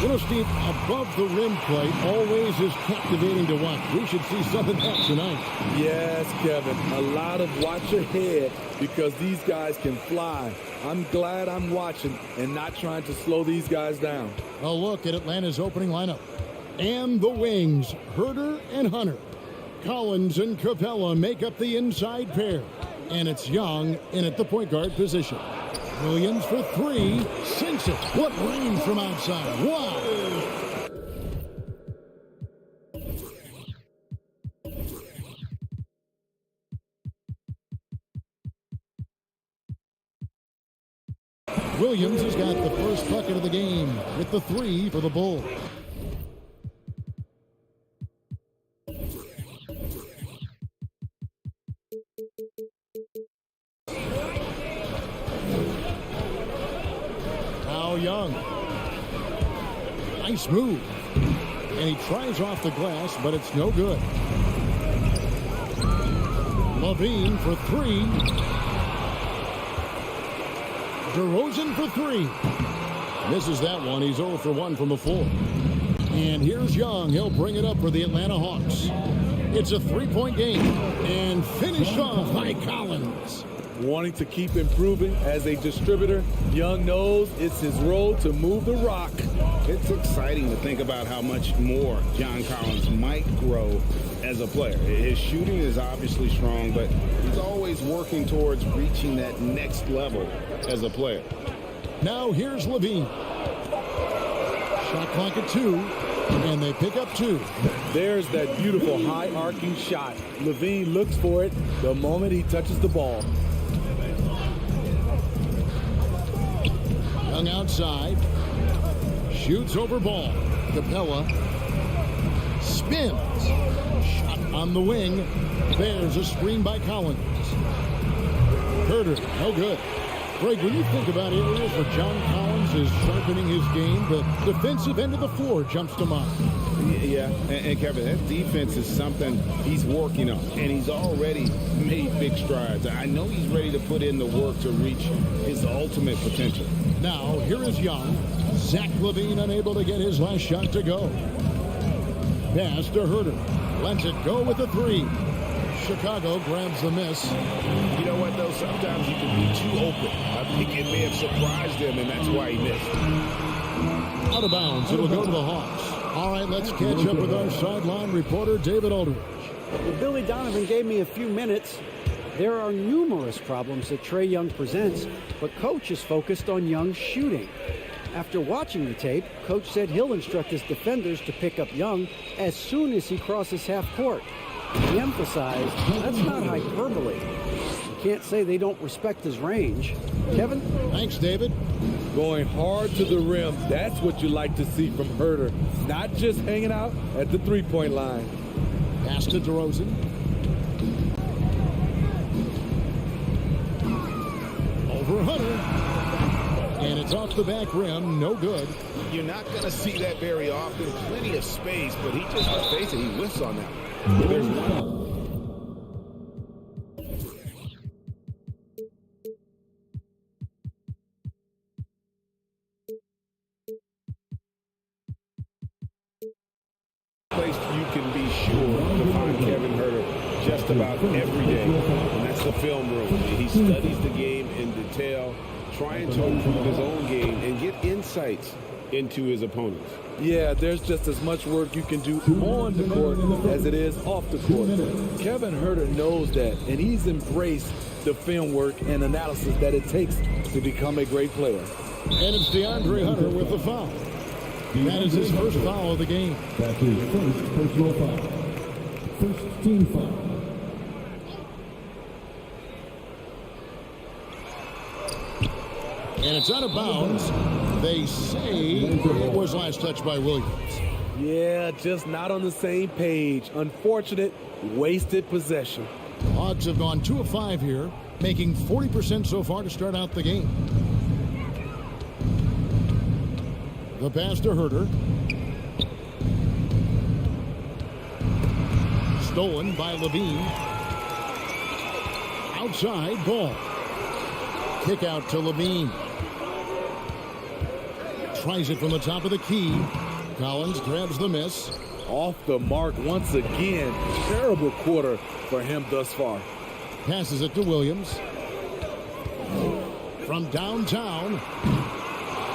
Well, Steve, above the rim play always is captivating to watch. We should see some of that tonight. Yes, Kevin. A lot of watch ahead because these guys can fly. I'm glad I'm watching and not trying to slow these guys down. A look at Atlanta's opening lineup. And the wings, Herter and Hunter. Collins and Capella make up the inside pair. And it's Young in at the point guard position. Williams for three, sinks it. What range from outside. Wow. Williams has got the first bucket of the game with the three for the Bulls. Young. Nice move. And he tries off the glass, but it's no good. Levine for three. DeRozan for three. Misses that one. He's 0 for 1 from the floor. And here's Young. He'll bring it up for the Atlanta Hawks. It's a three-point game. And finished off by Collins. Wanting to keep improving as a distributor, Young knows it's his role to move the rock. It's exciting to think about how much more John Collins might grow as a player. His shooting is obviously strong, but he's always working towards reaching that next level as a player. Now here's Levine. Shot clock at 2, and they pick up 2. There's that beautiful high arcing shot. Levine looks for it the moment he touches the ball. Young outside. Shoots over ball. Capella spins. Shot on the wing. There's a screen by Collins. Herter, no good. Greg, when you think about areas where John Collins is sharpening his game, the defensive end of the floor jumps to mind. Yeah, and Kevin, that defense is something he's working on, and he's already made big strides. I know he's ready to put in the work to reach his ultimate potential. Now, here is Young. Zach LaVine unable to get his last shot to go. Pass to Herter. Lets it go with the three. Chicago grabs the miss. You know what, though? Sometimes you can be too open. I think it may have surprised him, and that's why he missed. Out of bounds. It'll go to the Hawks. All right, let's catch up with our sideline reporter, David Aldridge. Well, Billy Donovan gave me a few minutes. There are numerous problems that Trae Young presents, but Coach is focused on Young's shooting. After watching the tape, Coach said he'll instruct his defenders to pick up Young as soon as he crosses half court. He emphasized that's not hyperbole. You can't say they don't respect his range. Kevin? Thanks, David. Going hard to the rim, that's what you like to see from Herter. Not just hanging out at the three-point line. Pass to DeRozan. Over Hunter. And it's off the back rim, no good. You're not going to see that very often. Plenty of space, but he just, let's face it, he whiffs on that. There's one. Place you can be sure to find Kevin Herter just about every day, and that's the film room. He studies the game in detail, trying to improve his own game and get insights into his opponents. Yeah, there's just as much work you can do on the court as it is off the court. Kevin Herter knows that, and he's embraced the film work and analysis that it takes to become a great player. And it's DeAndre Hunter with the foul. That is his first foul of the game. That's his first personal foul. First team foul. And it's out of bounds. They say it was last touched by Williams. Yeah, just not on the same page. Unfortunate, wasted possession. The Hawks have gone 2 of 5 here, making 40% so far to start out the game. The pass to Herter. Stolen by Levine. Outside ball. Kick out to Levine. Tries it from the top of the key. Collins grabs the miss. Off the mark once again. Terrible quarter for him thus far. Passes it to Williams. From downtown.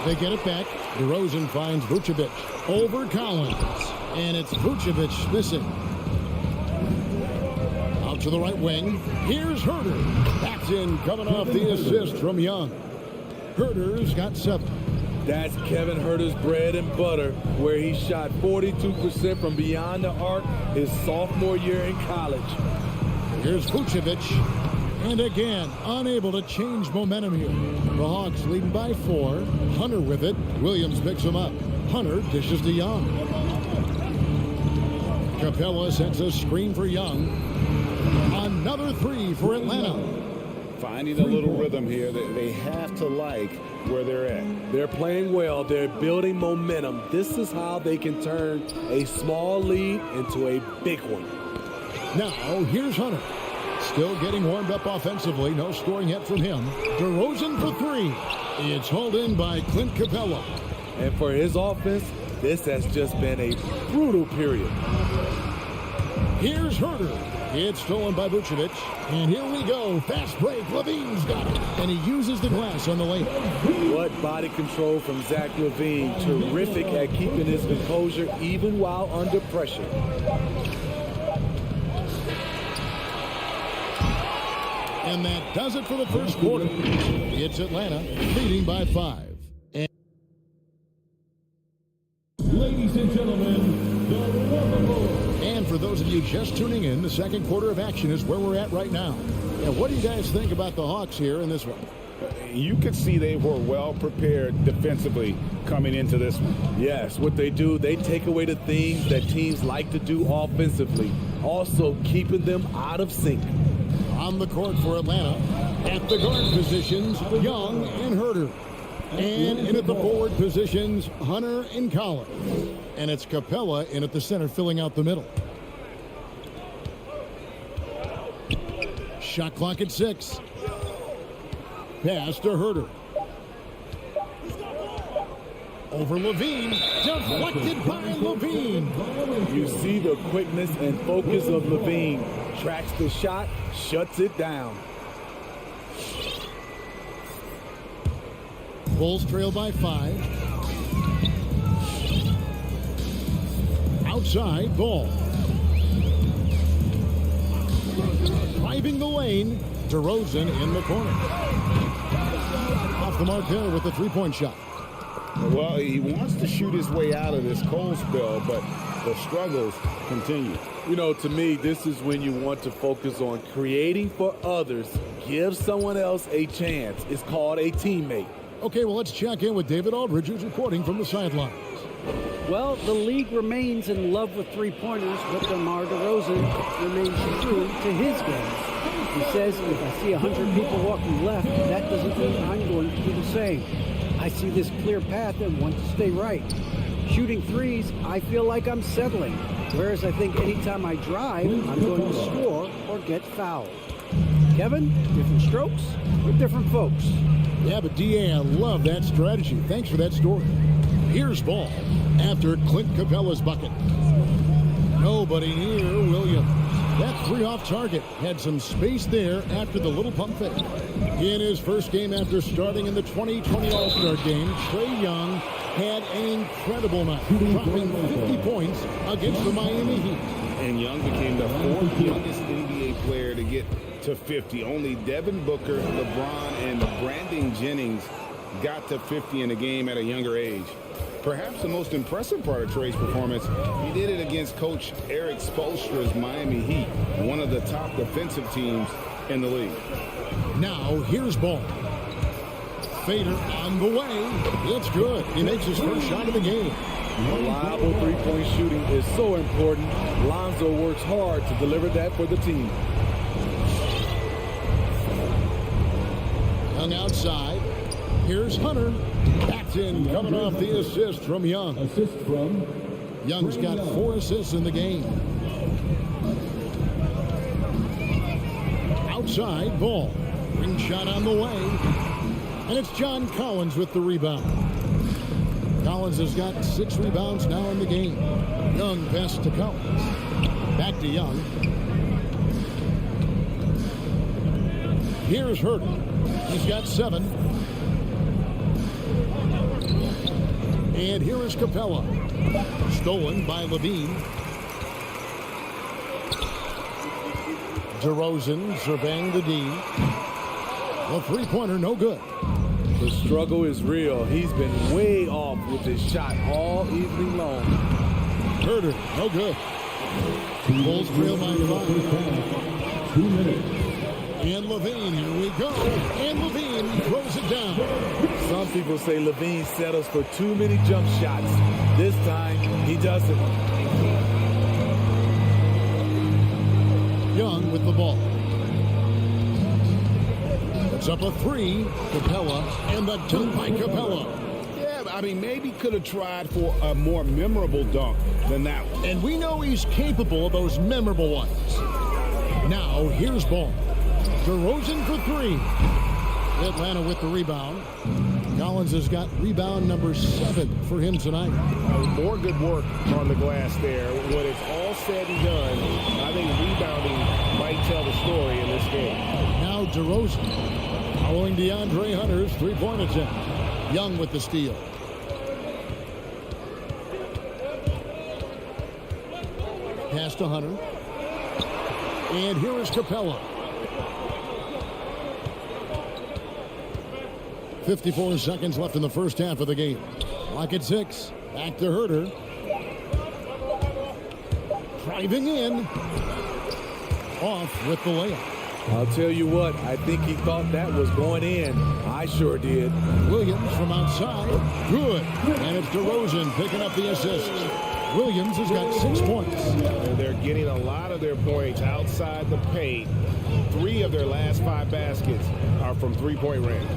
They get it back. DeRozan finds Vucevic over Collins. And it's Vucevic missing. Out to the right wing. Here's Herter. That's in, coming off the assist from Young. Herter's got 7. That's Kevin Herter's bread and butter, where he shot 42% from beyond the arc his sophomore year in college. Here's Vucevic. And again, unable to change momentum here. The Hawks leading by 4. Hunter with it. Williams picks him up. Hunter dishes to Young. Capella sets a screen for Young. Another 3 for Atlanta. Finding a little rhythm here that they have to like where they're at. They're playing well. They're building momentum. This is how they can turn a small lead into a big one. Now, here's Hunter. Still getting warmed up offensively. No scoring yet from him. DeRozan for 3. It's hauled in by Clint Capella. And for his offense, this has just been a brutal period. Here's Herter. It's stolen by Vucevic. And here we go. Fast break. Levine's got it. And he uses the glass on the lane. What body control from Zach LaVine. Terrific at keeping his composure even while under pressure. And that does it for the first quarter. It's Atlanta leading by 5. And ladies and gentlemen, the Waterboy. And for those of you just tuning in, the second quarter of action is where we're at right now. And what do you guys think about the Hawks here in this one? You could see they were well prepared defensively coming into this one. Yes, what they do, they take away the things that teams like to do offensively, also keeping them out of sync. On the court for Atlanta, at the guard positions, Young and Herter. And in at the forward positions, Hunter and Collins. And it's Capella in at the center, filling out the middle. Shot clock at 6. Pass to Herter. Over Levine. Deflected by Levine. You see the quickness and focus of Levine. Tracks the shot, shuts it down. Bulls trail by 5. Outside, ball. Driving the lane, DeRozan in the corner. Off the mark there with the 3-point shot. Well, he wants to shoot his way out of this cold spell, but the struggles continue. You know, to me, this is when you want to focus on creating for others. Give someone else a chance. It's called a teammate. Okay, well, let's check in with David Aldridge, who's reporting from the sidelines. Well, the league remains in love with three-pointers, but DeMar DeRozan remains true to his game. He says, if I see 100 people walking left, that doesn't mean I'm going to do the same. I see this clear path and want to stay right. Shooting threes, I feel like I'm settling, whereas I think anytime I drive, I'm going to score or get fouled. Kevin, different strokes for different folks. Yeah, but D.A., I love that strategy. Thanks for that story. Here's ball after Clint Capella's bucket. Nobody near Williams. That 3 off target had some space there after the little pump fake. In his first game after starting in the 2020 All-Star game, Trae Young had an incredible night, dropping 50 points against the Miami Heat. And Young became the 4th youngest NBA player to get to 50. Only Devin Booker, LeBron, and Brandon Jennings got to 50 in the game at a younger age. Perhaps the most impressive part of Trey's performance, he did it against Coach Eric Spoelstra's Miami Heat, one of the top defensive teams in the league. Now, here's ball. Fader on the way. It's good. He makes his first shot of the game. Reliable three-point shooting is so important. Lonzo works hard to deliver that for the team. Young outside. Here's Hunter. Backed in, coming off the assist from Young. Assist from Young's got 4 assists in the game. Outside, ball. Ring shot on the way. And it's John Collins with the rebound. Collins has got 6 rebounds now in the game. Young pass to Collins. Back to Young. Here's Herter. He's got 7. And here is Capella. Stolen by Levine. DeRozan surveying the D. The three-pointer, no good. The struggle is real. He's been way off with his shot all evening long. Herter, no good. Bulls trail by 5. 2 minutes. And Levine, here we go. And Levine throws it down. Some people say Levine settles for too many jump shots. This time, he doesn't. Young with the ball. It's up a 3. Capella, and the dunk by Capella. Yeah, I mean, maybe could have tried for a more memorable dunk than that one. And we know he's capable of those memorable ones. Now, here's ball. DeRozan for 3. Atlanta with the rebound. Collins has got rebound number 7 for him tonight. More good work on the glass there. When it's all said and done, I think rebounding might tell the story in this game. Now DeRozan following DeAndre Hunter's three-point attempt. Young with the steal. Pass to Hunter. And here is Capella. 54 seconds left in the first half of the game. Clock at 6. Back to Herter. Driving in. Off with the layup. I'll tell you what, I think he thought that was going in. I sure did. Williams from outside. Good. And it's DeRozan picking up the assist. Williams has got 6 points. And they're getting a lot of their points outside the paint. 3 of their last 5 baskets are from three-point range.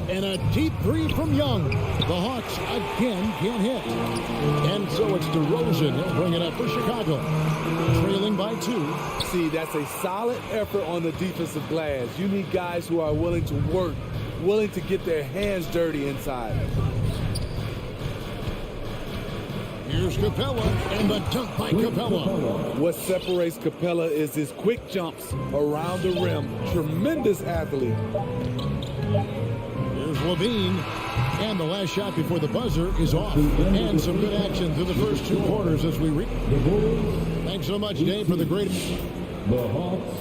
And a deep 3 from Young. The Hawks again can't hit. And so it's DeRozan. He'll bring it up for Chicago. Trailing by 2. See, that's a solid effort on the defensive glass. You need guys who are willing to work, willing to get their hands dirty inside. Here's Capella, and the dunk by Capella. What separates Capella is his quick jumps around the rim. Tremendous athlete. Here's Levine, and the last shot before the buzzer is off. And some good action through the first 2 quarters as we read. Thanks so much, Dave, for the great... The Hawks,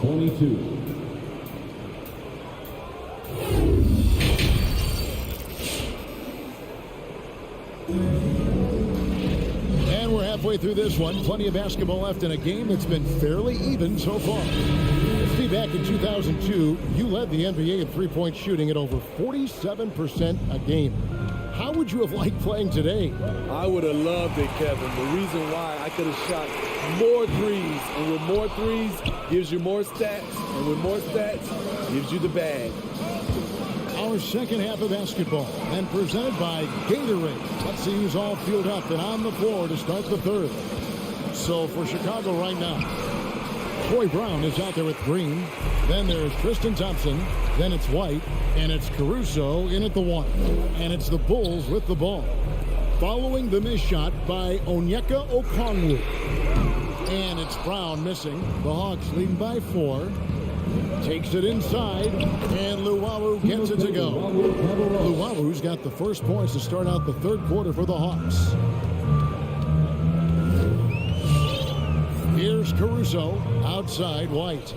22. And we're halfway through this one. Plenty of basketball left in a game that's been fairly even so far. Let's see, back in 2002, you led the NBA in three-point shooting at over 47% a game. How would you have liked playing today? I would have loved it, Kevin. The reason why I could have shot more threes, and with more threes gives you more stats, and with more stats gives you the bag. Our second half of basketball, and presented by Gatorade. Let's see who's all fueled up and on the floor to start the third. So for Chicago right now, Troy Brown is out there with Green. Then there's Tristan Thompson. Then it's White. And it's Caruso in at the 1. And it's the Bulls with the ball. Following the missed shot by Onyeka Okongwu. And it's Brown missing. The Hawks leading by 4. Takes it inside, and Luwawu gets it to go. Luwawu's got the first points to start out the third quarter for the Hawks. Here's Caruso, outside White.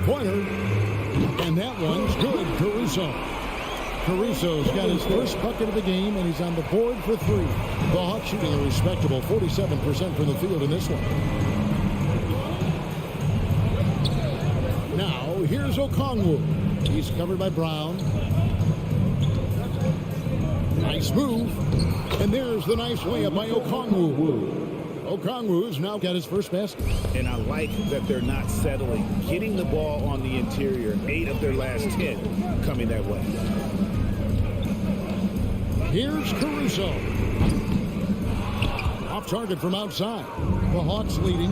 three-pointer. And that one's good. Caruso's got his first bucket of the game, and he's on the board for three. The Hawks shooting a respectable 47% from the field in this one. Now, here's Okongwu. He's covered by Brown. Nice move. And there's the nice layup by Okongwu. Okongwu's now got his first basket. And I like that they're not settling. Getting the ball on the interior. 8 of their last 10 coming that way. Here's Caruso. Off target from outside. The Hawks leading.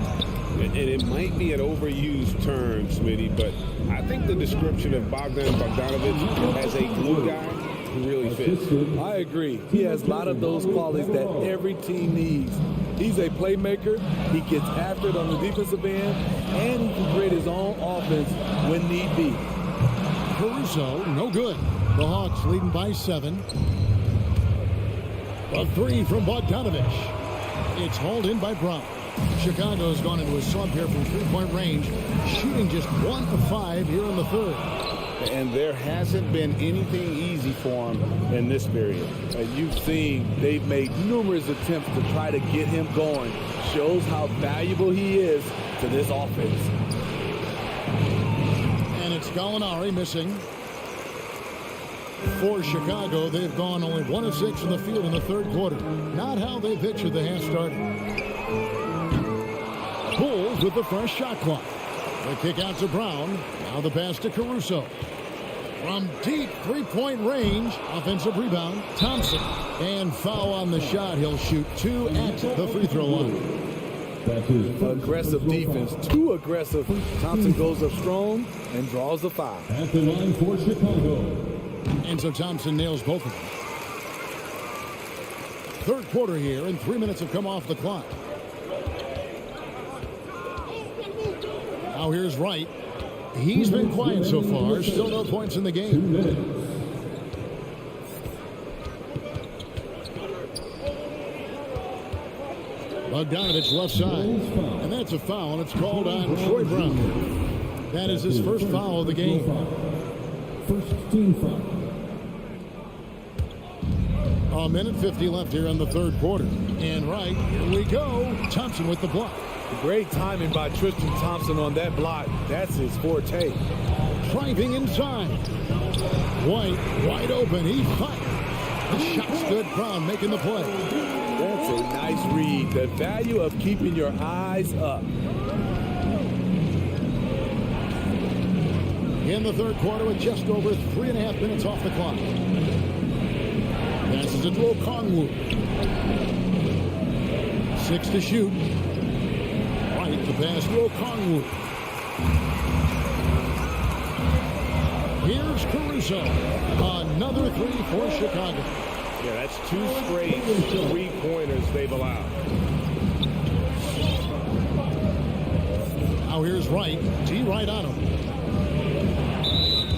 And it might be an overused term, Smitty, but I think the description of Bogdan Bogdanovic as a glue guy really fits. I agree. He has a lot of those qualities that every team needs. He's a playmaker. He gets after it on the defensive end, and he can create his own offense when need be. Caruso, no good. The Hawks leading by 7. A three from Bogdanovic. It's hauled in by Brown. Chicago's gone into a slump here from three-point range, shooting just 1 of 5 here in the third. And there hasn't been anything easy for him in this period. You've seen they've made numerous attempts to try to get him going. Shows how valuable he is to this offense. And it's Gallinari missing. For Chicago, they've gone only 1 of 6 in the field in the third quarter. Not how they pictured the half started. Bulls with the fresh shot clock. The kick out to Brown. Now the pass to Caruso. From deep three-point range, offensive rebound, Thompson. And foul on the shot. He'll shoot 2 at the free throw line. Aggressive defense, too aggressive. Thompson goes up strong and draws the foul. At the line for Chicago. And so Thompson nails both of them. Third quarter here, and 3 minutes have come off the clock. Now here's Wright. He's been quiet so far. Still no points in the 2 game. minutes. Bogdanovic left side. And that's a foul, and it's called on Troy Brown. That is his first foul of the game. First team foul. A minute 50 left here in the third quarter. And right, here we go. Thompson with the block. Great timing by Tristan Thompson on that block. That's his forte. Driving inside. White, wide open. He fired. The shot's good. Brown making the play. That's a nice read. The value of keeping your eyes up. In the third quarter with just over 3.5 minutes off the clock. Passes it to Okongwu. 6 to shoot. Right to pass to Okongwu. Here's Caruso. Another three for Chicago. Yeah, that's 2 straight three-pointers they've allowed. Now here's Wright. T right on him.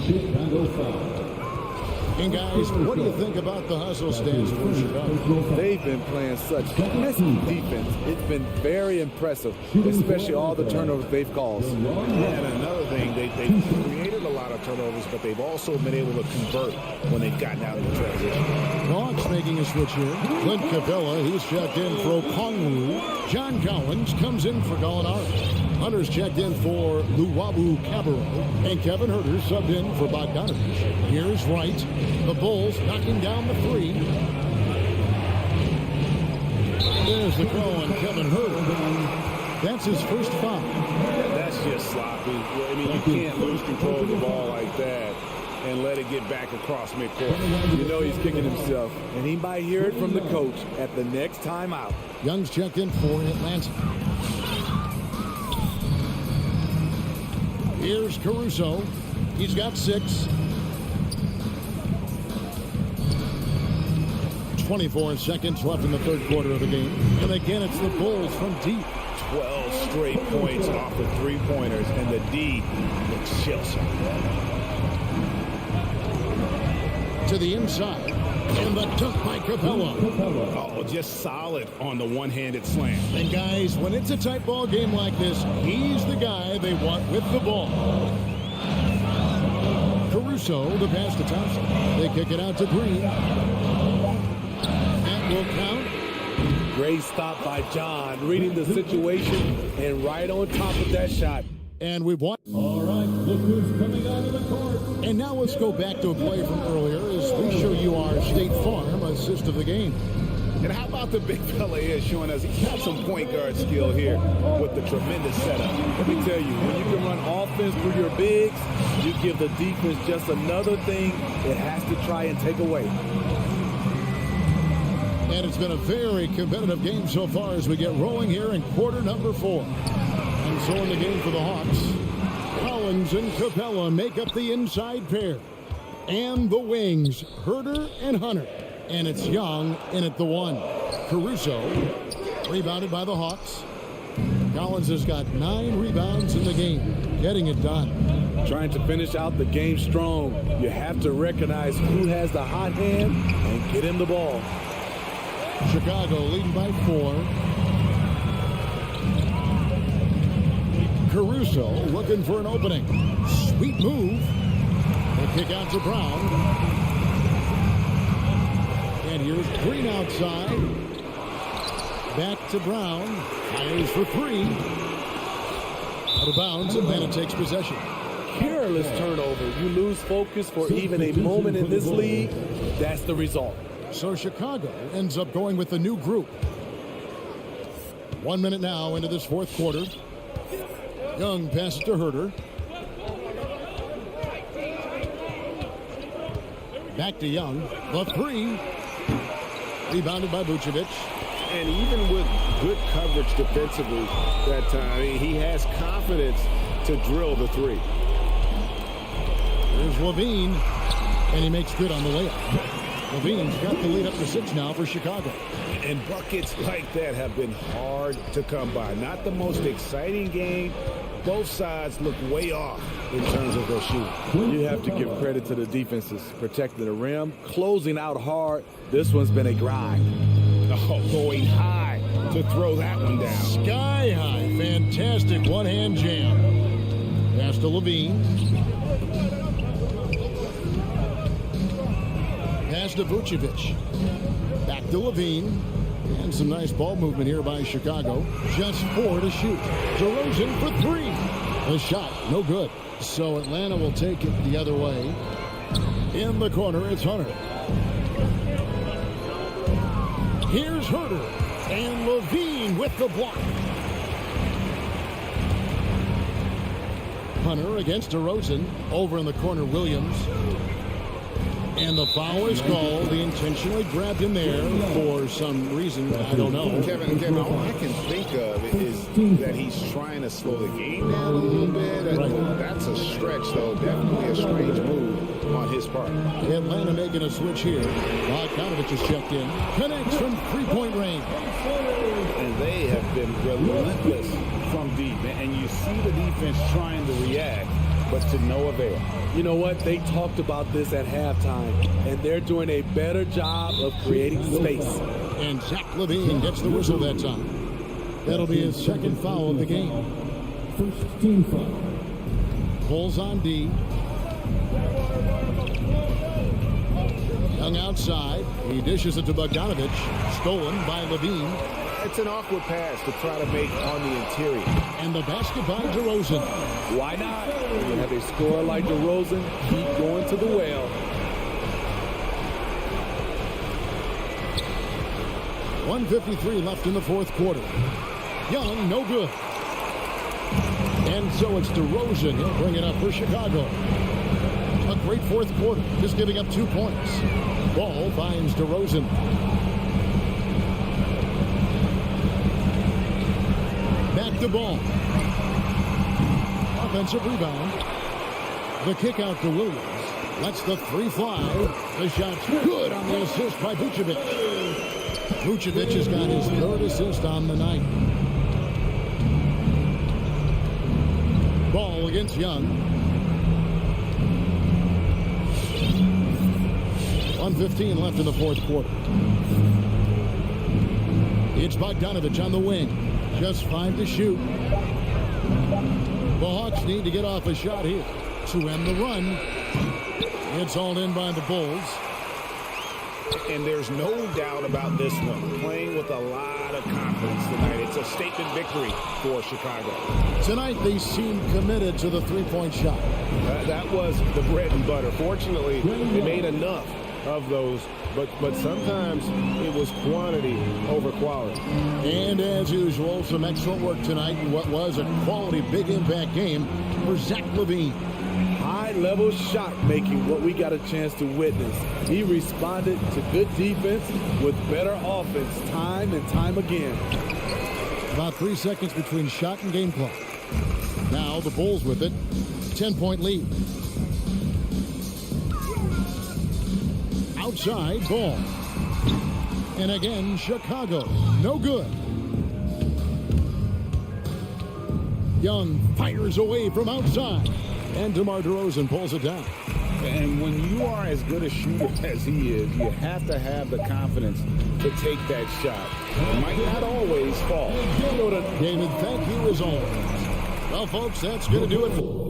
Chicago foul. And guys, what do you think about the hustle stance for Chicago? They've been playing such pesky defense. It's been very impressive, especially all the turnovers they've caused. And another thing, they've created a lot of turnovers, but they've also been able to convert when they've gotten out of the transition. Hawks making a switch here. Clint Capella, he's checked in for Okongwu. John Collins comes in for Gallinari. Hunter's checked in for Luwawu Cabarro. And Kevin Huerter subbed in for Bogdanovic. Here's Wright. The Bulls knocking down the three. There's the call on Kevin Huerter. That's his first foul. That's just sloppy. I mean, you can't lose control of the ball like that and let it get back across midcourt. You know he's kicking himself, and he might hear it from the coach at the next timeout. Young's checked in for Atlanta. Here's Caruso. He's got 6. 24 seconds left in the third quarter of the game. And again, it's the Bulls from deep. 12 straight points off the three-pointers, and the D looks shell-shocked. To the inside. And the dunk by Capella. Oh, just solid on the one-handed slam. And guys, when it's a tight ball game like this, he's the guy they want with the ball. Caruso, the pass to Thompson. They kick it out to Green. That will count. Great stop by John, reading the situation and right on top of that shot. And we've won. All right, look who's coming out of the court. And now let's go back to a play from earlier as we show you our State Farm assist of the game. And how about the big fella here showing us he's got some point guard skill here with the tremendous setup. Let me tell you, when you can run offense through your bigs, you give the defense just another thing it has to try and take away. And it's been a very competitive game so far as we get rolling here in quarter number 4. And so in the game for the Hawks, Collins and Capella make up the inside pair. And the wings, Herder and Hunter. And it's Young in at the 1. Caruso, rebounded by the Hawks. Collins has got 9 rebounds in the game, getting it done. Trying to finish out the game strong, you have to recognize who has the hot hand and get him the ball. Chicago leading by 4. Caruso looking for an opening. Sweet move. The kick out to Brown. And here's Green outside. Back to Brown. Fires for 3. Out of bounds, and Bennett takes possession. Careless turnover. You lose focus for even a moment in this league. That's the result. So Chicago ends up going with the new group. 1 minute now into this fourth quarter. Young passes to Herder. Back to Young. The 3. Rebounded by Vucevic. And even with good coverage defensively that time, he has confidence to drill the 3. Here's Levine. And he makes good on the layup. Levine's got the lead up to 6 now for Chicago. And buckets like that have been hard to come by. Not the most exciting game. Both sides look way off in terms of their shooting. You have to give credit to the defenses. Protecting the rim, closing out hard. This one's been a grind. Oh, going high to throw that one down. Sky high. Fantastic one-hand jam. Pass to Levine. Pass to Vucevic. Back to Levine. And some nice ball movement here by Chicago. Just 4 to shoot. DeRozan for 3. The shot, no good. So Atlanta will take it the other way. In the corner, it's Hunter. Here's Herder. And Levine with the block. Hunter against DeRozan. Over in the corner, Williams. And the foul is called. He intentionally grabbed him there for some reason. I don't know. Kevin, all I can think of is that he's trying to slow the game down a little bit. Right. That's a stretch, though. Definitely a strange move on his part. Atlanta making a switch here. Bogdanovich is checked in. Connects from three-point range. And they have been relentless from deep. And you see the defense trying to react, but to no avail. You know what? They talked about this at halftime, and they're doing a better job of creating space. And Zach Levine gets the whistle that time. That'll be his second foul of the game. First team foul. Pulls on D. Young outside. He dishes it to Bogdanovich. Stolen by Levine. It's an awkward pass to try to make on the interior. And the basket by DeRozan. Why not? When you have a scorer like DeRozan, keep going to the well. .153 left in the fourth quarter. Young, no good. And so it's DeRozan. He'll bring it up for Chicago. A great fourth quarter, just giving up 2 points. Ball finds DeRozan. Back to Ball. Offensive rebound. The kick out to Williams. Lets the 3 fly. The shot's good on the assist by Vucevic. Vucevic has got his 3rd assist on the night. Ball against Young. 1:15 left in the fourth quarter. It's Bogdanovich on the wing. Just 5 to shoot. The Hawks need to get off a shot here to end the run. It's hauled in by the Bulls. And there's no doubt about this one. Playing with a lot of confidence tonight. It's a statement victory for Chicago. Tonight, they seem committed to the three-point shot. That was the bread and butter. Fortunately, they made enough of those, but sometimes it was quantity over quality. And as usual, some excellent work tonight in what was a quality big impact game for Zach LaVine. High-level shot making, what we got a chance to witness. He responded to good defense with better offense time and time again. About 3 seconds between shot and game clock. Now the Bulls with it. 10-point lead. Outside ball. And again, Chicago. No good. Young fires away from outside. And DeMar DeRozan pulls it down. And when you are as good a shooter as he is, you have to have the confidence to take that shot. It might not always fall. David, thank you as always. Well, folks, that's going to do it for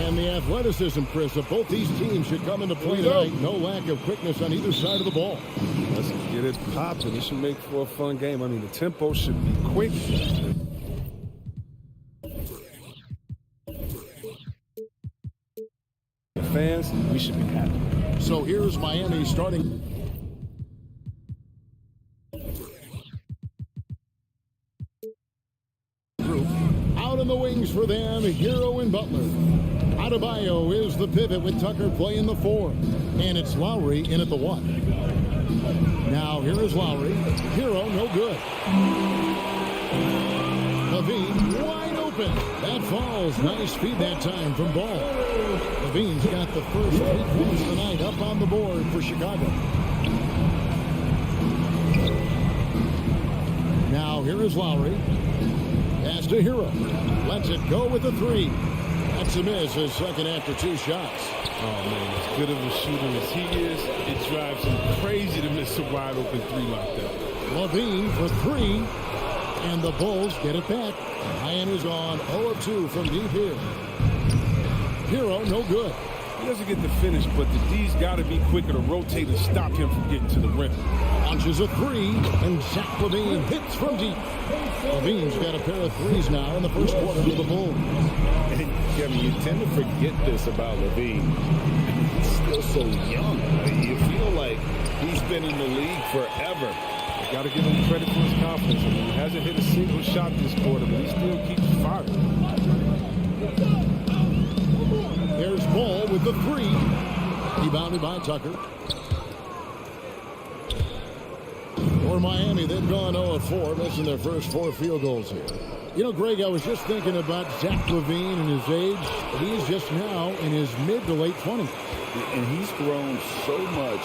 And the athleticism, Chris, of both these teams should come into play tonight. No lack of quickness on either side of the ball. Let's Get it popping. It should make for a fun game. I mean, the tempo should be quick. The fans, we should be happy. So here's Miami starting. Out in the wings for them, Hero and Butler. Adebayo is the pivot with Tucker playing the 4. And it's Lowry in at the 1. Now here is Lowry. Hero, no good. Levine, wide open. That falls. Nice feed that time from Ball. Levine's got the first 3 points of the night up on the board for Chicago. Now here is Lowry. Pass to Hero. Lets it go with the 3. That's a miss, his second after 2 shots. Oh, man, as good of a shooter as he is, it drives him crazy to miss a wide-open 3 like that. Levine for 3, and the Bulls get it back. Miami's on 0 of 2 from deep here. Hero, no good. He doesn't get the finish, but the D's got to be quicker to rotate and stop him from getting to the rim. Launches a 3, and Zach Levine hits from deep. Levine's got a pair of 3s now in the first quarter for the Bulls. And Kevin, you tend to forget this about Levine. He's still so young. You feel like he's been in the league forever. You got to give him credit for his confidence. I mean, he hasn't hit a single shot this quarter, but he still keeps firing. There's Ball with the 3. Rebounded by Tucker. For Miami, they've gone 0 of 4, missing their first 4 field goals here. You know, Greg, I was just thinking about Zach Levine and his age. He's just now in his mid to late 20s. And he's grown so much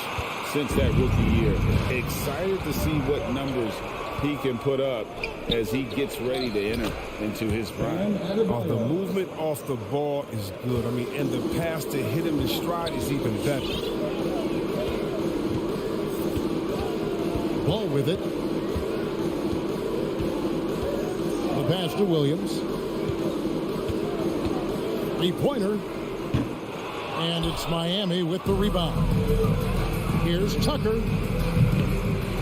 since that rookie year. Excited to see what numbers he can put up as he gets ready to enter into his prime. Oh, the movement off the ball is good. I mean, and the pass to hit him in stride is even better. Ball with it. The pass to Williams. 3-pointer. And it's Miami with the rebound. Here's Tucker.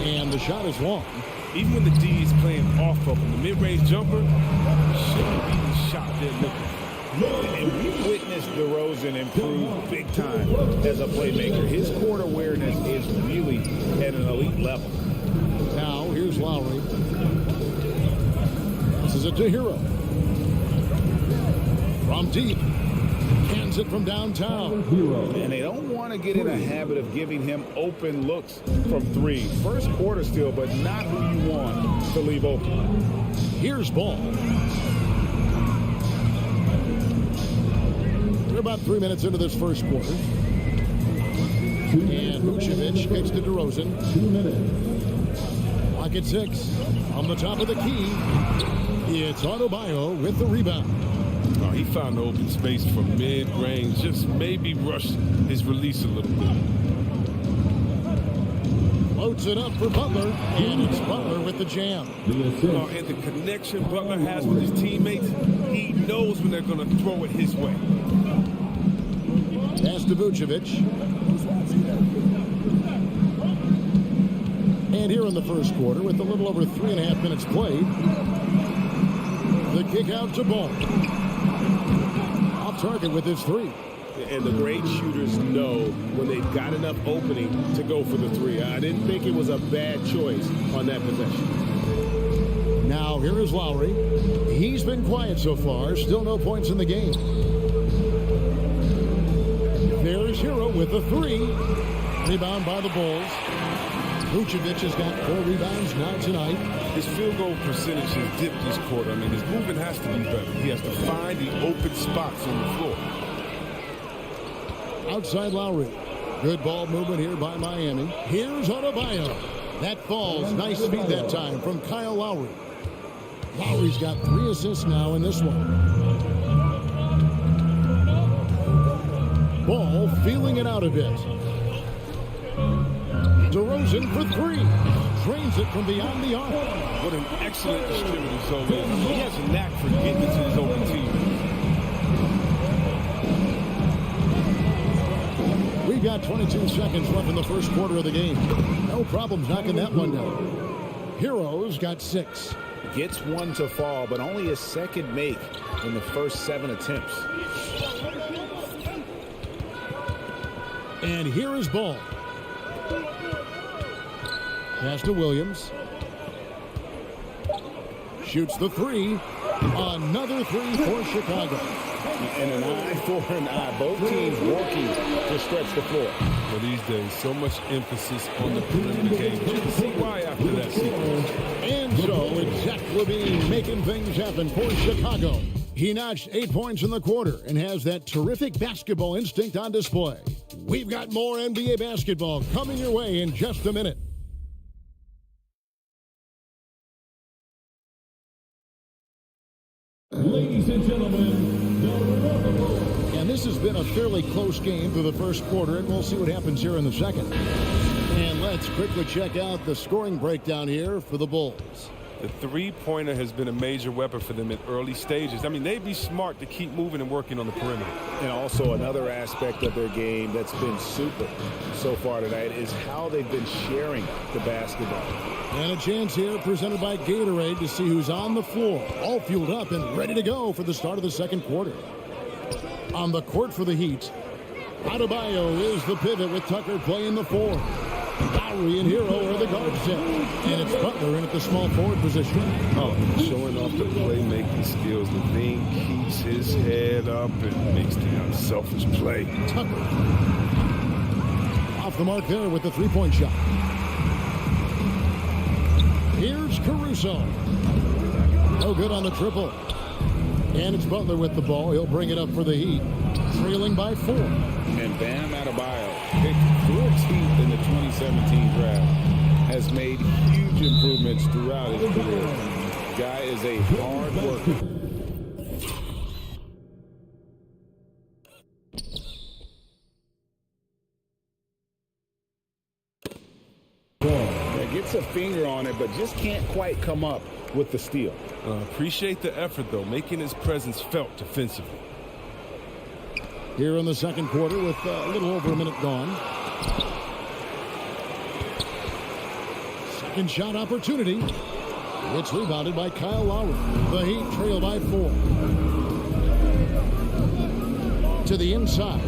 And the shot is long. Even when the D is playing off of him, the mid-range jumper shouldn't be the shot they're looking for. And we witnessed DeRozan improve big time as a playmaker. His court awareness is really at an elite level. Now, here's Lowry. This is it to Hero. From deep. Cans it from downtown. And they don't want to get in a habit of giving him open looks from 3. First quarter still, but not who you want to leave open. Here's Ball. We're about 3 minutes into this first quarter. And Vucevic kicks to DeRozan. 2 minutes. Clock at 6. On the top of the key, it's Adebayo with the rebound. Oh, he found the open space from mid-range, just maybe rushed his release a little bit. Floats it up for Butler, and it's Butler with the jam. Oh, and the connection Butler has with his teammates, he knows when they're going to throw it his way. Pass to Vucevic. And here in the first quarter, with a little over 3.5 minutes played, the kick out to Ball. Off target with his 3. And the great shooters know when they've got enough opening to go for the 3. I didn't think it was a bad choice on that possession. Now here is Lowry. He's been quiet so far. Still no points in the game. There's Hero with the 3. Rebound by the Bulls. Vucevic has got 4 rebounds now tonight. His field goal percentage has dipped this quarter. I mean, his movement has to be better. He has to find the open spots on the floor. Outside Lowry. Good ball movement here by Miami. Here's Adebayo. That falls. Nice speed that time from Kyle Lowry. Lowry's got 3 assists now in this one. Ball feeling it out a bit. DeRozan for 3. Drains it from beyond the arc. What an excellent distributor zone is. He has a knack for getting into his open team. We've got 22 seconds left in the first quarter of the game. No problems knocking that one down. Hero's got 6. Gets one to fall, but only a second make in the first 7 attempts. And here is ball. Pass to Williams. Shoots the 3. Another 3 for Chicago. And an eye for an eye. Both teams working to stretch the floor. Well, these days, so much emphasis on the perimeter game. You can see why after that sequence. And so it's Zach LaVine making things happen for Chicago. He notched 8 points in the quarter and has that terrific basketball instinct on display. We've got more NBA basketball coming your way in just a minute. Ladies and gentlemen, the remarkable. And this has been a fairly close game through the first quarter, and we'll see what happens here in the second. And let's quickly check out the scoring breakdown here for the Bulls. The three-pointer has been a major weapon for them in early stages. I mean, they'd be smart to keep moving and working on the perimeter. And also another aspect of their game that's been super so far tonight is how they've been sharing the basketball. And a chance here presented by Gatorade to see who's on the floor, all fueled up and ready to go for the start of the second quarter. On the court for the Heat, Adebayo is the pivot with Tucker playing the 4. Lowry and Hero are the guard set. And it's Butler in at the small forward position. Oh, showing off the playmaking skills. LaVine keeps his head up and makes the unselfish play. Tucker off the mark there with the three-point shot. Here's Caruso. No good on the triple. And it's Butler with the ball. He'll bring it up for the Heat. Trailing by 4. And Bam Adebayo, picked 14th in the 2017 draft, has made huge improvements throughout his career. Guy is a hard worker. Gets a finger on it, but just can't quite come up with the steal. Appreciate the effort, though, making his presence felt defensively. Here in the second quarter with a little over a minute gone. Second shot opportunity. It's rebounded by Kyle Lowry. The Heat trail by 4. To the inside.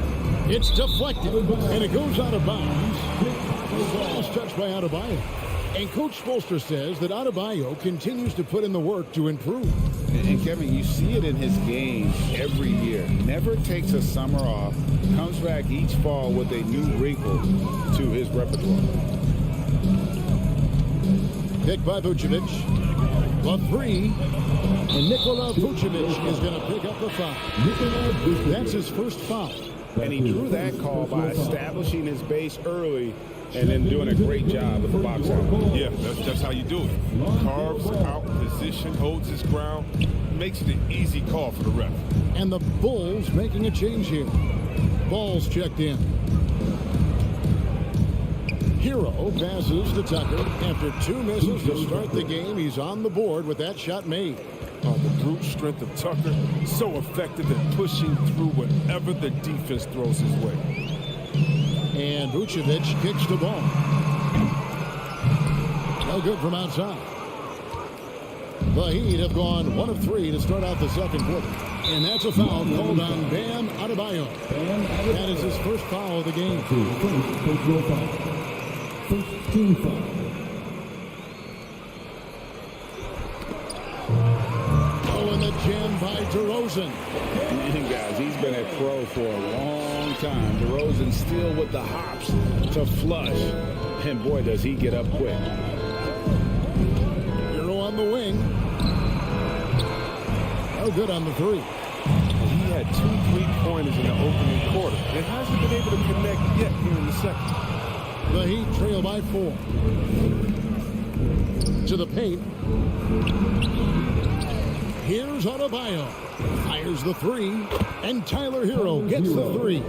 It's deflected, and it goes out of bounds. The ball is touched by Adebayo. And Coach Spoelstra says that Adebayo continues to put in the work to improve. And Kevin, you see it in his game every year. Never takes a summer off. Comes back each fall with a new wrinkle to his repertoire. Picked by Vucevic. The 3. And Nikola Vucevic is going to pick up the foul. That's his first foul. And he drew that call by establishing his base early and then doing a great job with the box out. Yeah, that's how you do it. Carves out position, holds his ground, makes it an easy call for the ref. And the Bulls making a change here. Ball's checked in. Hero passes to Tucker. After 2 misses to start the game, he's on the board with that shot made. The brute strength of Tucker, so effective at pushing through whatever the defense throws his way. And Vucevic kicks the ball. No good from outside. The Heat have gone 1 of 3 to start out the second quarter. And that's a foul called on Bam Adebayo. That is his first foul of the game. First team foul. Jam by DeRozan. And guys, he's been a pro for a long time. DeRozan still with the hops to flush. And boy, does he get up quick. Hero on the wing. No good on the 3. He had 2 3-pointers in the opening quarter. It hasn't been able to connect yet here in the second. The Heat trail by 4. To the paint. Here's Adebayo. Fires the 3. And Tyler Hero gets the 3.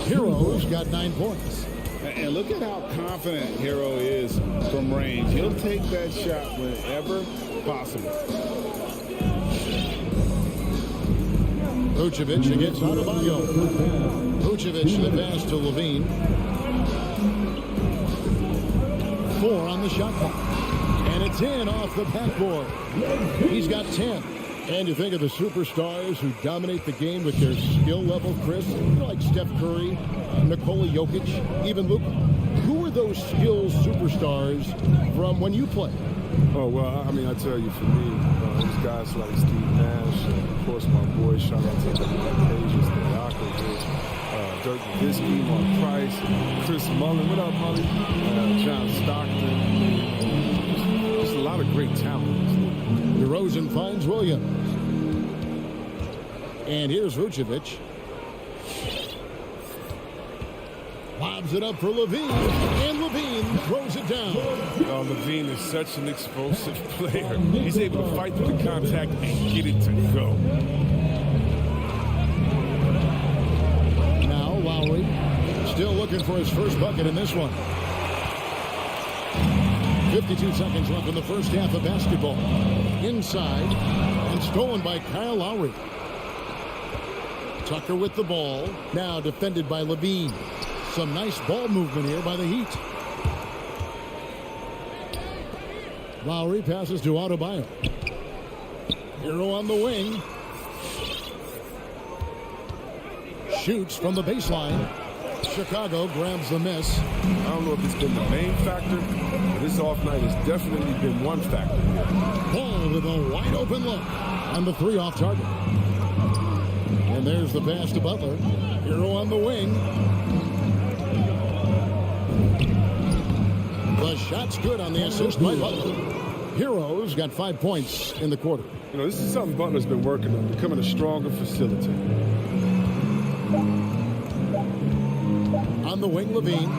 Hero's got 9 points. And look at how confident Hero is from range. He'll take that shot whenever possible. Vucevic against Adebayo. Vucevic the pass to Levine. 4 on the shot clock. And it's in off the backboard. He's got 10. And you think of the superstars who dominate the game with their skill level, Chris, like Steph Curry, Nikola Jokic, even Luka. Who are those skills superstars from when you played? Oh, well, I mean, I tell you, for me, there's guys like Steve Nash, and of course, my boy, shout out to Asia Stojakovic, Dirk Nowitzki, Mark Price, Chris Mullin. What up, Mullin? John Stockton. Just a lot of great talent. DeRozan finds Williams. And here's Vucevic. Lobs it up for Levine, and Levine throws it down. Levine is such an explosive player. He's able to fight through the contact and get it to go. Now Lowry still looking for his first bucket in this one. 52 seconds left in the first half of basketball. Inside, and stolen by Kyle Lowry. Tucker with the ball, now defended by Levine. Some nice ball movement here by the Heat. Lowry passes to Adebayo. Hero on the wing. Shoots from the baseline. Chicago grabs the miss. I don't know if it's been the main factor, but this off night has definitely been one factor. Ball with a wide open look. And the 3 off target. And there's the pass to Butler. Hero on the wing. The shot's good on the assist by Butler. Hero's got 5 points in the quarter. You know, this is something Butler's been working on, becoming a stronger facilitator. On the wing, Levine.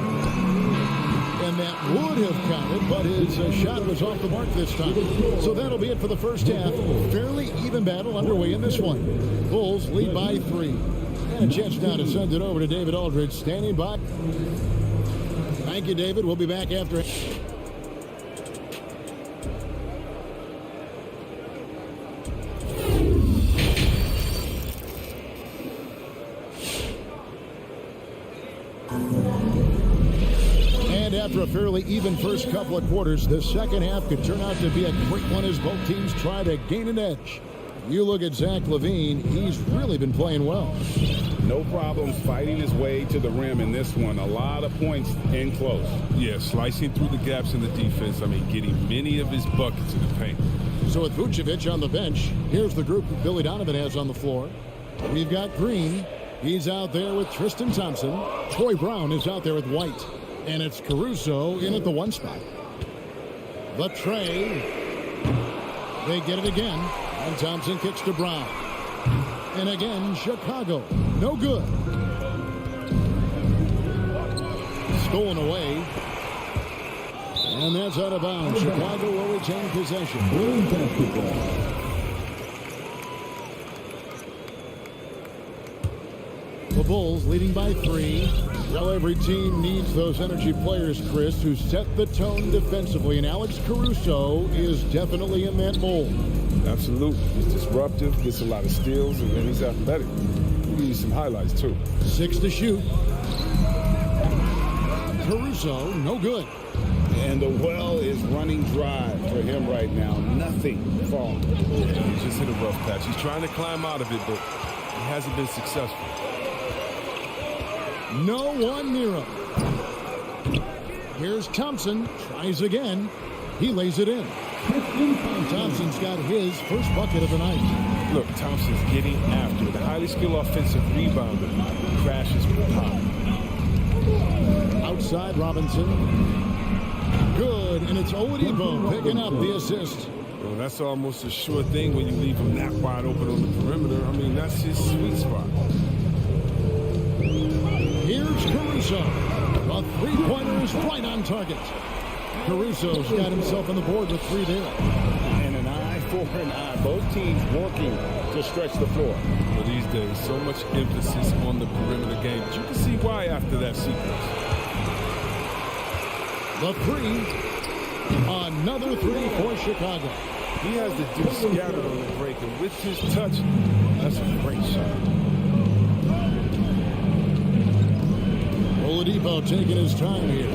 And that would have counted, but his shot was off the mark this time. So that'll be it for the first half. Fairly even battle underway in this one. Bulls lead by 3. And a chance now to send it over to David Aldridge, standing by. Thank you, David. We'll be back after. And after a fairly even first couple of quarters, the second half could turn out to be a great one as both teams try to gain an edge. You look at Zach LaVine, he's really been playing well. No problems fighting his way to the rim in this one. A lot of points in close. Yeah, slicing through the gaps in the defense. I mean, getting many of his buckets in the paint. So with Vucevic on the bench, here's the group that Billy Donovan has on the floor. We've got Green. He's out there with Tristan Thompson. Troy Brown is out there with White. And it's Caruso in at the 1 spot. The tray. They get it again. And Thompson kicks to Brown. And again, Chicago. No good. Stolen away. And that's out of bounds. Chicago will retain possession. The Bulls leading by 3. Well, every team needs those energy players, Chris, who set the tone defensively. And Alex Caruso is definitely in that mold. Absolutely. He's disruptive, gets a lot of steals, and then he's athletic. We'll give you some highlights, too. 6 to shoot. Caruso, no good. And the well is running dry for him right now. Nothing falling. Yeah, he's just hit a rough patch. He's trying to climb out of it, but he hasn't been successful. No one near him. Here's Thompson. Tries again. He lays it in. Thompson's got his first bucket of the night. Look, Thompson's getting after it. The highly skilled offensive rebounder crashes with pop. Outside Robinson. Good, and it's Oladipo picking up the assist. Well, that's almost a sure thing when you leave him that wide open on the perimeter. I mean, that's his sweet spot. Here's Caruso. The three-pointer is right on target. Caruso's got himself on the board with 3 there. And an eye for an eye. Both teams working to stretch the floor. But these days, so much emphasis on the perimeter game. But you can see why after that sequence. The 3. Another 3 for Chicago. He has the dude scattered on the break, and with his touch, that's a great shot. Oladipo taking his time here.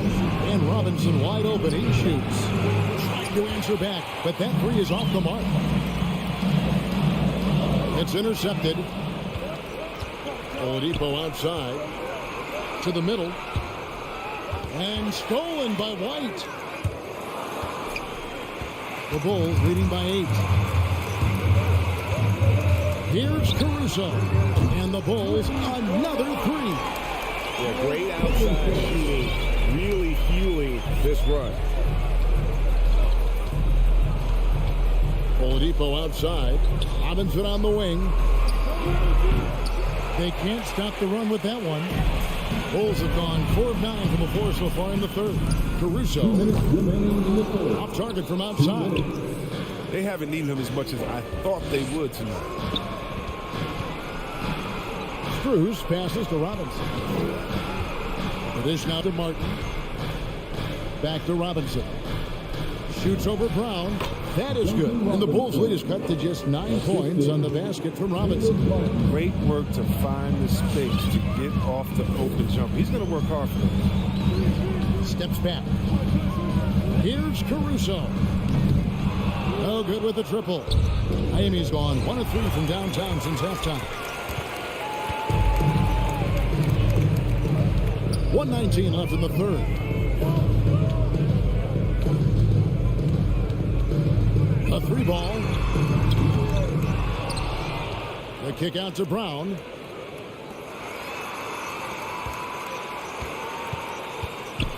And Robinson wide open. He shoots. Trying to answer back, but that three is off the mark. It's intercepted. Oladipo outside. To the middle. And stolen by White. The Bulls leading by 8. Here's Caruso. And the Bulls another three. Yeah, great outside shooting, really fueling this run. Oladipo outside. Robinson on the wing. They can't stop the run with that one. Bulls have gone 4 of 9 from the floor so far in the third. Caruso off target from outside. They haven't needed him as much as I thought they would tonight. Cruz passes to Robinson. The dish now to Martin. Back to Robinson. Shoots over Brown. That is good. And the Bulls' lead is cut to just 9 points on the basket from Robinson. Great work to find the space to get off the open jump. He's going to work hard for them. Steps back. Here's Caruso. No good with the triple. Miami's gone 1 of 3 from downtown since halftime. 1:19 left in the third. A 3 ball. The kick out to Brown.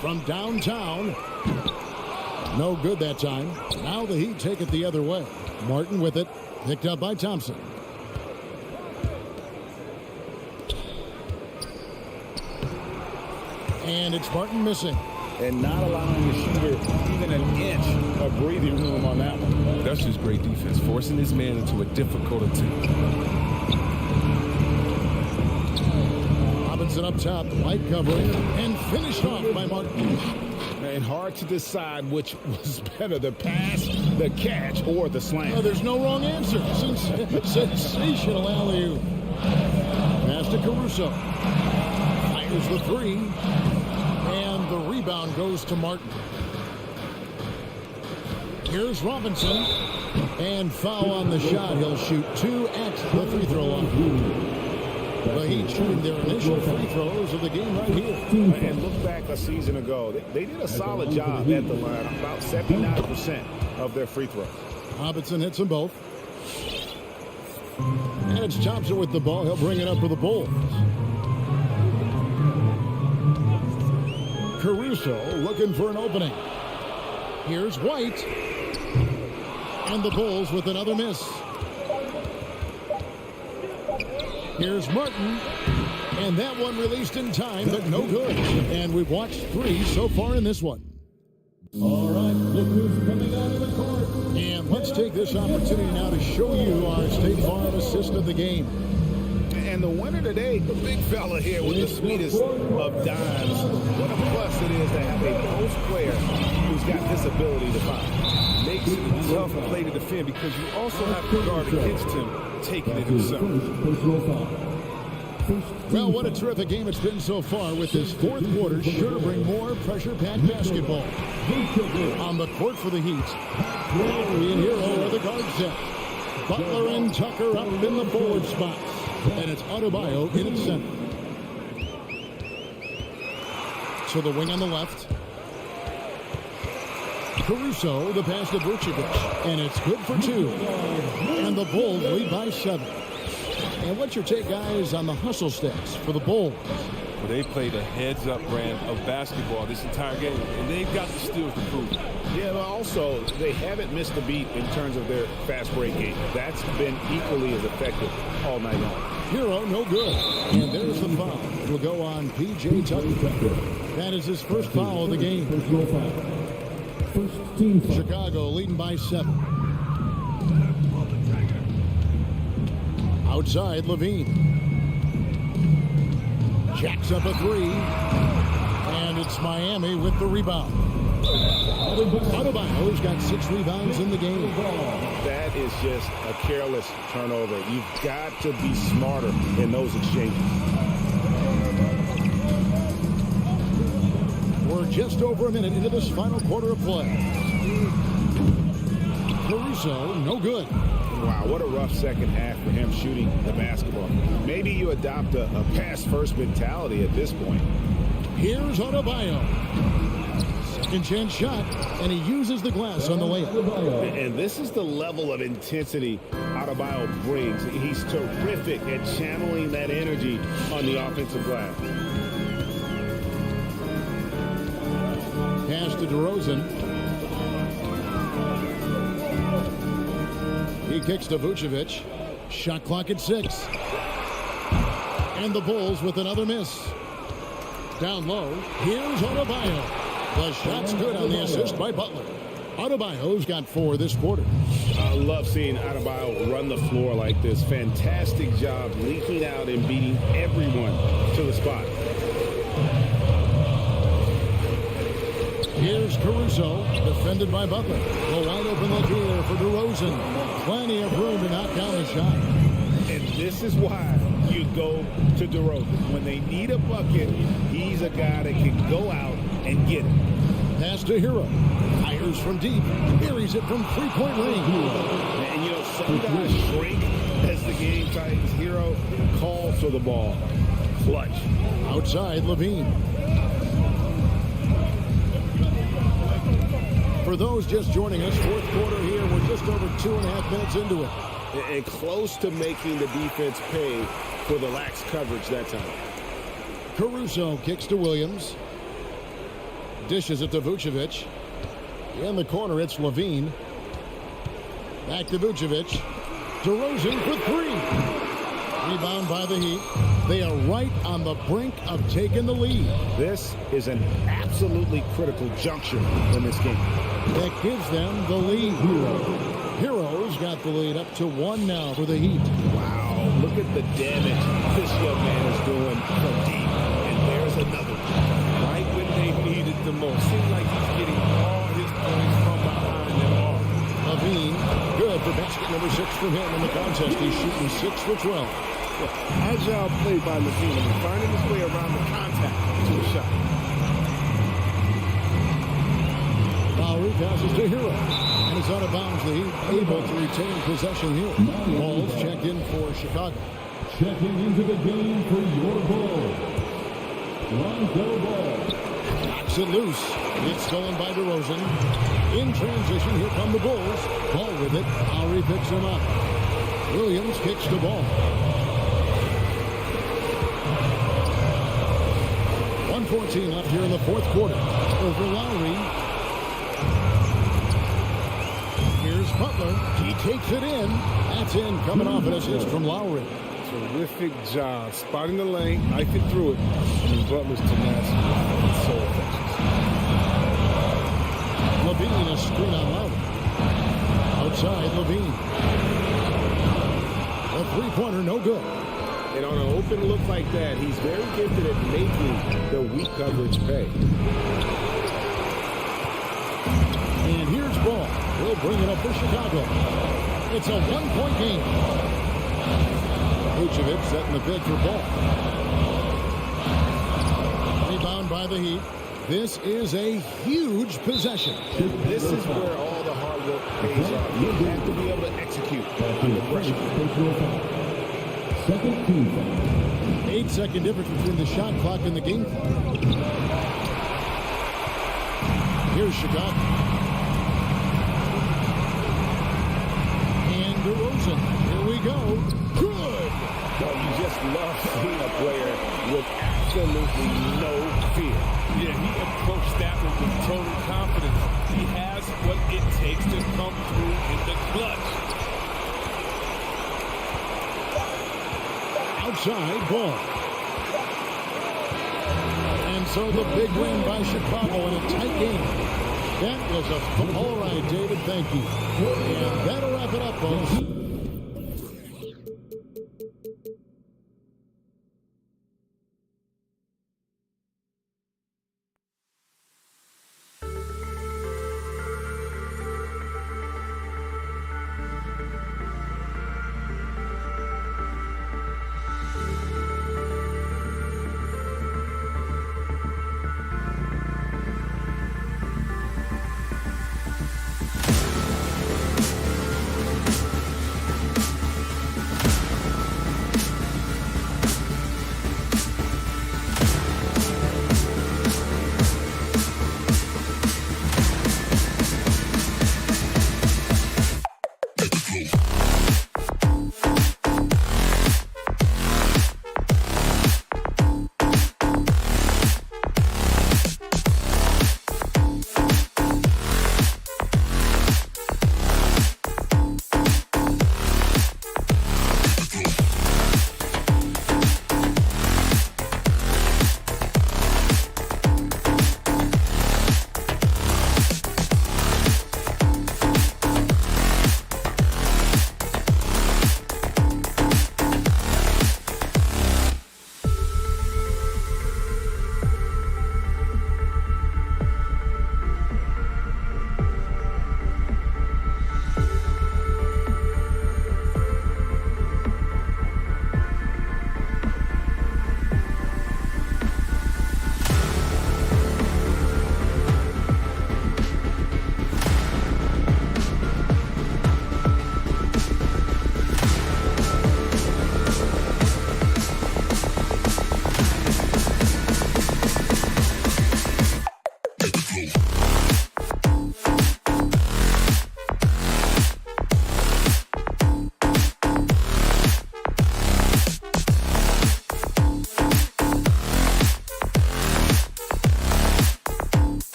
From downtown. No good that time. Now the Heat take it the other way. Martin with it. Picked up by Thompson. And it's Martin missing. And not allowing the shooter even an inch of breathing room on that one. That's just great defense, forcing this man into a difficult attempt. Robinson up top, White covering, and finished off by Martin. Man, hard to decide which was better, the pass, the catch, or the slam. Oh, there's no wrong answer. Sensational alley-oop. Pass to Caruso. Fires the three. And the rebound goes to Martin. Here's Robinson. And foul on the shot. He'll shoot 2 at the free throw line. The Heat shooting their initial free throws of the game right here. And look back a season ago. They did a solid job at the line. About 79% of their free throws. Robinson hits them both. And it's Thompson with the ball. He'll bring it up for the Bulls. Caruso looking for an opening. Here's White. And the Bulls with another miss. Here's Martin. And that one released in time, but no good. And we've watched 3 so far in this one. All right, look who's coming out of the court. And let's take this opportunity now to show you our State Farm assist of the game. And the winner today, the big fella here with the sweetest of dimes. What a plus it is to have a post player who's got this ability to find. Makes it a tough play to defend because you also have to guard against him taking it himself. Well, what a terrific game it's been so far with this fourth quarter. Sure to bring more pressure-packed basketball. On the court for the Heat, Rory and Hero are the guard set. Butler and Tucker up in the forward spots. And it's Adebayo in its center. So the wing on the left. Caruso, the pass to Vucevic. And it's good for 2. And the Bulls lead by 7. And what's your take, guys, on the hustle stats for the Bulls? Well, they played a heads-up brand of basketball this entire game, and they've got the steals to prove it. Yeah, but also, they haven't missed a beat in terms of their fast break game. That's been equally as effective all night long. Hero, no good. And there's the foul. It'll go on P.J. Tucker. That is his first foul of the game. First team foul. Chicago leading by 7. Outside, Levine. Jacks up a 3. And it's Miami with the rebound. Adebayo's got 6 rebounds in the game. That is just a careless turnover. You've got to be smarter in those exchanges. We're just over a minute into this final quarter of play. Caruso, no good. Wow, what a rough second half for him shooting the basketball. Maybe you adopt a pass-first mentality at this point. Here's Adebayo. Second chance shot, and he uses the glass on the layup. And this is the level of intensity Adebayo brings. He's terrific at channeling that energy on the offensive glass. Pass to DeRozan. He kicks to Vucevic. Shot clock at 6. And the Bulls with another miss. Down low, here's Adebayo. The shot's good on the assist by Butler. Adebayo's got 4 this quarter. I love seeing Adebayo run the floor like this. Fantastic job leaking out and beating everyone to the spot. Here's Caruso, defended by Butler. A wide open look here for DeRozan. Plenty of room to knock down the shot. And this is why you go to DeRozan. When they need a bucket, he's a guy that can go out and get it. Pass to Hero. Fires from deep. Buries it from three-point range. And, you know, some guys shrink as the game tightens. Hero calls for the ball. Clutch. Outside, Levine. For those just joining us, fourth quarter here. We're just over 2.5 minutes into it. And close to making the defense pay for the lax coverage that time. Caruso kicks to Williams. Dishes it to Vucevic. In the corner, it's Levine. Back to Vucevic. DeRozan for 3. Rebound by the Heat. They are right on the brink of taking the lead. This is an absolutely critical juncture in this game. That gives them the lead. Hero's got the lead up to 1 now for the Heat. Wow, look at the damage this young man is doing from deep. And there's another. Right when they need it the most. Seems like he's getting all his points from behind the arc. Levine, good for basket number 6 from him in the contest. He's shooting 6 for 12. Agile play by Levine. Finding his way around the contact to a shot. Lowry passes to Hero. And it's out of bounds. The Heat able to retain possession here. Balls checked in for Chicago. Checking into the game for your Bulls, Lonzo Ball. Knocks it loose. It's stolen by DeRozan. In transition, here come the Bulls. Ball with it. Lowry picks him up. Williams kicks the ball. 1:14 left here in the fourth quarter. Over Lowry. Here's Butler. He takes it in. That's in. Coming off an assist from Lowry. Terrific job. Spotting the lane, knifing through it. And Butler's tenacity is so effective. Levine, a screen on Lowry. Outside, Levine. A three-pointer, no good. And on an open look like that, he's very gifted at making the weak coverage pay. And here's Ball. He'll bring it up for Chicago. It's a one-point game. Vucevic setting the bid for Ball. Rebound by the Heat. This is a huge possession. This is where all the hard work pays off. You have to be able to execute under pressure. 8-second difference between the shot clock and the game clock. Here's Chicago. And DeRozan. Here we go. Good. Well, you just love seeing a player with absolutely no fear. Yeah, he approached that one with total confidence. He has what it takes to come through in the clutch. Outside Ball. And so the big win by Chicago in a tight game. That was a all right, David. Thank you. And that'll wrap it up, folks.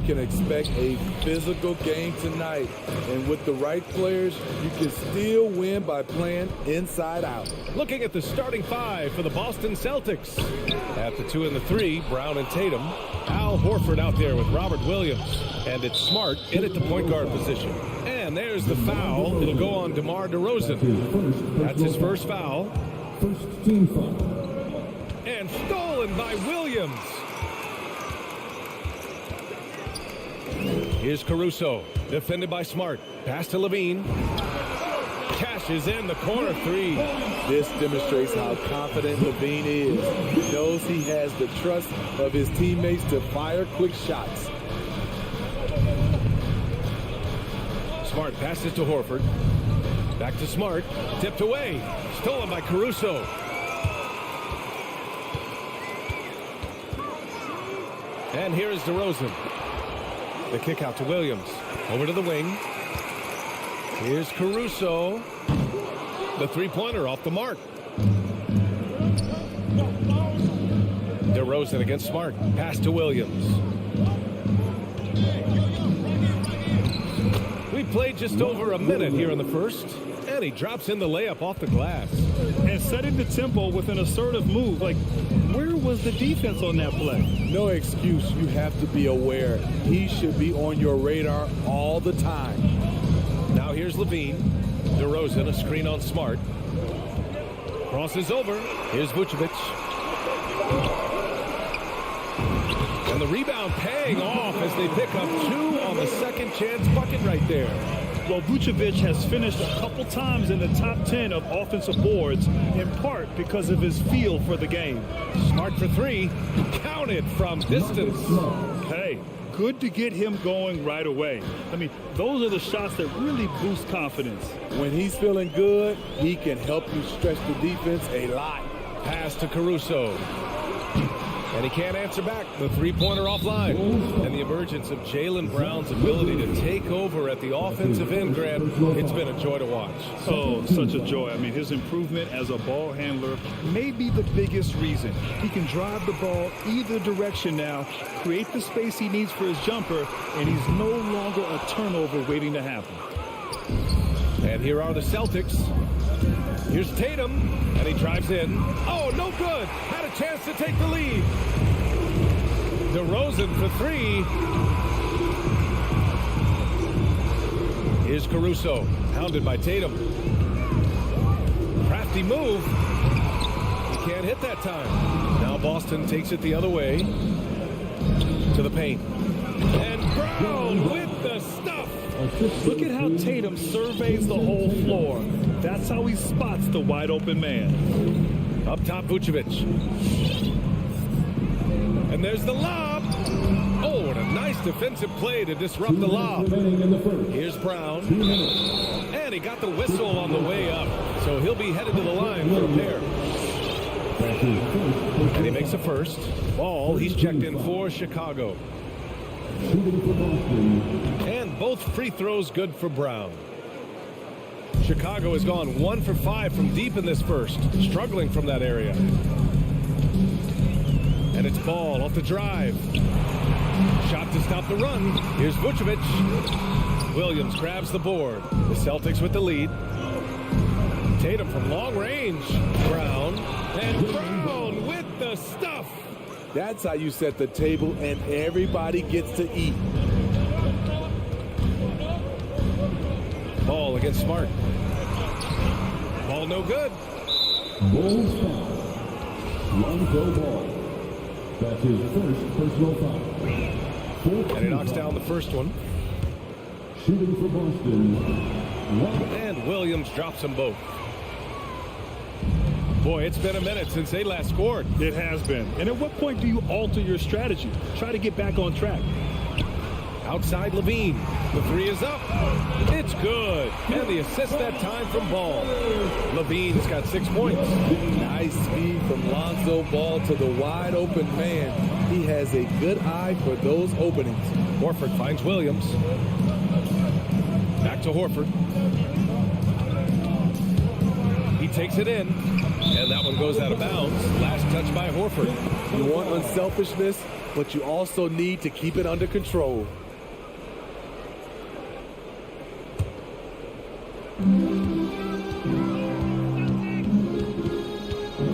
can expect a physical game tonight. And with the right players, you can still win by playing inside out. Looking at the starting five for the Boston Celtics. At the 2 and the 3, Brown and Tatum. Al Horford out there with Robert Williams. And it's Smart in at the point guard position. And there's the foul. It'll go on DeMar DeRozan. That's his first foul. First team foul. And stolen by Williams. Here's Caruso, defended by Smart. Pass to Levine. Cashes in the corner three. This demonstrates how confident Levine is. He knows he has the trust of his teammates to fire quick shots. Smart passes to Horford. Back to Smart. Tipped away. Stolen by Caruso. And here is DeRozan. The kick out to Williams. Over to the wing. Here's Caruso. The three-pointer off the mark. DeRozan against Smart. Pass to Williams. We played just over a minute here in the first. And he drops in the layup off the glass. And setting the tempo with an assertive move. Like, where was the defense on that play? No excuse. You have to be aware. He should be on your radar all the time. Now here's Levine. DeRozan, a screen on Smart. Crosses over. Here's Vucevic. And the rebound paying off as they pick up 2 on the second chance bucket right there. Well, Vucevic has finished a couple times in the top 10 of offensive boards, in part because of his feel for the game. Smart for 3. Counted from distance. Hey, good to get him going right away. I mean, those are the shots that really boost confidence. When he's feeling good, he can help you stretch the defense a lot. Pass to Caruso. And he can't answer back. The three-pointer offline. And the emergence of Jaylen Brown's ability to take over at the offensive end, Grant, it's been a joy to watch. Oh, such a joy. I mean, his improvement as a ball handler may be the biggest reason. He can drive the ball either direction now, create the space he needs for his jumper, and he's no longer a turnover waiting to happen. And here are the Celtics. Here's Tatum, and he drives in. Oh, no good. Had a chance to take the lead. DeRozan for 3. Here's Caruso, hounded by Tatum. Crafty move. He can't hit that time. Now Boston takes it the other way to the paint. And Brown with the stuff. Look at how Tatum surveys the whole floor. That's how he spots the wide open man. Up top, Vucevic. And there's the lob. Oh, what a nice defensive play to disrupt the lob. Here's Brown. And he got the whistle on the way up. So he'll be headed to the line for a pair. And he makes a first. Ball, he's checked in for Chicago. And both free throws good for Brown. Chicago has gone 1 for 5 from deep in this first, struggling from that area. And it's Ball off the drive. Shot to stop the run. Here's Vucevic. Williams grabs the board. The Celtics with the lead. Tatum from long range. Brown. And Brown with the stuff. That's how you set the table and everybody gets to eat. Ball against Smart. Ball no good. Ball's foul. Lonzo Ball. That's his first personal foul. And he knocks down the first one. Shooting for Boston. And Williams drops them both. Boy, it's been a minute since they last scored. It has been. And at what point do you alter your strategy? Try to get back on track. Outside Levine. The 3 is up. It's good. And the assist that time from Ball. Levine's got 6 points. Nice speed from Lonzo Ball to the wide open man. He has a good eye for those openings. Horford finds Williams. Back to Horford. He takes it in. And that one goes out of bounds. Last touch by Horford. You want unselfishness, but you also need to keep it under control.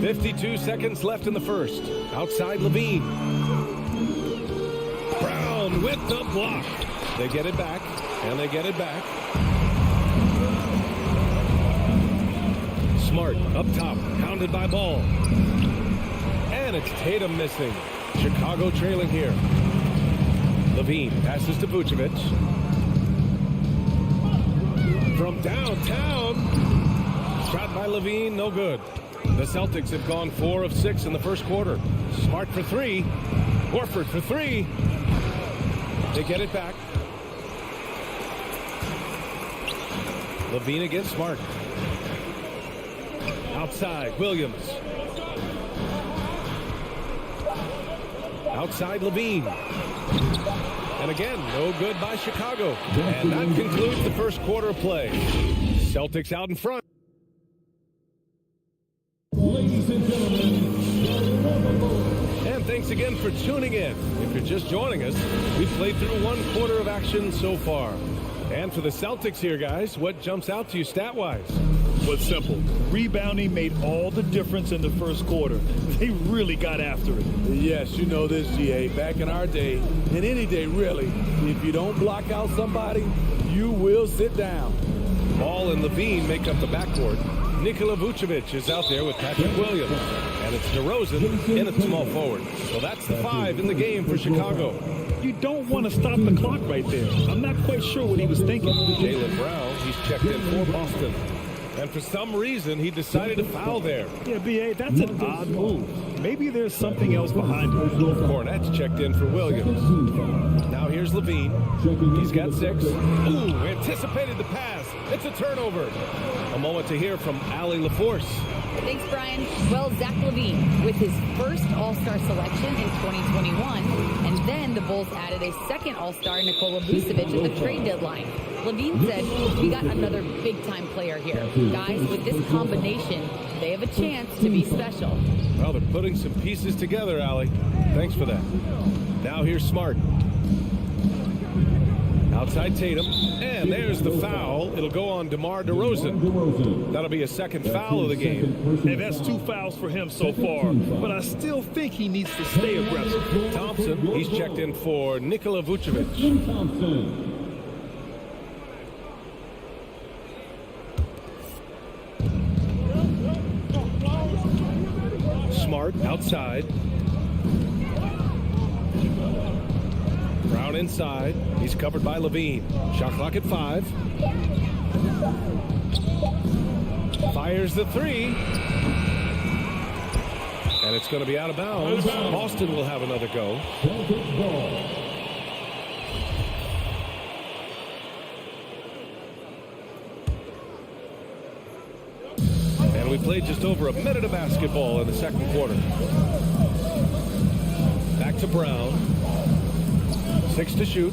.52 left in the first. Outside Levine. Brown with the block. They get it back, and they get it back. Smart up top, pounded by Ball. And it's Tatum missing. Chicago trailing here. Levine passes to Vucevic. From downtown. Shot by Levine, no good. The Celtics have gone 4 of 6 in the first quarter. Smart for 3. Horford for 3. They get it back. Levine against Smart. Outside, Williams. Outside, Levine. And again, no good by Chicago. And that concludes the first quarter of play. Celtics out in front. Ladies and gentlemen, And thanks again for tuning in. If you're just joining us, we've played through 1 quarter of action so far. And for the Celtics here, guys, what jumps out to you stat-wise? Well, it's simple. Rebounding made all the difference in the first quarter. They really got after it. Yes, you know this, GA. Back in our day, and any day really, if you don't block out somebody, you will sit down. Ball and Levine make up the backcourt. Nikola Vucevic is out there with Patrick Williams. And it's DeRozan in at small forward. So that's the 5 in the game for Chicago. You don't want to stop the clock right there. I'm not quite sure what he was thinking. Jaylen Brown, he's checked in for Boston. And for some reason, he decided to foul there. Yeah, B.A., that's an odd move. Maybe there's something else behind it. Cornette's checked in for Williams. Now here's Levine. He's got 6. Ooh, anticipated the pass. It's a turnover. A moment to hear from Allie LaForce. Thanks, Brian. Well, Zach LaVine with his first All-Star selection in 2021, and then the Bulls added a second All-Star, Nikola Vucevic, at the trade deadline. LaVine said, "We got another big-time player here. Guys, with this combination, they have a chance to be special." Well, they're putting some pieces together, Allie. Thanks for that. Now here's Smart. Outside Tatum, and there's the foul. It'll go on DeMar DeRozan. That'll be a second foul of the game. And that's 2 fouls for him so far, but I still think he needs to stay aggressive. Thompson, he's checked in for Nikola Vucevic. Smart outside. Brown inside. He's covered by Levine. Shot clock at 5. Fires the 3. And it's going to be out of bounds. Boston will have another go. And we played just over a minute of basketball in the second quarter. Back to Brown. 6 to shoot.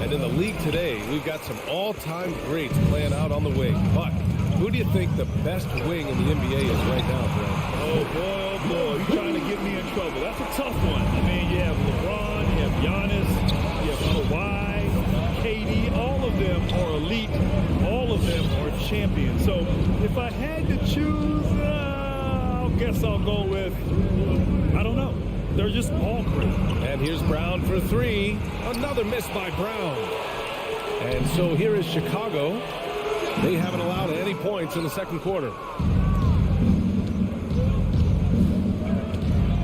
And in the league today, we've got some all-time greats playing out on the wing. But who do you think the best wing in the NBA is right now, Brad? Oh, boy, you're trying to get me in trouble. That's a tough one. I mean, you have LeBron, you have Giannis, you have Kawhi, KD. All of them are elite. All of them are champions. So if I had to choose, I guess I'll go with, I don't know. They're just all great. And here's Brown for 3. Another miss by Brown. And so here is Chicago. They haven't allowed any points in the second quarter.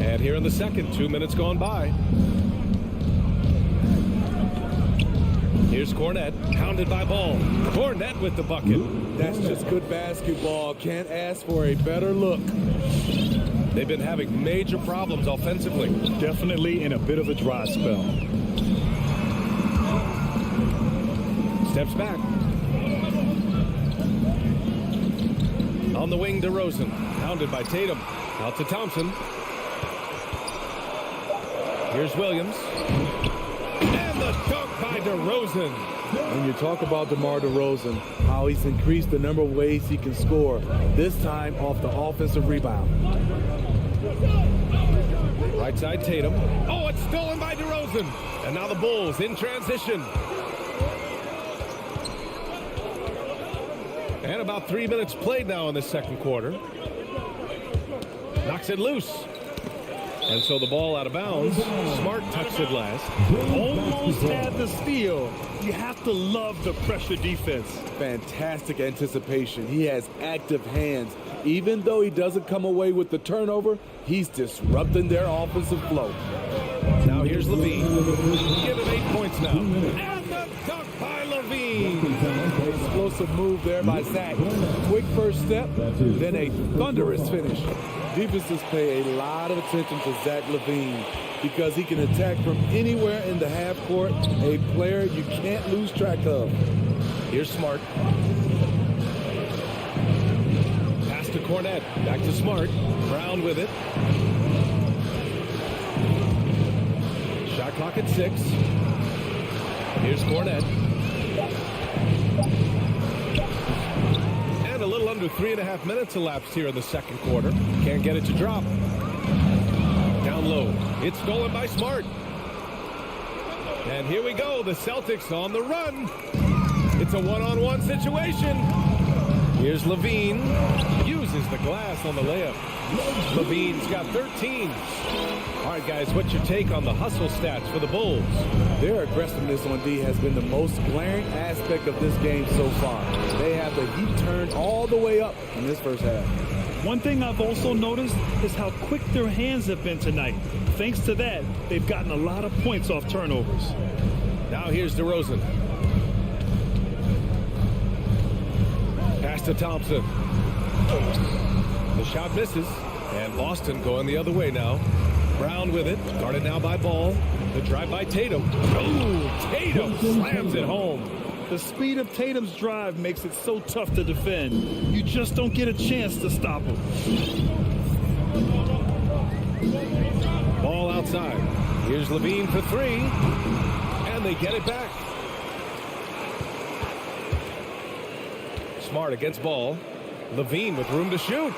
And here in the second, 2 minutes gone by. Here's Cornette, pounded by Ball. Cornette with the bucket. That's just good basketball. Can't ask for a better look. They've been having major problems offensively. Definitely in a bit of a dry spell. Steps back. On the wing, DeRozan. Pounded by Tatum. Out to Thompson. Here's Williams. And the dunk by DeRozan. When you talk about DeMar DeRozan, how he's increased the number of ways he can score, this time off the offensive rebound. Right side Tatum. Oh, it's stolen by DeRozan. And now the Bulls in transition. And about 3 minutes played now in the second quarter. Knocks it loose. And so the ball out of bounds. Smart touched it last. Almost had the steal. You have to love the pressure defense. Fantastic anticipation. He has active hands. Even though he doesn't come away with the turnover, he's disrupting their offensive flow. Now here's Levine. Give him 8 points now. And the dunk by Levine. Explosive move there by Zach. Quick first step, then a thunderous finish. Defenses pay a lot of attention to Zach Levine because he can attack from anywhere in the half court, a player you can't lose track of. Here's Smart. Pass to Cornette. Back to Smart. Brown with it. Shot clock at 6. Here's Cornette. And a little under 3.5 minutes elapsed here in the second quarter. Can't get it to drop. Down low. It's stolen by Smart. And here we go. The Celtics on the run. It's a one-on-one situation. Here's Levine. Uses the glass on the layup. Levine's got 13. All right, guys, what's your take on the hustle stats for the Bulls? Their aggressiveness on D has been the most glaring aspect of this game so far. They have the heat turned all the way up in this first half. One thing I've also noticed is how quick their hands have been tonight. Thanks to that, they've gotten a lot of points off turnovers. Now here's DeRozan. Pass to Thompson. The shot misses, and Boston going the other way now. Brown with it, guarded now by Ball. The drive by Tatum. Oh, Tatum slams it home. The speed of Tatum's drive makes it so tough to defend. You just don't get a chance to stop him. Ball outside. Here's Levine for 3, and they get it back. Smart against Ball. Levine with room to shoot.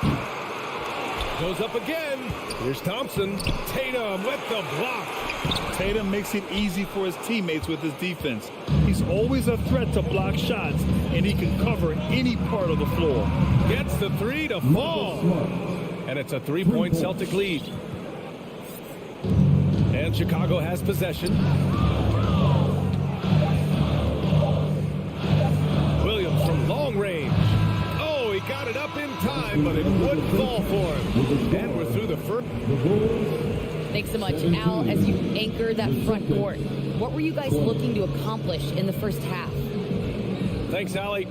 Goes up again. Here's Thompson. Tatum with the block. Tatum makes it easy for his teammates with his defense. He's always a threat to block shots, and he can cover any part of the floor. Gets the 3 to fall. And it's a 3-point Celtic lead. And Chicago has possession. Williams from long range. Oh, he got it up in time, but it wouldn't fall for him. And we're through the first. Thanks so much, Al. As you anchor that front court, what were you guys looking to accomplish in the first half? Thanks, Allie.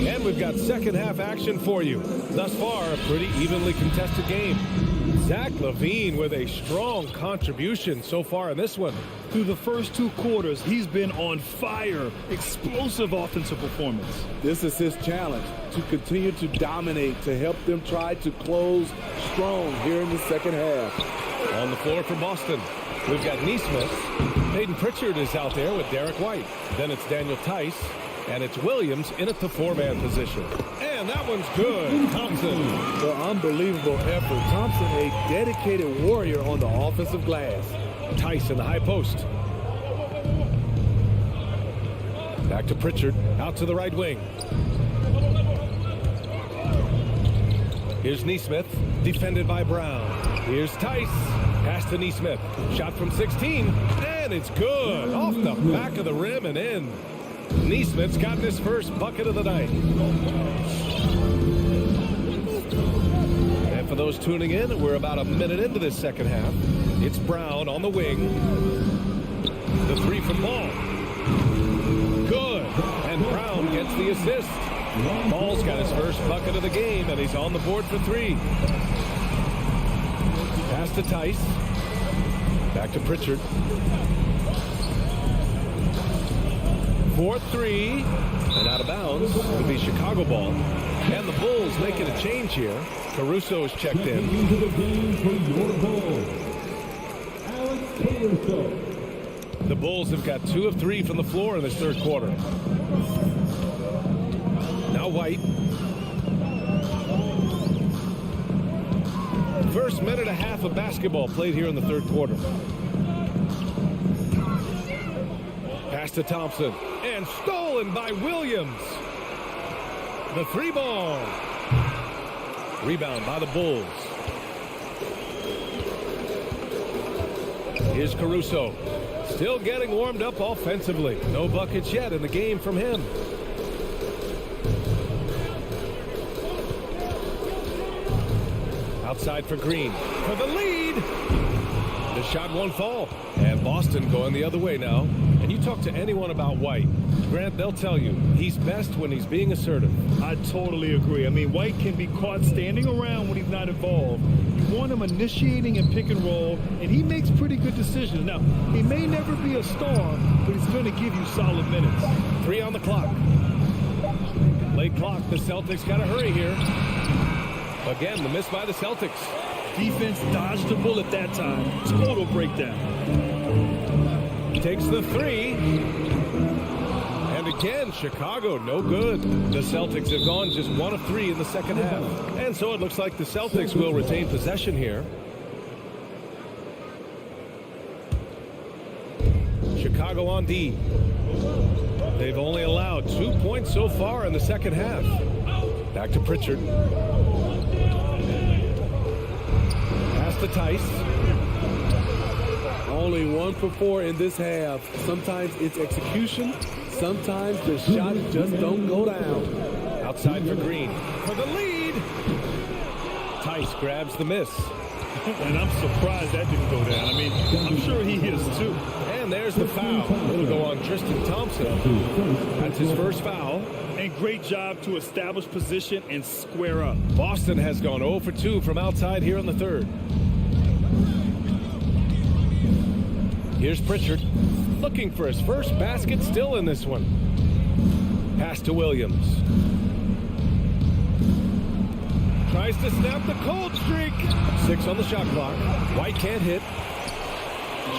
And we've got second half action for you. Thus far, a pretty evenly contested game. Zach LaVine with a strong contribution so far in this one. Through the first 2 quarters, he's been on fire. Explosive offensive performance. This is his challenge, to continue to dominate, to help them try to close strong here in the second half. On the floor for Boston, we've got Neesmith. Peyton Pritchard is out there with Derek White. Then it's Daniel Tice. And it's Williams in at the 4-man position. And that one's good. Thompson. The unbelievable effort. Thompson, a dedicated warrior on the offensive glass. Tice in the high post. Back to Pritchard. Out to the right wing. Here's Neesmith. Defended by Brown. Here's Tice. Pass to Neesmith. Shot from 16. And it's good. Off the back of the rim and in. Neesmith's gotten his first bucket of the night. And for those tuning in, we're about a minute into this second half. It's Brown on the wing. The 3 from Ball. Good. And Brown gets the assist. Ball's got his first bucket of the game, and he's on the board for 3. Pass to Tice. Back to Pritchard. 4-3. And out of bounds, it'll be Chicago ball. And the Bulls making a change here. Caruso is checked in. Into the game for your Bulls, Alex Caruso. The Bulls have got 2 of 3 from the floor in this third quarter. Now White. First minute and a half of basketball played here in the third quarter. Pass to Thompson. And stolen by Williams. The 3-ball. Rebound by the Bulls. Here's Caruso. Still getting warmed up offensively. No buckets yet in the game from him. Outside for Green. For the lead. The shot won't fall. And Boston going the other way now. And you talk to anyone about White, Grant, they'll tell you he's best when he's being assertive. I totally agree. I mean, White can be caught standing around when he's not involved. You want him initiating and pick and roll, and he makes pretty good decisions. Now, he may never be a star, but he's going to give you solid minutes. 3 on the clock. Late clock. The Celtics got to hurry here. Again, the miss by the Celtics. Defense dodged the bullet that time. Total breakdown. Takes the 3. And again, Chicago, no good. The Celtics have gone just 1 of 3 in the second half. And so it looks like the Celtics will retain possession here. Chicago on D. They've only allowed 2 points so far in the second half. Back to Pritchard. Pass to Tice. Only 1 for 4 in this half. Sometimes it's execution. Sometimes the shots just don't go down. Outside for Green. For the lead. Tice grabs the miss. And I'm surprised that didn't go down. I mean, I'm sure he is too. And there's the foul. It'll go on Tristan Thompson. That's his first foul. And great job to establish position and square up. Boston has gone 0 for 2 from outside here in the third. Here's Pritchard, looking for his first basket, still in this one. Pass to Williams. Tries to snap the cold streak. 6 on the shot clock. White can't hit.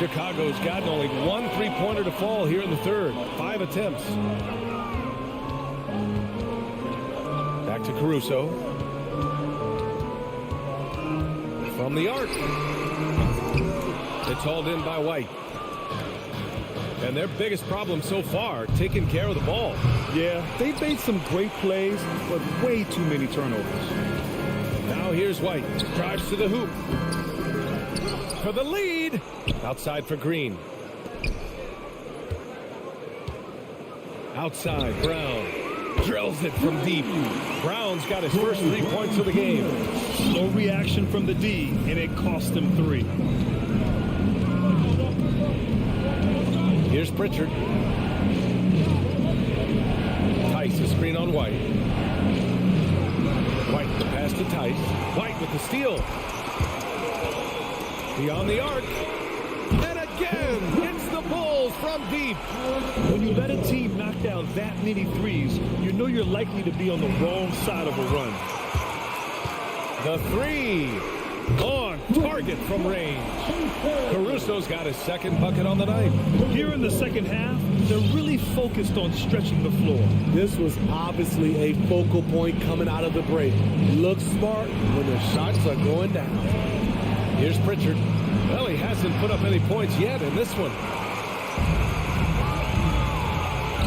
Chicago's gotten only 1 3-pointer to fall here in the third. 5 attempts. Back to Caruso. From the arc. It's hauled in by White. And their biggest problem so far, taking care of the ball. Yeah, they've made some great plays, but way too many turnovers. Now here's White. Drives to the hoop. For the lead. Outside for Green. Outside, Brown. Drills it from deep. Brown's got his first 3 points of the game. Slow reaction from the D, and it cost him 3. Here's Pritchard. Tice, a screen on White. White, the pass to Tice. White with the steal. Beyond the arc. And again, hits the Bulls from deep. When you let a team knock down that many threes, you know you're likely to be on the wrong side of a run. The 3. On target from range. Caruso's got his second bucket on the night. Here in the second half, they're really focused on stretching the floor. This was obviously a focal point coming out of the break. Look smart when the shots are going down. Here's Pritchard. Well, he hasn't put up any points yet in this one.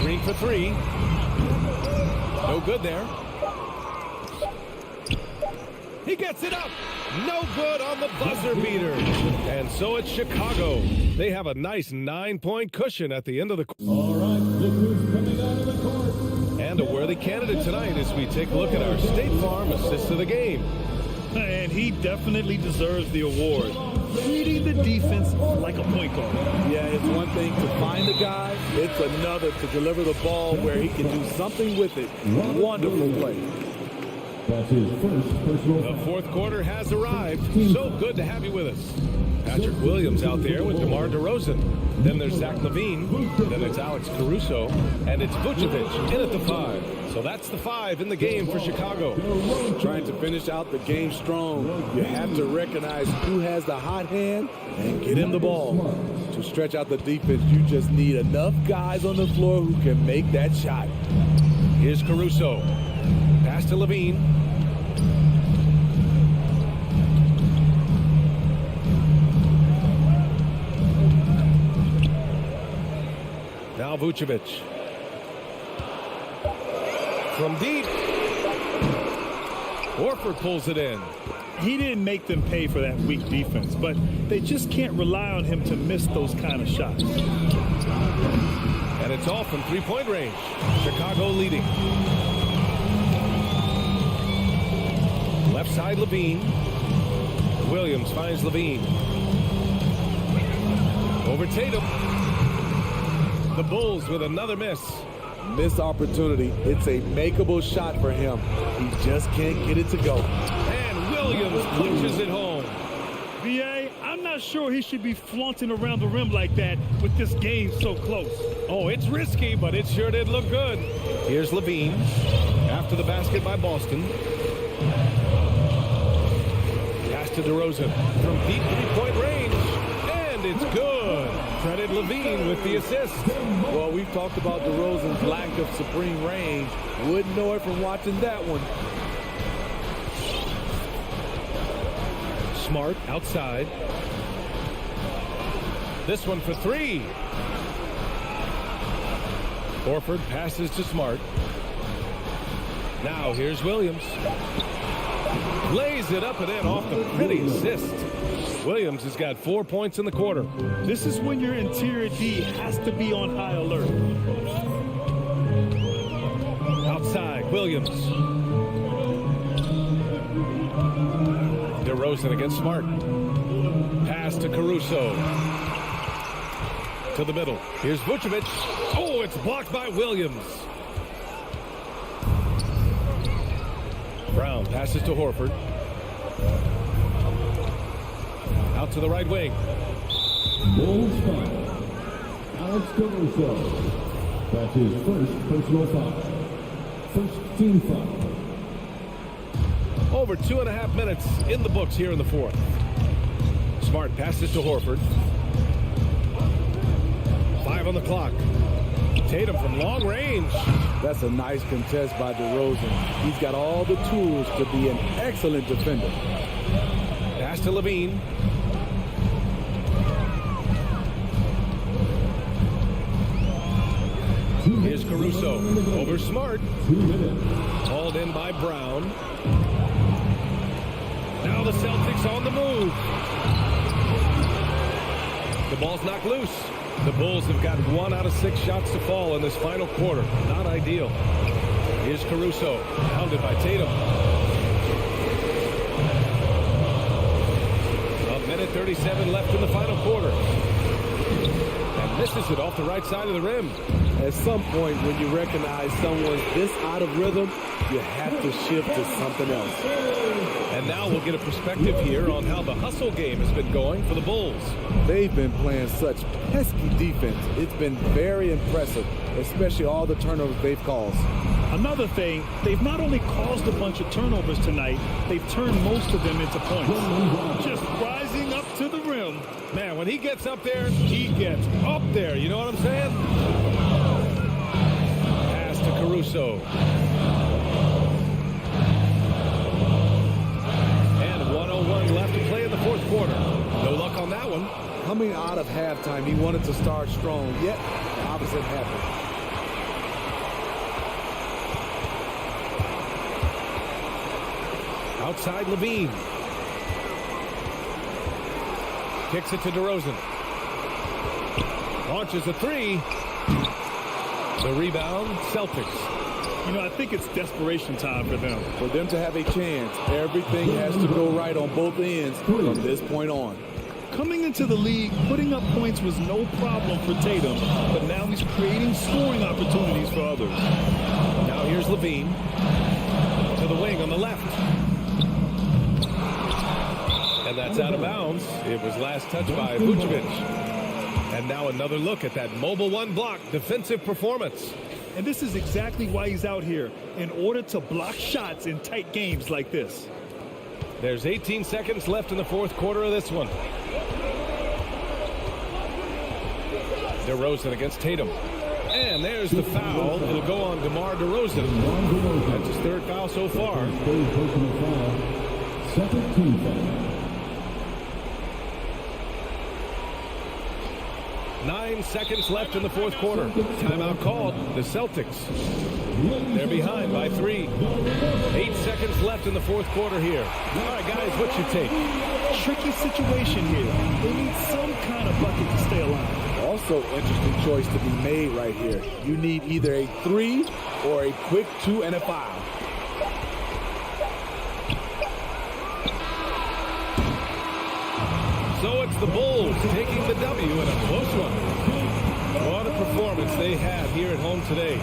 Green for 3. No good there. He gets it up. No good on the buzzer beater. And so it's Chicago. They have a nice 9-point cushion at the end of the quarter. All right, look who's coming out of the court. And a worthy candidate tonight as we take a look at our State Farm assist of the game. And he definitely deserves the award. Reading the defense like a point guard. Yeah, it's one thing to find the guy. It's another to deliver the ball where he can do something with it. Wonderful play. That's his first personal The fourth quarter has arrived. So good to have you with us. Patrick Williams out there with DeMar DeRozan. Then there's Zach LaVine. Then it's Alex Caruso. And it's Vucevic in at the 5. So that's the 5 in the game for Chicago. Trying to finish out the game strong, you have to recognize who has the hot hand and get him the ball. To stretch out the defense, you just need enough guys on the floor who can make that shot. Here's Caruso. Pass to LaVine. Now Vucevic. From deep. Horford pulls it in. He didn't make them pay for that weak defense, but they just can't rely on him to miss those kind of shots. And it's all from three-point range. Chicago leading. Left side, LaVine. Williams finds LaVine. Over Tatum. The Bulls with another miss. Missed opportunity. It's a makeable shot for him. He just can't get it to go. And Williams punches it home. VA, I'm not sure he should be flaunting around the rim like that with this game so close. Oh, it's risky, but it sure did look good. Here's LaVine after the basket by Boston. Pass to DeRozan from deep three-point range. And it's good. Credit LaVine with the assist. Well, we've talked about DeRozan's lack of supreme range. Wouldn't know it from watching that one. Smart outside. This one for 3. Horford passes to Smart. Now here's Williams. Lays it up and in off the pretty assist. Williams has got 4 points in the quarter. This is when your interior D has to be on high alert. Outside, Williams. DeRozan against Smart. Pass to Caruso. To the middle. Here's Vucevic. Oh, it's blocked by Williams. Brown passes to Horford. Out to the right wing. Bulls foul. Alex Caruso. That's his first personal foul. First team foul. Over 2.5 minutes in the books here in the fourth. Smart passes to Horford. 5 on the clock. Tatum from long range. That's a nice contest by DeRozan. He's got all the tools to be an excellent defender. Pass to LaVine. Here's Caruso over Smart. 2 minutes. Hauled in by Brown. Now the Celtics on the move. The ball's knocked loose. The Bulls have got 1 out of 6 shots to fall in this final quarter. Not ideal. Here's Caruso, pounded by Tatum. 1:37 left in the final quarter. And misses it off the right side of the rim. At some point, when you recognize someone's this out of rhythm, you have to shift to something else. And now we'll get a perspective here on how the hustle game has been going for the Bulls. They've been playing such pesky defense. It's been very impressive, especially all the turnovers they've caused. Another thing, they've not only caused a bunch of turnovers tonight, they've turned most of them into points. Just rising up to the rim. Man, when he gets up there, he gets up there. You know what I'm saying? Pass to Caruso. And 1:01 left to play in the fourth quarter. No luck on that one. Coming out of halftime, he wanted to start strong, yet the opposite happened. Outside LaVine. Kicks it to DeRozan. Launches a 3. The rebound, Celtics. You know, I think it's desperation time for them. For them to have a chance, everything has to go right on both ends from this point on. Coming into the league, putting up points was no problem for Tatum, but now he's creating scoring opportunities for others. Now here's LaVine to the wing on the left. And And that's out of bounds. It was last touched by Vucevic. And now another look at that mobile one block defensive performance. And this is exactly why he's out here, in order to block shots in tight games like this. There's 18 seconds left in the fourth quarter of this one. DeRozan against Tatum. And there's the foul. It'll go on DeMar DeRozan. That's his third foul so far. Second team foul. 9 seconds left in the fourth quarter. Timeout called. The Celtics. They're behind by 3. 8 seconds left in the fourth quarter here. All right, guys, what's your take? Tricky situation here. They need some kind of bucket to stay alive. Also, interesting choice to be made right here. You need either a 3 or a quick 2 and a foul. So it's the Bulls taking the W in a close one. What a performance they have here at home today.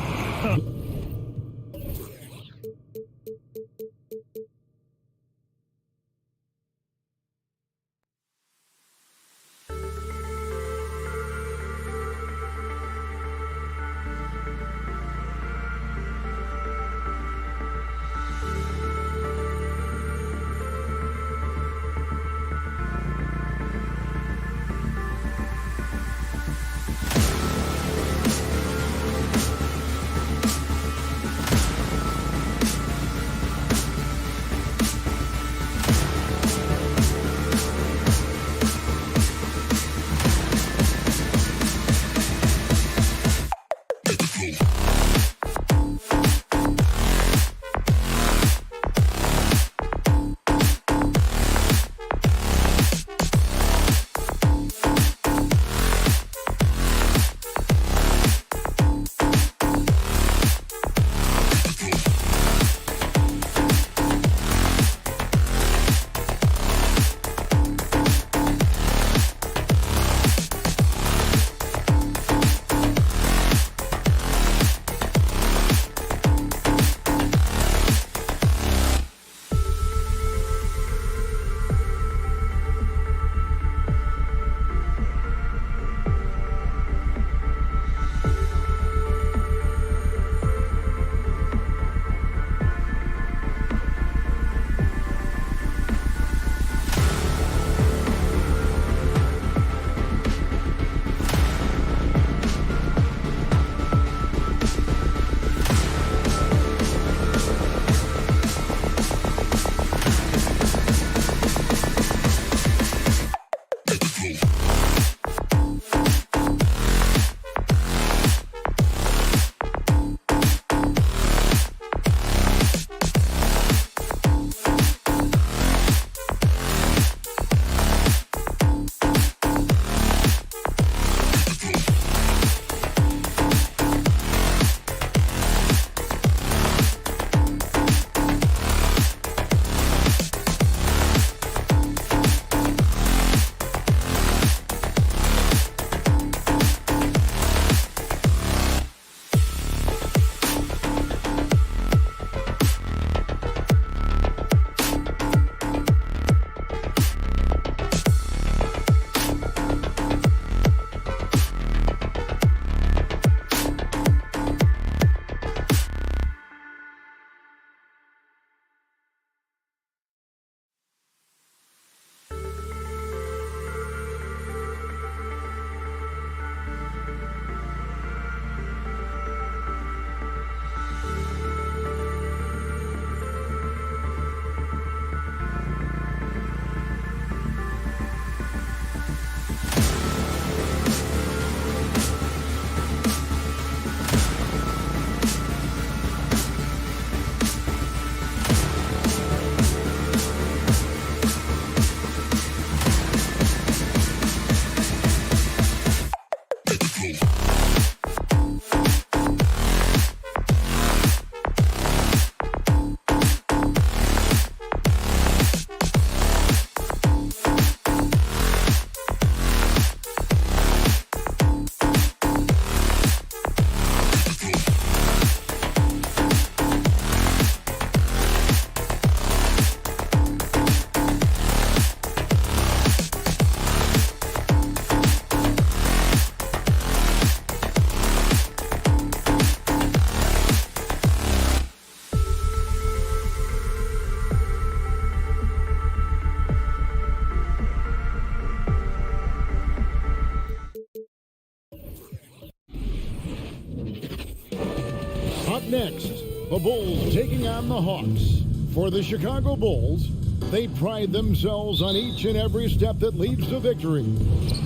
Up next, the Bulls taking on the Hawks. For the Chicago Bulls, they pride themselves on each and every step that leads to victory.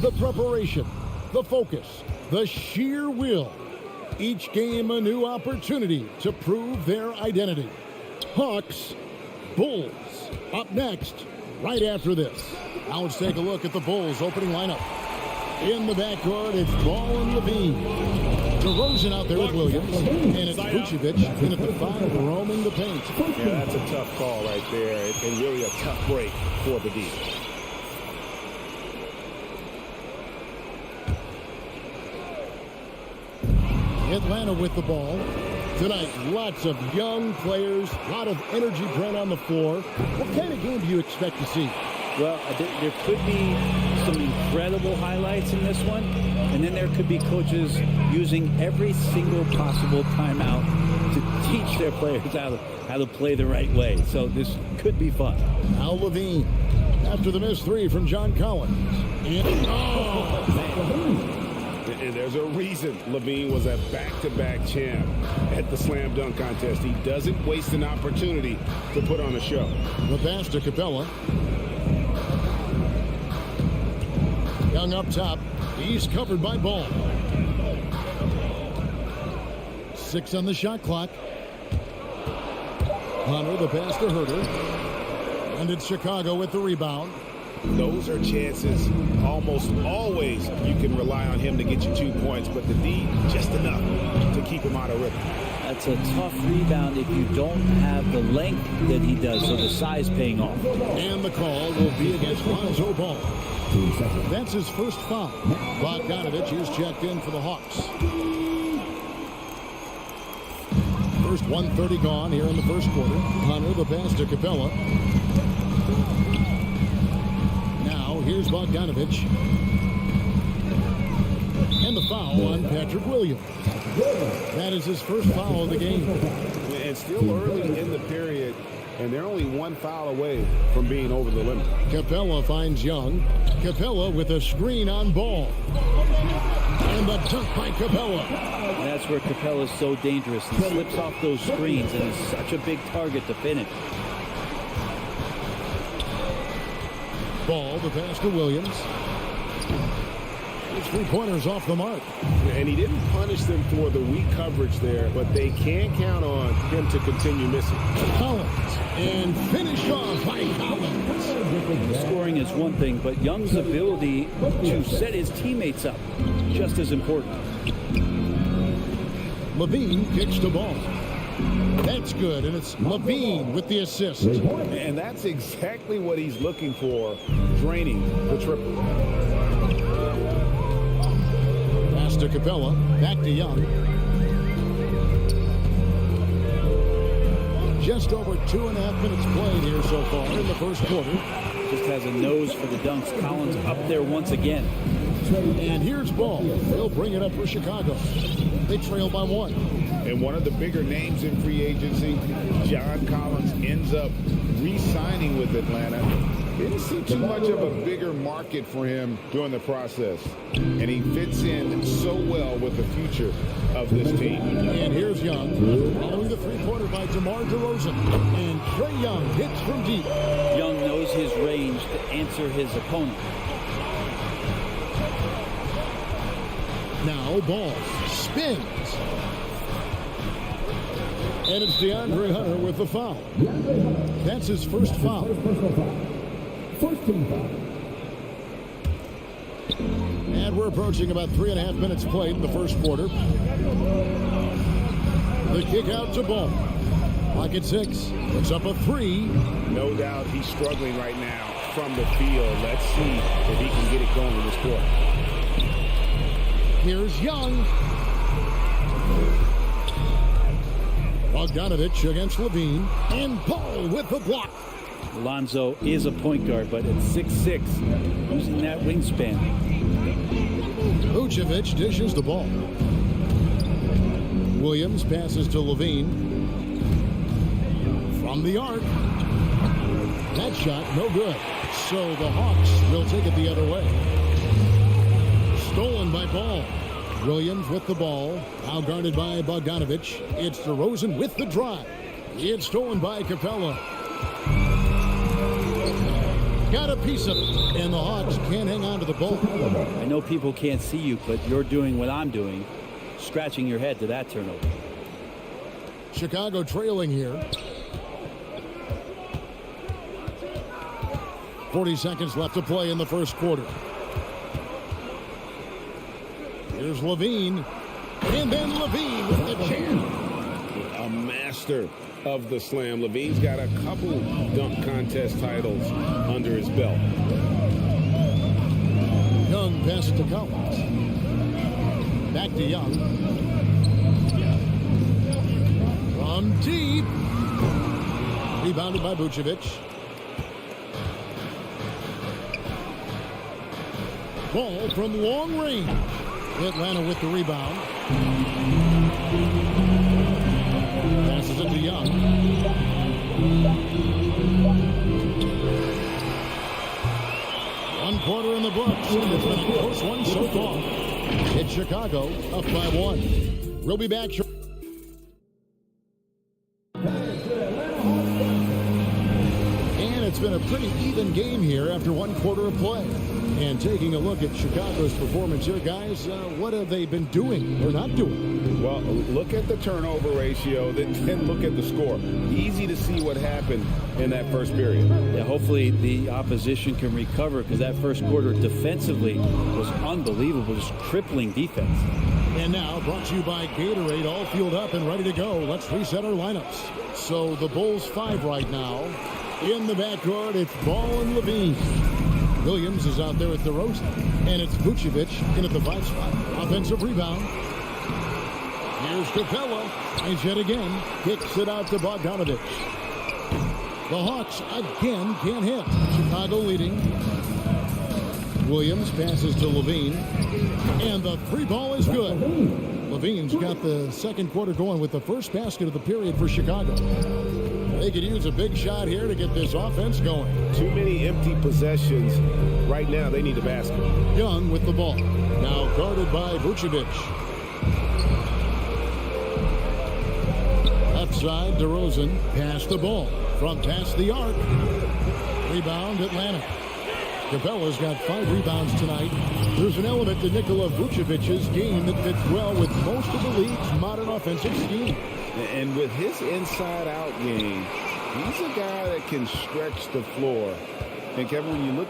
The preparation, the focus, the sheer will. Each game a new opportunity to prove their identity. Hawks, Bulls. Up next, right after this. Now let's take a look at the Bulls opening lineup. In the backcourt, it's Ball and Levine. DeRozan out there with Williams. And it's Vucevic in at the 5, roaming the paint. Yeah, that's a tough call right there, and really a tough break for the D. Atlanta with the ball. Tonight, lots of young players, a lot of energy brought on the floor. What kind of game do you expect to see? Well, there could be some incredible highlights in this one, and then there could be coaches using every single possible timeout to teach their players how to play the right way. So this could be fun. Al Levine after the missed three from John Collins. And there's a reason Levine was a back-to-back champ at the slam dunk contest. He doesn't waste an opportunity to put on a show. The pass to Capella. Young up top. He's covered by Ball. 6 on the shot clock. Hunter, the pass to Herter. And it's Chicago with the rebound. Those are chances almost always you can rely on him to get you 2 points, but the D just enough to keep him out of rhythm. That's a tough rebound if you don't have the length that he does, so the size paying off. And the call will be against Lonzo Ball. That's his first foul. Bogdanovich is checked in for the Hawks. First 1:30 gone here in the first quarter. Hunter, the pass to Capella. Now here's Bogdanovich. And the foul on Patrick Williams. That is his first foul of the game. And still early in the period, and they're only 1 foul away from being over the limit. Capella finds Young. Capella with a screen on Ball. And the dunk by Capella. That's where Capella's so dangerous. He slips off those screens and is such a big target to finish. Ball, the pass to Williams. His 3-pointers off the mark. And he didn't punish them for the weak coverage there, but they can't count on him to continue missing. Collins, and finish off by Collins. Scoring is one thing, but Young's ability to set his teammates up, just as important. Levine kicks the ball. That's good, and it's Levine with the assist. And that's exactly what he's looking for, draining the triple. Pass to Capella, back to Young. Just over 2.5 minutes played here so far in the first quarter. Just has a nose for the dunks. Collins up there once again. And here's Ball. They'll bring it up for Chicago. They trail by 1. And one of the bigger names in free agency, John Collins, ends up re-signing with Atlanta. Didn't see too much of a bigger market for him during the process. And he fits in so well with the future of this team. And here's Young, following the 3-pointer by DeMar DeRozan. And Trae Young hits from deep. Young knows his range to answer his opponent. Now Ball spins. And it's DeAndre Hunter with the foul. That's his first foul. And we're approaching about 3.5 minutes played in the first quarter. The kick out to Ball. Clock at 6. It's up a 3. No doubt he's struggling right now from the field. Let's see if he can get it going in this quarter. Here's Young. Bogdanovich against Levine. And Ball with the block. Lonzo is a point guard, but at 6'6", using that wingspan. Vucevic dishes the ball. Williams passes to Levine. From the arc. That shot, no good. So the Hawks will take it the other way. Stolen by Ball. Williams with the ball. Now guarded by Bogdanovich. It's DeRozan with the drive. It's stolen by Capella. Got a piece of it, and the Hawks can't hang on to the ball. I know people can't see you, but you're doing what I'm doing, scratching your head to that turnover. Chicago trailing here. 40 seconds left to play in the first quarter. Here's Levine. And then Levine with the jam. A master of the slam. Levine's got a couple dunk contest titles under his belt. Young pass to Collins. Back to Young. From deep. Rebounded by Vucevic. Ball from long range. Atlanta with the rebound. Passes it to Young. One quarter in the books. It's been a close one so far. It's Chicago up by 1. We'll be back shortly. And it's been a pretty even game here after 1 quarter of play. And taking a look at Chicago's performance here, guys, what have they been doing or not doing? Well, look at the turnover ratio, then look at the score. Easy to see what happened in that first period. Yeah, hopefully the opposition can recover, because that first quarter defensively was unbelievable, just crippling defense. And now, brought to you by Gatorade, all fueled up and ready to go. Let's reset our lineups. So the Bulls 5 right now. In the backcourt, it's Ball and Levine. Williams is out there with DeRozan. And it's Vucevic in at the 5 spot. Offensive rebound. Here's Capella. And yet again, kicks it out to Bogdanovich. The Hawks again can't hit. Chicago leading. Williams passes to Levine. And the 3 ball is good. Levine's got the second quarter going with the first basket of the period for Chicago. They could use a big shot here to get this offense going. Too many empty possessions. Right now, they need a basket. Young with the ball. Now guarded by Vucevic. Left side, DeRozan. Pass the ball. From past the arc. Rebound, Atlanta. Capella's got 5 rebounds tonight. There's an element to Nikola Vucevic's game that fits well with most of the league's modern offensive scheme. And with his inside-out game, he's a guy that can stretch the floor. And Kevin, when you look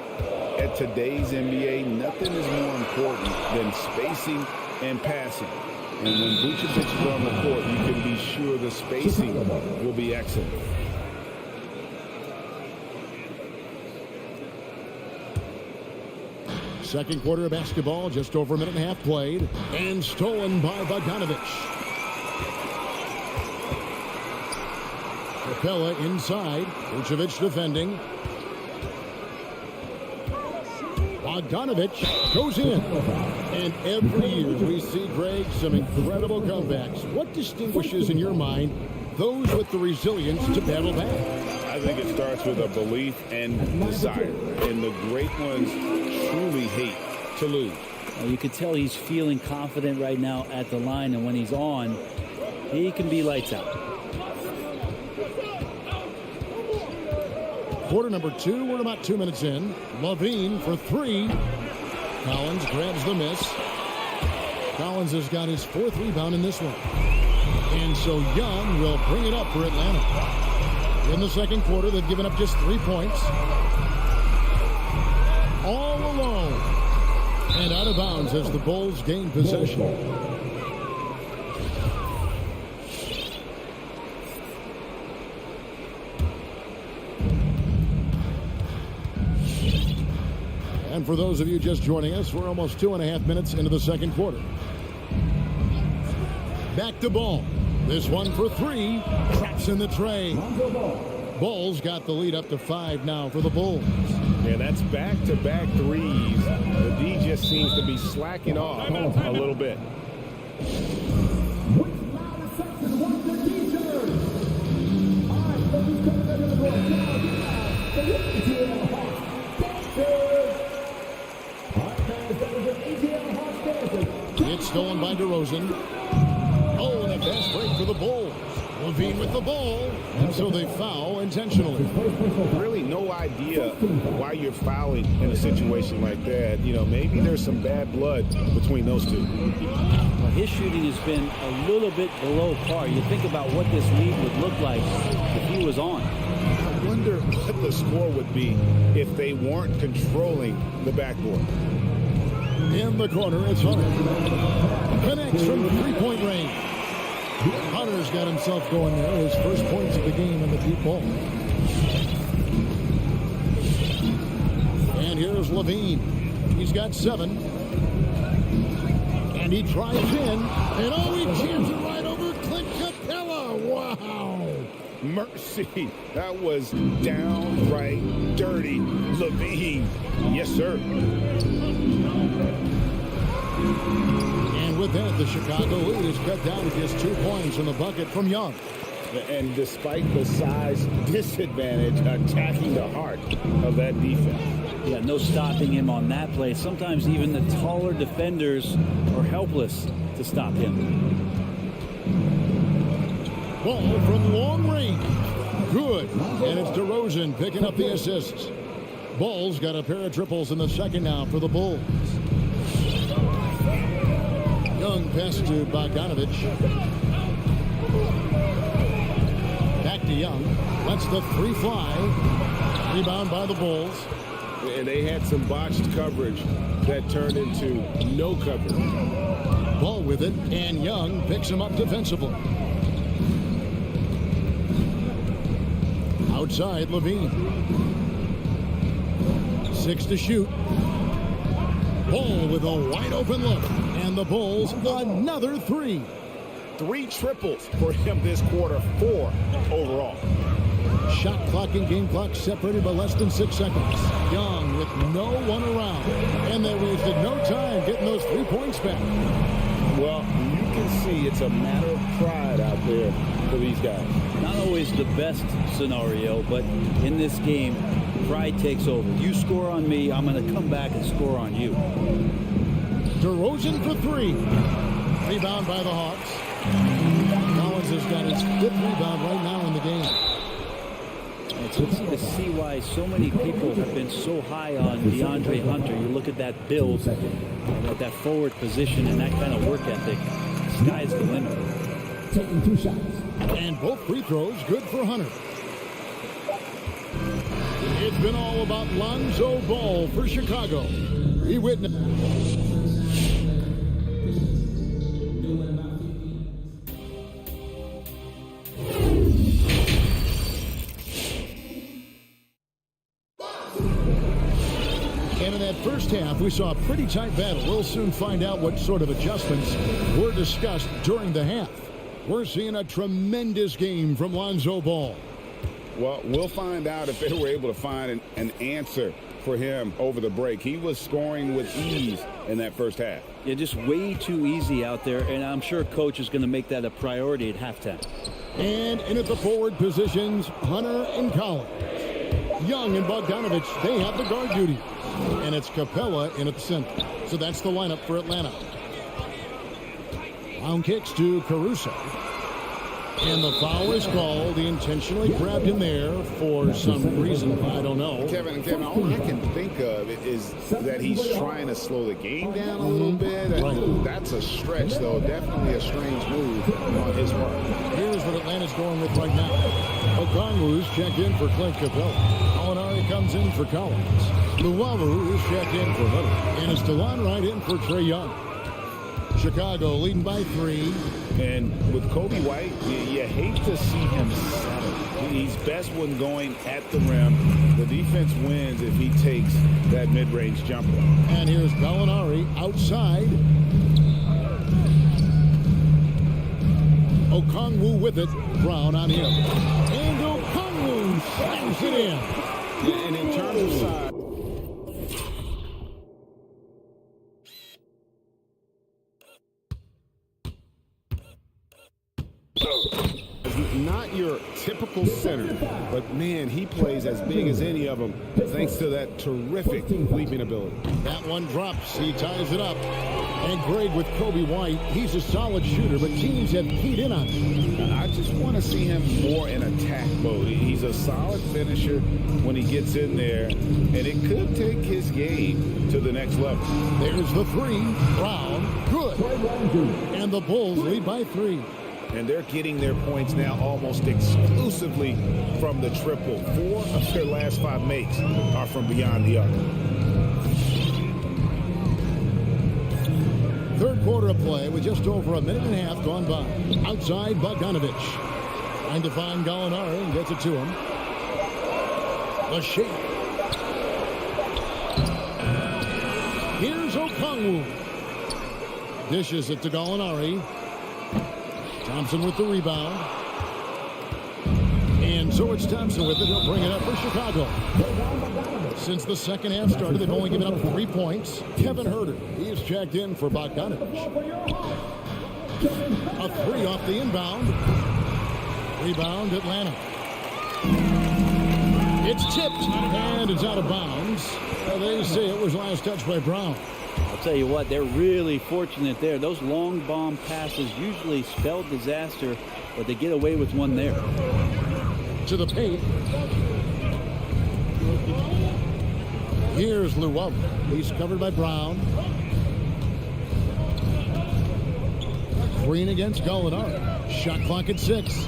at today's NBA, nothing is more important than spacing and passing. And when Vucevic is on the court, you can be sure the spacing will be excellent. Second quarter of basketball, just over a minute and a half played. And stolen by Bogdanovich. Capella inside. Vucevic defending. Bogdanovich goes in. And every year we see, Greg, some incredible comebacks. What distinguishes, in your mind, those with the resilience to battle back? I think it starts with a belief and desire. And the great ones truly hate to lose. You can tell he's feeling confident right now at the line, and when he's on, he can be lights out. Quarter number 2, we're about 2 minutes in. Levine for 3. Collins grabs the miss. Collins has got his 4th rebound in this one. And so Young will bring it up for Atlanta. In the second quarter, they've given up just 3 points. All alone. And out of bounds as the Bulls gain possession. And for those of you just joining us, we're almost 2.5 minutes into the second quarter. Back to Ball. This one for 3. Traps in the tray. Bulls got the lead up to 5 now for the Bulls. Yeah, that's back-to-back threes. The D just seems to be slacking off a little bit. It's stolen by DeRozan. Oh, and a fast break for the Bulls. Levine with the ball, and so they foul intentionally. Really no idea why you're fouling in a situation like that. You know, maybe there's some bad blood between those two. Well, his shooting has been a little bit below par. You think about what this lead would look like if he was on. I wonder what the score would be if they weren't controlling the backboard. In the corner, it's Hunter. Connects from three-point range. Hunter's got himself going there. His first points of the game in the deep ball. And here's Levine. He's got 7. And he drives in. And oh, he jams it right over Clint Capella. Wow. Mercy. That was downright dirty. Levine. Yes, sir. And with that, the Chicago lead is cut down to just 2 points in the bucket from Young. And despite the size disadvantage, attacking the heart of that defense. Yeah, no stopping him on that play. Sometimes even the taller defenders are helpless to stop him. Ball from long range. Good. And it's DeRozan picking up the assists. Ball's got a pair of triples in the second now for the Bulls. Young pass to Bogdanovich. Back to Young. Lets the 3 fly. Rebound by the Bulls. And they had some botched coverage that turned into no coverage. Ball with it, and Young picks him up defensively. Outside, Levine. 6 to shoot. Ball with a wide open look. And the Bulls, another 3. 3 triples for him this quarter, 4 overall. Shot clock and game clock separated by less than 6 seconds. Young with no one around. And they wasted no time getting those 3 points back. Well, you can see it's a matter of pride out there for these guys. Not always the best scenario, but in this game, pride takes over. You score on me, I'm going to come back and score on you. DeRozan for 3. Rebound by the Hawks. Collins has got his 5th rebound right now in the game. It's easy to see why so many people have been so high on DeAndre Hunter. You look at that build, at that forward position, and that kind of work ethic. Sky's the limit. Taking 2 shots. And both free throws good for Hunter. It's been all about Lonzo Ball for Chicago. He witnessed. And in that first half, we saw a pretty tight battle. We'll soon find out what sort of adjustments were discussed during the half. We're seeing a tremendous game from Lonzo Ball. Well, we'll find out if they were able to find an answer for him over the break. He was scoring with ease in that first half. Yeah, just way too easy out there, and I'm sure coach is going to make that a priority at halftime. And in at the forward positions, Hunter and Collins. Young and Bogdanovich, they have the guard duty. And it's Capella in at the center. So that's the lineup for Atlanta. Round kicks to Caruso. And the foul is called. He intentionally grabbed him there for some reason. I don't know. Kevin, all I can think of is that he's trying to slow the game down a little bit. Right. That's a stretch, though. Definitely a strange move on his part. Here's what Atlanta's going with right now. Okongwu's checked in for Clint Capella. Molinari comes in for Collins. Luwawu is checked in for Hunter. And it's DeLon right in for Trae Young. Chicago leading by 3. And with Kobe White, you hate to see him settle. He's best when going at the rim. The defense wins if he takes that mid-range jumper. And here's Gallinari outside. Okongwu with it. Brown on him. And Okongwu slams it in. And in terms of size, not your typical center, but man, he plays as big as any of them thanks to that terrific leaping ability. That one drops. He ties it up. And Greg with Kobe White, he's a solid shooter, but teams have keyed in on him. I just want to see him more in attack mode. He's a solid finisher when he gets in there, and it could take his game to the next level. There's the three. Brown, good. And the Bulls lead by 3. And they're getting their points now almost exclusively from the triple. 4 of their last 5 makes are from beyond the arc. Third quarter of play with just over a minute and a half gone by. Outside, Bogdanovich. Trying to find Gallinari and gets it to him. The shake. Here's Okongwu. Dishes it to Gallinari. Thompson with the rebound. And so it's Thompson with it. He'll bring it up for Chicago. Since the second half started, they've only given up 3 points. Kevin Huerter, he is checked in for Bogdanovich. A 3 off the inbound. Rebound, Atlanta. It's tipped, and it's out of bounds. They say it was last touched by Brown. I'll tell you what, they're really fortunate there. Those long bomb passes usually spell disaster, but they get away with one there. To the paint. Here's Luwub. He's covered by Brown. Green against Gallinari. Shot clock at 6.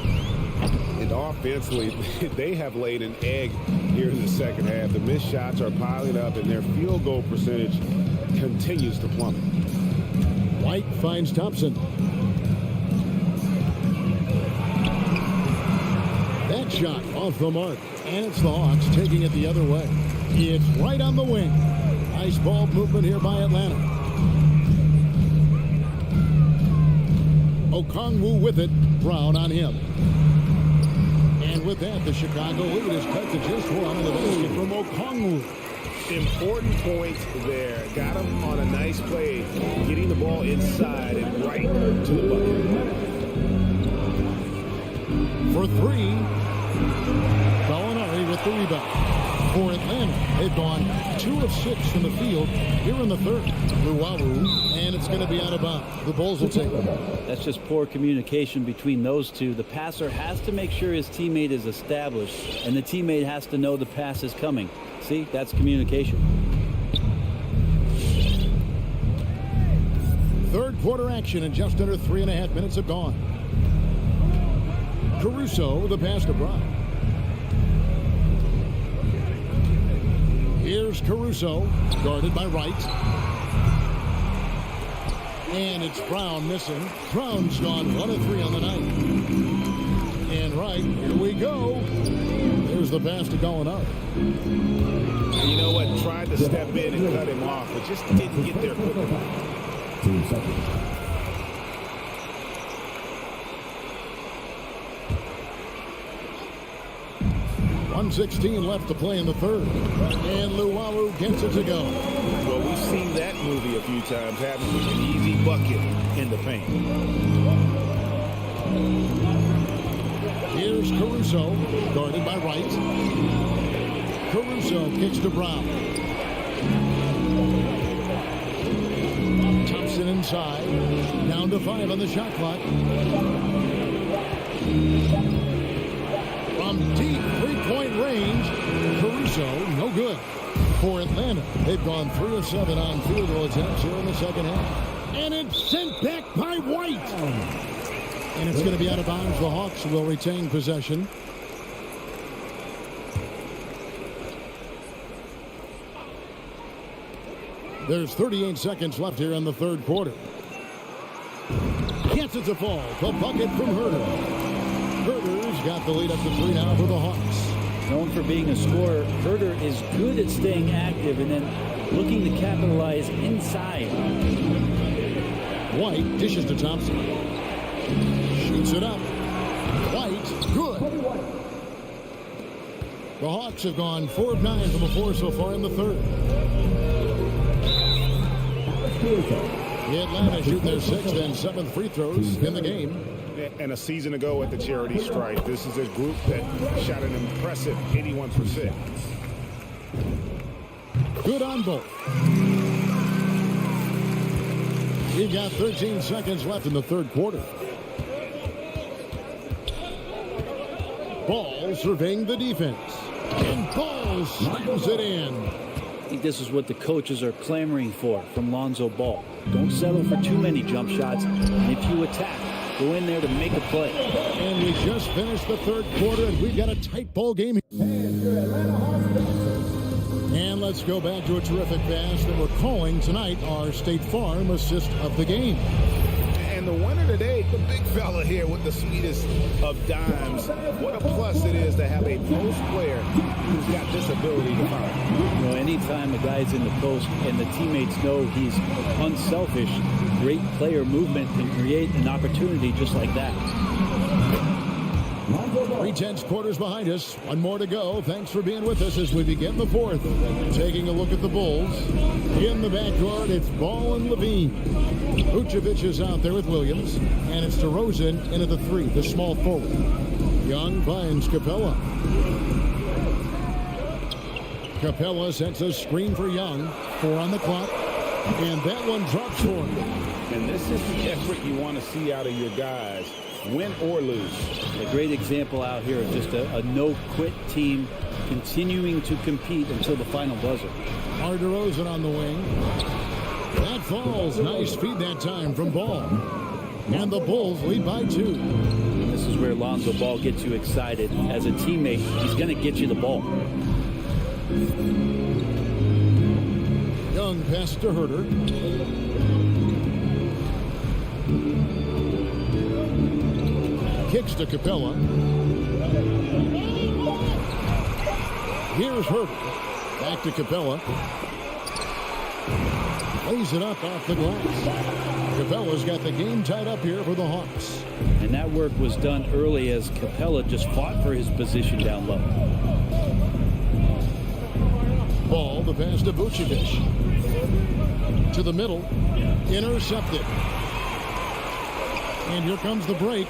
And offensively, they have laid an egg here in the second half. The missed shots are piling up, and their field goal percentage continues to plummet. White finds Thompson. That shot off the mark, and it's the Hawks taking it the other way. It's right on the wing. Nice ball movement here by Atlanta. Okongwu with it. Brown on him. And with that, the Chicago lead is cut to just 1 on the basket from Okongwu. Important points there. Got him on a nice play, getting the ball inside and right to the bucket. For 3, Gallinari with the rebound. For Atlanta, they've gone 2 of 6 from the field here in the third. Luwawu, and it's going to be out of bounds. The Bulls will take it. That's just poor communication between those two. The passer has to make sure his teammate is established, and the teammate has to know the pass is coming. See, that's communication. Third quarter action, and just under 3.5 minutes have gone. Caruso, the pass to Brown. Here's Caruso, guarded by Wright. And it's Brown missing. Brown's gone 1 of 3 on the night. And Wright, here we go. There's the pass to Gallinari. You know what? Tried to step in and cut him off, but just didn't get there quick enough. 2 seconds. .116 left to play in the third. And Luwawu gets it to go. Well, we've seen that movie a few times, haven't we? An easy bucket in the paint. Here's Caruso, guarded by Wright. Caruso kicks to Brown. Thompson inside. Down to 5 on the shot clock. From deep three-point range, Caruso, no good. For Atlanta, they've gone 3 of 7 on field goal attempts here in the second half. And it's sent back by White. And it's going to be out of bounds. The Hawks will retain possession. There's 38 seconds left here in the third quarter. Gets it to fall. The bucket from Huerter. Huerter's got the lead up to 3 now for the Hawks. Known for being a scorer, Huerter is good at staying active and then looking to capitalize inside. White dishes to Thompson. Shoots it up. White, good. The Hawks have gone 4 of 9 from the floor so far in the third. The Atlanta shoot their 6th and 7th free throws in the game. and a season ago at the charity stripe. This is a group that shot an impressive 81%. Good on both. We've got 13 seconds left in the third quarter. Ball surveying the defense. And Ball slams it in. I think this is what the coaches are clamoring for from Lonzo Ball. Don't settle for too many jump shots. And if you attack, go in there to make a play. And we just finished the third quarter, and we've got a tight ball game. And let's go back to a terrific pass that we're calling tonight our State Farm assist of the game. And the winner today, the big fella here with the sweetest of dimes. What a plus it is to have a post player who's got this ability to fire. You know, anytime a guy's in the post and the teammates know he's unselfish, great player movement can create an opportunity just like that. 3/10 quarters behind us. One more to go. Thanks for being with us as we begin the fourth. Taking a look at the Bulls. In the backcourt, it's Ball and Levine. Vucevic is out there with Williams. And it's DeRozan in at the three, the small forward. Young finds Capella. Capella sets a screen for Young. 4 on the clock. And that one drops for him. And this is the effort you want to see out of your guys, win or lose. A great example out here of just a no-quit team continuing to compete until the final buzzer. DeRozan on the wing. That falls. Nice feed that time from Ball. And the Bulls lead by 2. This is where Lonzo Ball gets you excited. As a teammate, he's going to get you the ball. Young pass to Herter. Kicks to Capella. Here's Herter. Back to Capella. Lays it up off the glass. Capella's got the game tied up here for the Hawks. And that work was done early as Capella just fought for his position down low. Ball, the pass to Vucevic. To the middle. Intercepted. And here comes the break.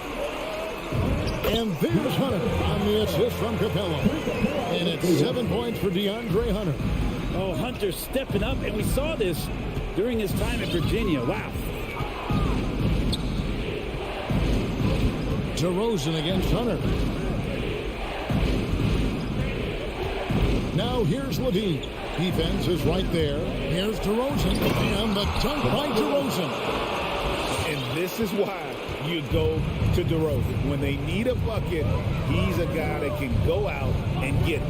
And there's Hunter on the assist from Capella. And it's 7 points for DeAndre Hunter. Oh, Hunter stepping up, and we saw this during his time at Virginia. Wow. DeRozan against Hunter. Now here's Levine. Defense is right there. Here's DeRozan. And the dunk by DeRozan. And this is why you go to DeRozan. When they need a bucket, he's a guy that can go out and get it.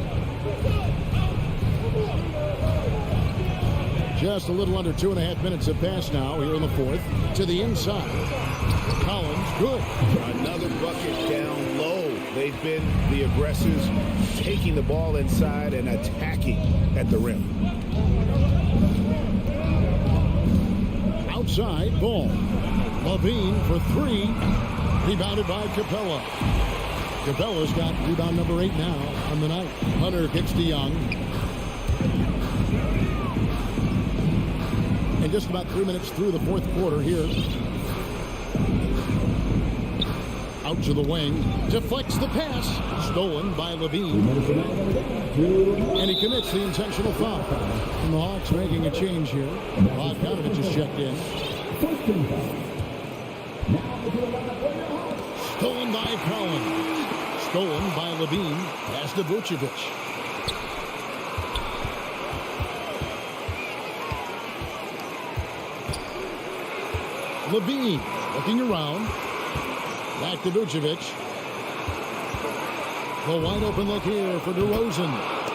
Just a little under 2.5 minutes have passed now here in the fourth. To the inside. Collins, good. Another bucket down low. They've been the aggressors, taking the ball inside and attacking at the rim. Outside, Ball. Levine for 3. Rebounded by Capella. Capella's got rebound number 8 now on the night. Hunter kicks to Young. And just about 3 minutes through the fourth quarter here. Out to the wing. Deflects the pass. Stolen by Levine. And he commits the intentional foul. And the Hawks making a change here. Bogdanovich is checked in. Stolen by Collins. Stolen by Levine. Pass to Vucevic. Levine looking around. Back to Vucevic. The wide open look here for DeRozan.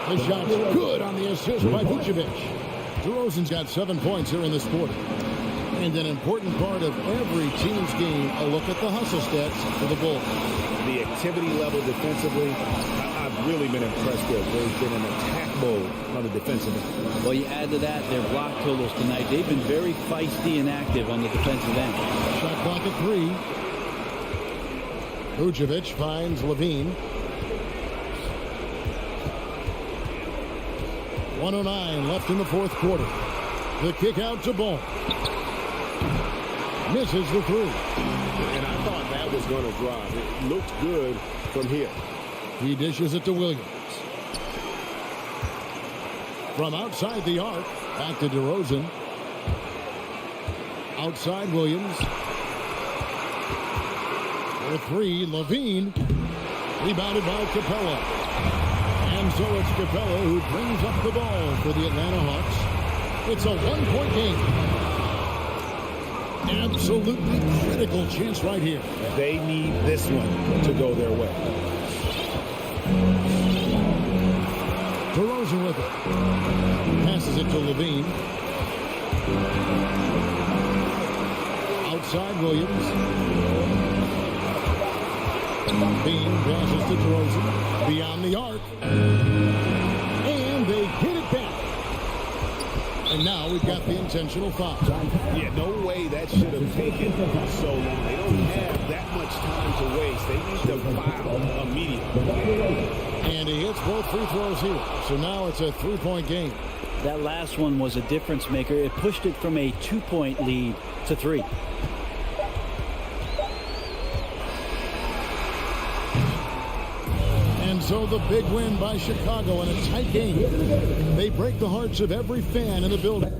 The shot's good on the assist by Vucevic. DeRozan's got 7 points here in this quarter. And an important part of every team's game, a look at the hustle stats for the Bulls. The activity level defensively, I've really been impressed with. There's been an attack mode on the defensive end. Well, you add to that their block totals tonight. They've been very feisty and active on the defensive end. Shot clock at 3. Vucevic finds Levine. 1:09 left in the fourth quarter. The kick out to Ball. Misses the 3. And I thought that is going to drop. It looked good from here. He dishes it to Williams. From outside the arc, back to DeRozan. Outside Williams. For three, Levine. Rebounded by Capella. And so it's Capella who brings up the ball for the Atlanta Hawks. It's a one-point game. Absolutely critical chance right here. They need this one to go their way. DeRozan with it. Passes it to Levine. Outside Williams. Levine passes to DeRozan. Beyond the arc. And they hit it back. And now we've got the intentional foul. Yeah, no way that should have taken so long. They don't have that much time to waste. They need to foul immediately. And he hits both free throws here. So now it's a three-point game. That last one was a difference maker. It pushed it from a 2-point lead to 3. And so the big win by Chicago in a tight game. They break the hearts of every fan in the building.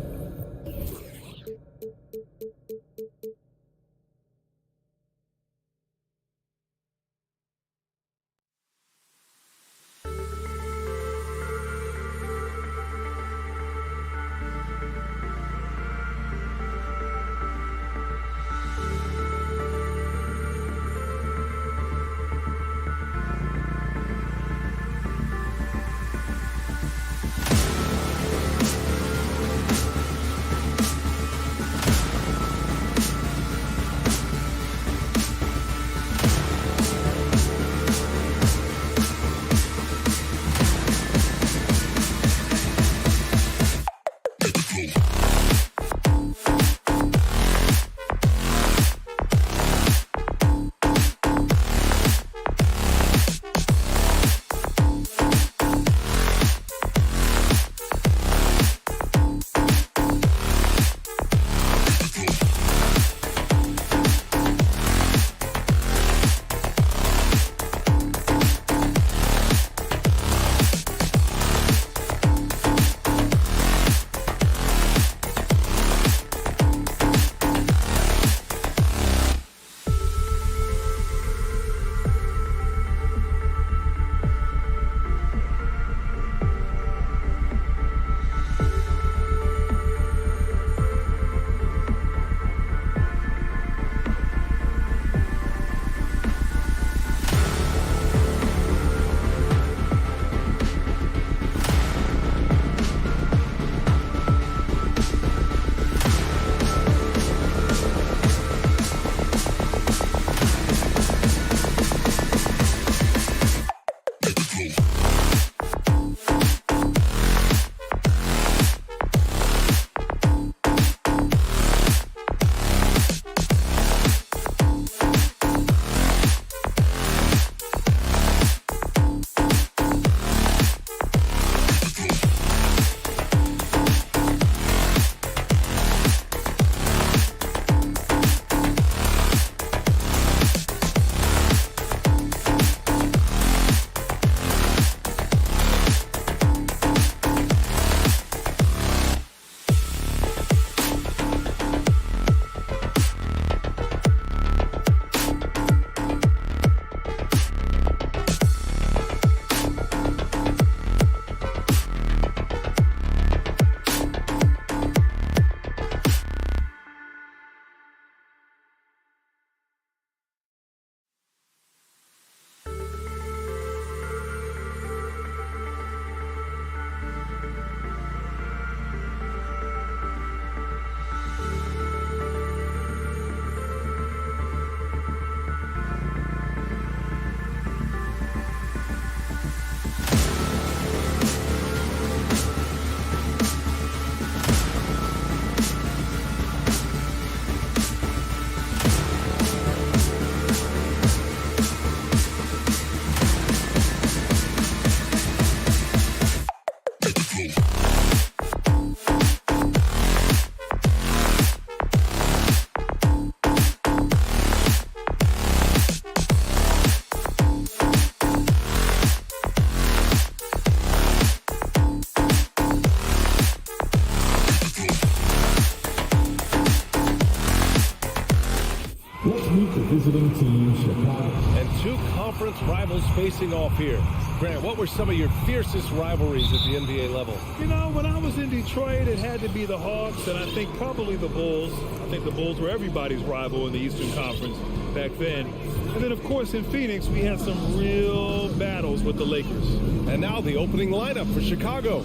Let's meet the visiting team, Chicago. And two conference rivals facing off here. Grant, what were some of your fiercest rivalries at the NBA level? You know, when I was in Detroit, it had to be the Hawks, and I think probably the Bulls. I think the Bulls were everybody's rival in the Eastern Conference back then. And then, of course, in Phoenix, we had some real battles with the Lakers. And now the opening lineup for Chicago.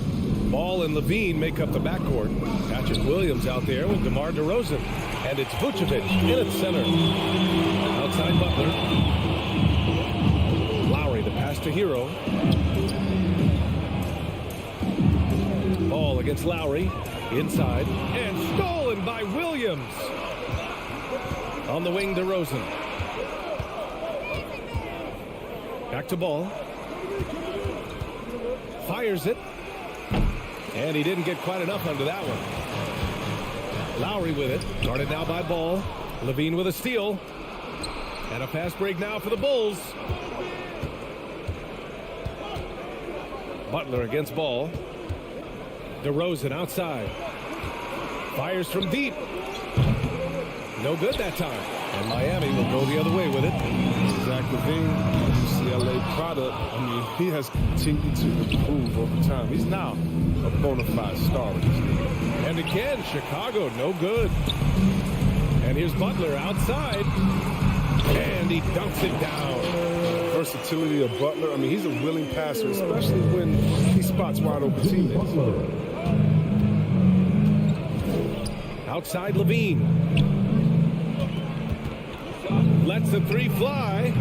Ball and Levine make up the backcourt. Patrick Williams out there with DeMar DeRozan. And it's Vucevic in at center. Outside Butler. Lowry, the pass to Hero. Ball against Lowry. Inside. And stolen by Williams. On the wing, DeRozan. Back to Ball. Fires it. And he didn't get quite enough under that one. Lowry with it. Guarded now by Ball. Levine with a steal. And a fast break now for the Bulls. Butler against Ball. DeRozan outside. Fires from deep. No good that time. And Miami will go the other way with it. Zach LaVine, CLA product. I mean, he has continued to improve over time. He's now a bona fide star in this league. And again, Chicago, no good. And here's Butler outside. And he dunks it down. Versatility of Butler. I mean, he's a willing passer, especially when he spots wide open teammates. Outside Levine. Lets the three fly.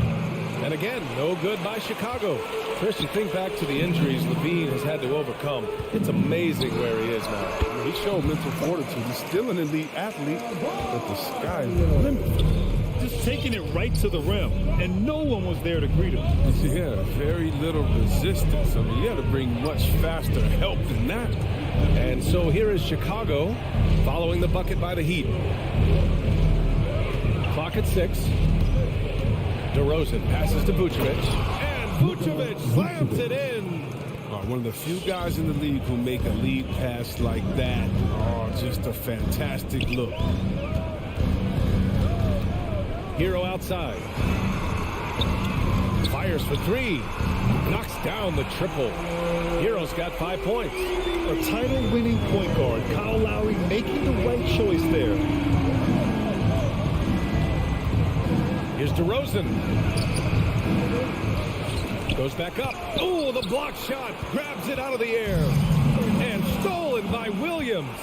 And again, no good by Chicago. Chris, you think back to the injuries Levine has had to overcome. It's amazing where he is now. He showed mental fortitude. He's still an elite athlete, but the sky is the limit. Just taking it right to the rim, and no one was there to greet him. Yeah, very little resistance. I mean, you had to bring much faster help than that. And so here is Chicago following the bucket by the Heat. Clock at 6. DeRozan passes to Vucevic. And Vucevic slams it in. One of the few guys in the league who make a lead pass like that. Oh, just a fantastic look. Hero outside. Fires for 3. Knocks down the triple. Hero's got 5 points. A title-winning point guard, Kyle Lowry, making the right choice there. Here's DeRozan. Goes back up. Oh, the block shot. Grabs it out of the air. And stolen by Williams.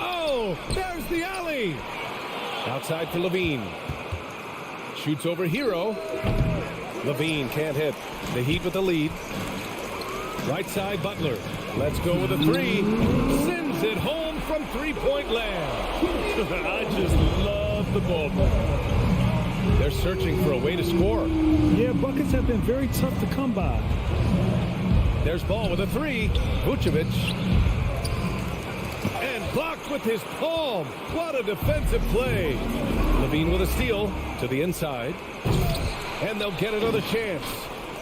Oh, there's the alley. Outside for Levine. Shoots over Hero. Levine can't hit. The Heat with the lead. Right side, Butler. Let's go with a 3. Sends it home from three-point land. I just love the ball. They're searching for a way to score. Yeah, buckets have been very tough to come by. There's Ball with a 3. Vucevic. And blocked with his palm. What a defensive play. Levine with a steal to the inside. And they'll get another chance.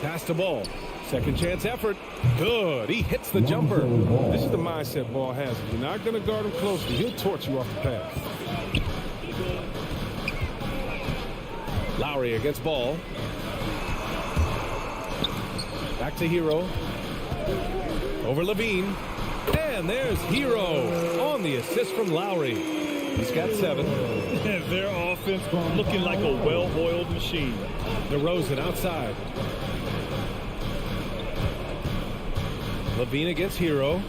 Pass to Ball. Second chance effort. Good. He hits the jumper. This is the mindset Ball has. If you're not going to guard him closely, he'll torch you off the pass. Lowry against Ball. Back to Hero. Over Levine. And there's Hero on the assist from Lowry. He's got 7. Their offense looking like a well-oiled machine. DeRozan outside. Levine against Hero.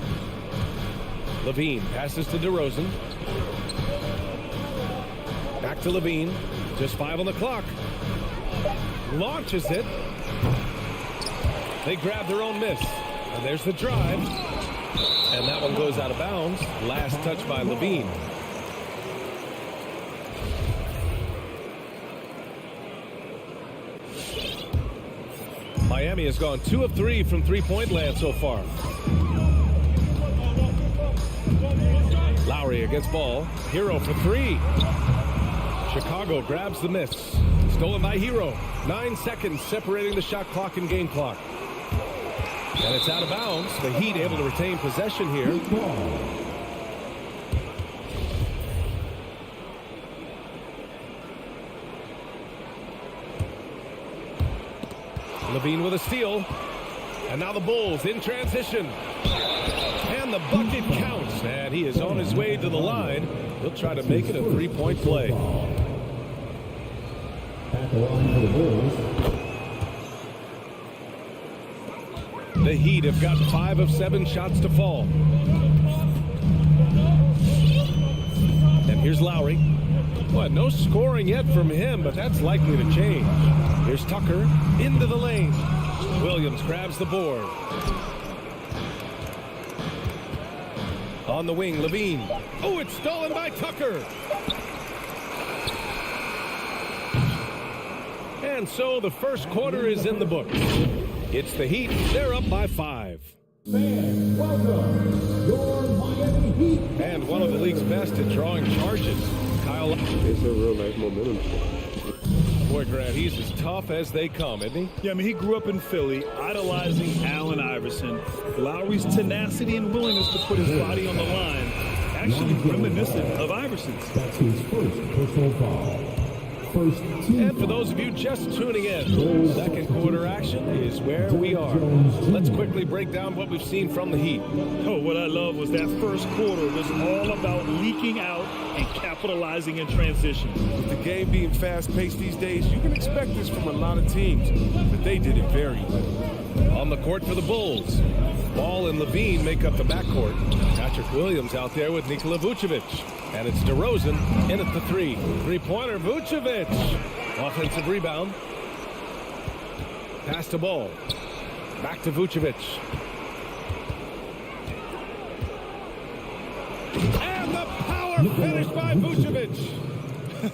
Levine passes to DeRozan. Back to Levine. Just 5 on the clock. Launches it. They grab their own miss. And there's the drive. And that one goes out of bounds. Last touch by Levine. Miami has gone 2 of 3 from three-point land so far. Lowry against Ball. Hero for 3. Chicago grabs the miss. Stolen by Hero. 9 seconds separating the shot clock and game clock. And it's out of bounds. The Heat able to retain possession here. Levine with a steal. And now the Bulls in transition. And the bucket counts. And he is on his way to the line. He'll try to make it a three-point play. At the line for the Bulls. The Heat have got 5 of 7 shots to fall. And here's Lowry. Well, no scoring yet from him, but that's likely to change. Here's Tucker into the lane. Williams grabs the board. On the wing, Levine. Oh, it's stolen by Tucker. And so the first quarter is in the books. It's the Heat. They're up by 5. Fans, welcome your Miami Heat. And one of the league's best at drawing charges. Kyle. It's a real nice momentum. Boy, Grant, he's as tough as they come, isn't he? Yeah, I mean, he grew up in Philly, idolizing Allen Iverson. Lowry's tenacity and willingness to put his body on the line, actually reminiscent of Iverson's. That's his first personal foul. First team. And for those of you just tuning in, second quarter action is where we are. Let's quickly break down what we've seen from the Heat. Oh, what I love was that first quarter was all about leaking out and capitalizing in transition. With the game being fast-paced these days, you can expect this from a lot of teams, but they did it very well. On the court for the Bulls, Ball and Levine make up the backcourt. Patrick Williams out there with Nikola Vucevic. And it's DeRozan in at the 3. Three-pointer, Vucevic. Offensive rebound. Pass to Ball. Back to Vucevic. And the power finish by Vucevic.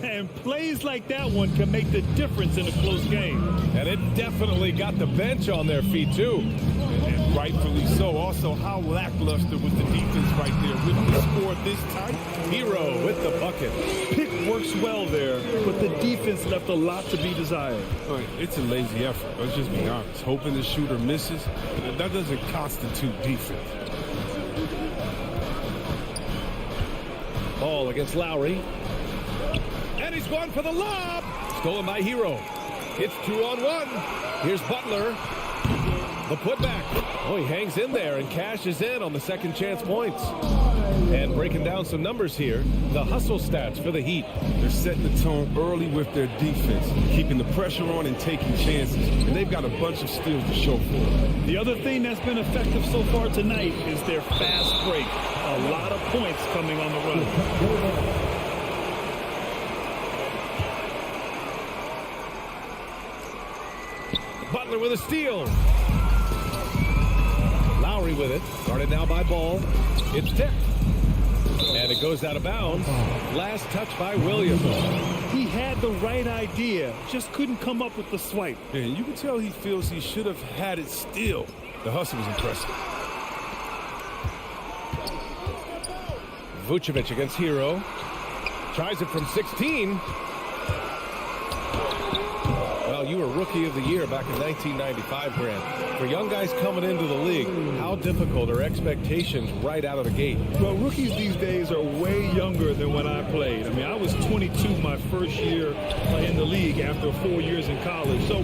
And plays like that one can make the difference in a close game. And it definitely got the bench on their feet, too. And rightfully so. Also, how lackluster was the defense right there with the score this tight? Hero with the bucket. Pick works well there, but the defense left a lot to be desired. It's a lazy effort. Let's just be honest. Hoping the shooter misses, that doesn't constitute defense. Ball against Lowry. And he's going for the lob. Stolen by Hero. It's 2-on-1. Here's Butler. The putback. Oh, he hangs in there and cashes in on the second chance points. And breaking down some numbers here, the hustle stats for the Heat. They're setting the tone early with their defense, keeping the pressure on and taking chances. And they've got a bunch of steals to show for it. The other thing that's been effective so far tonight is their fast break. A lot of points coming on the run. Butler with a steal. Lowry with it. Guarded now by Ball. It's tipped. And it goes out of bounds. Last touch by Williams. He had the right idea, just couldn't come up with the swipe. And you can tell he feels he should have had it still. The hustle was impressive. Vucevic against Hero. Tries it from 16. Well, you were Rookie of the Year back in 1995, Grant. For young guys coming into the league, how difficult are expectations right out of the gate? Well, rookies these days are way younger than when I played. I mean, I was 22 my first year in the league after 4 years in college. So,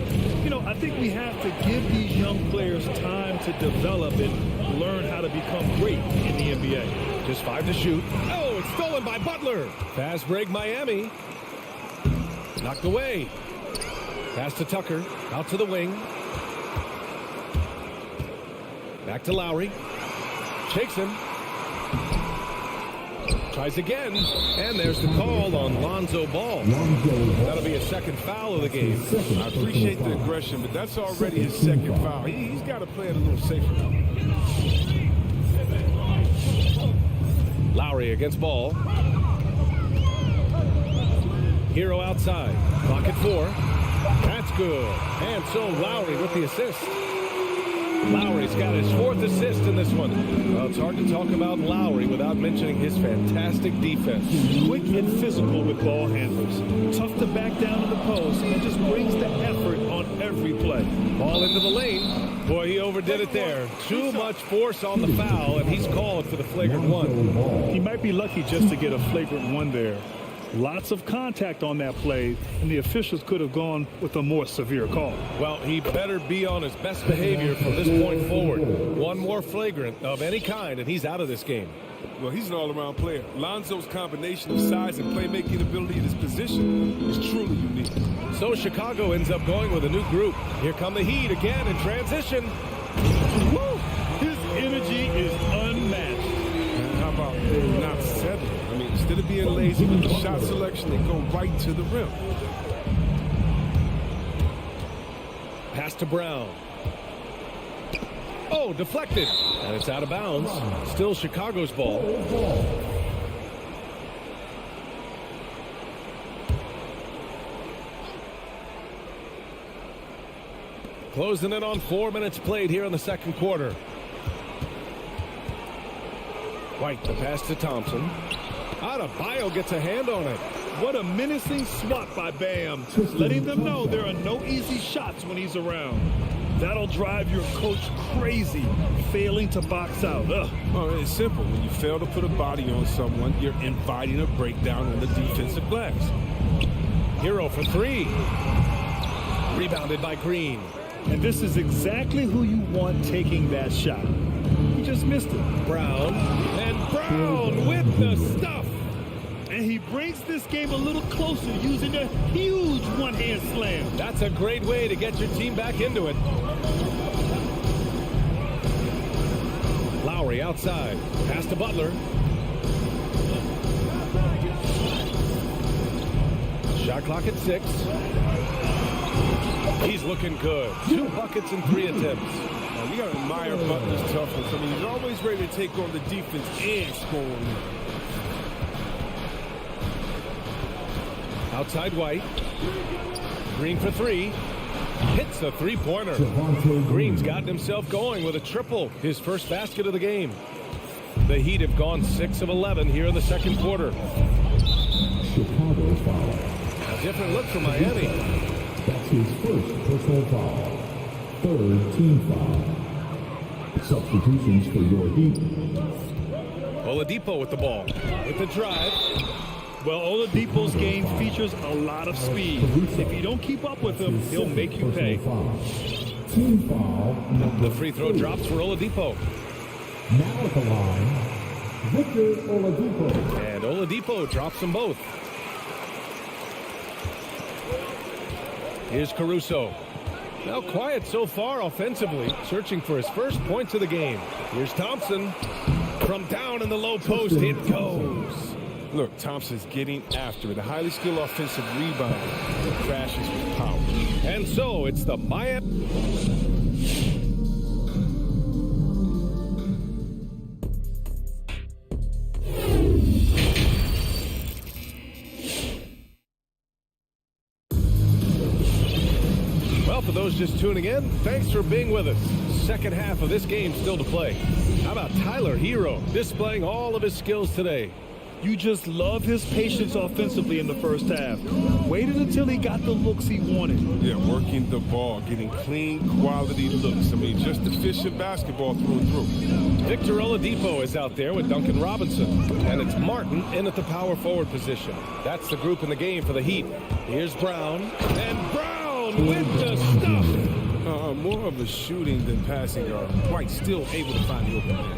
I think we have to give these young players time to develop and learn how to become great in the NBA. Just 5 to shoot. Oh, it's stolen by Butler. Fast break, Miami. Knocked away. Pass to Tucker. Out to the wing. Back to Lowry. Shakes him. Tries again. And there's the call on Lonzo Ball. That'll be a second foul of the game. I appreciate the aggression, but that's already his second foul. He's got to play it a little safer now. Lowry against Ball. Hero outside. Clock at 4. That's good. And so Lowry with the assist. Lowry's got his 4th assist in this one. Well, it's hard to talk about Lowry without mentioning his fantastic defense. Quick and physical with ball handlers. Tough to back down in the post and just brings the effort on every play. Ball into the lane. Boy, he overdid it there. Too much force on the foul, and he's called for the flagrant 1. He might be lucky just to get a flagrant 1 there. Lots of contact on that play, and the officials could have gone with a more severe call. Well, he better be on his best behavior from this point forward. One more flagrant of any kind, and he's out of this game. Well, he's an all-around player. Lonzo's combination of size and playmaking ability in his position is truly unique. So Chicago ends up going with a new group. Here come the Heat again in transition. Woo! His energy is unmatched. And how about not settling? I mean, instead of being lazy with the shot selection, they go right to the rim. Pass to Brown. Oh, deflected. And it's out of bounds. Still Chicago's ball. Closing in on 4 minutes played here in the second quarter. White, the pass to Thompson. Adebayo gets a hand on it. What a menacing swat by Bam, letting them know there are no easy shots when he's around. That'll drive your coach crazy, failing to box out. Ugh. Oh, it's simple. When you fail to put a body on someone, you're inviting a breakdown on the defensive glass. Hero for three. Rebounded by Green. And this is exactly who you want taking that shot. He just missed it. Brown. And Brown with the stuff. And he brings this game a little closer using a huge one-hand slam. That's a great way to get your team back into it. Lowry outside. Pass to Butler. Shot clock at 6. He's looking good. 2 buckets in 3 attempts. You got to admire Butler's toughness. I mean, he's always ready to take on the defense and score on them. Outside White. Green for 3. Hits a three-pointer. Green's gotten himself going with a triple. His first basket of the game. The Heat have gone 6 of 11 here in the second quarter. Chicago foul. A different look for Miami. That's his first personal foul. Third team foul. Substitutions for your Heat. Oladipo with the ball. With the drive. Well, Oladipo's game features a lot of speed. If you don't keep up with him, he'll make you pay. Team foul. The free throw drops for Oladipo. Now at the line, Victor Oladipo. And Oladipo drops them both. Here's Caruso. Now quiet so far offensively, searching for his first points of the game. Here's Thompson. From down in the low post, it goes. Look, Thompson's getting after it. A highly skilled offensive rebound that crashes with power. And so it's the Miami. Well, for those just tuning in, thanks for being with us. Second half of this game still to play. How about Tyler Hero displaying all of his skills today? You just love his patience offensively in the first half. Waited until he got the looks he wanted. Yeah, working the ball, getting clean, quality looks. I mean, just efficient basketball through and through. Victor Oladipo is out there with Duncan Robinson. And it's Martin in at the power forward position. That's the group in the game for the Heat. Here's Brown. And Brown with the stuff. More of a shooting than passing guard. White still able to find the open man.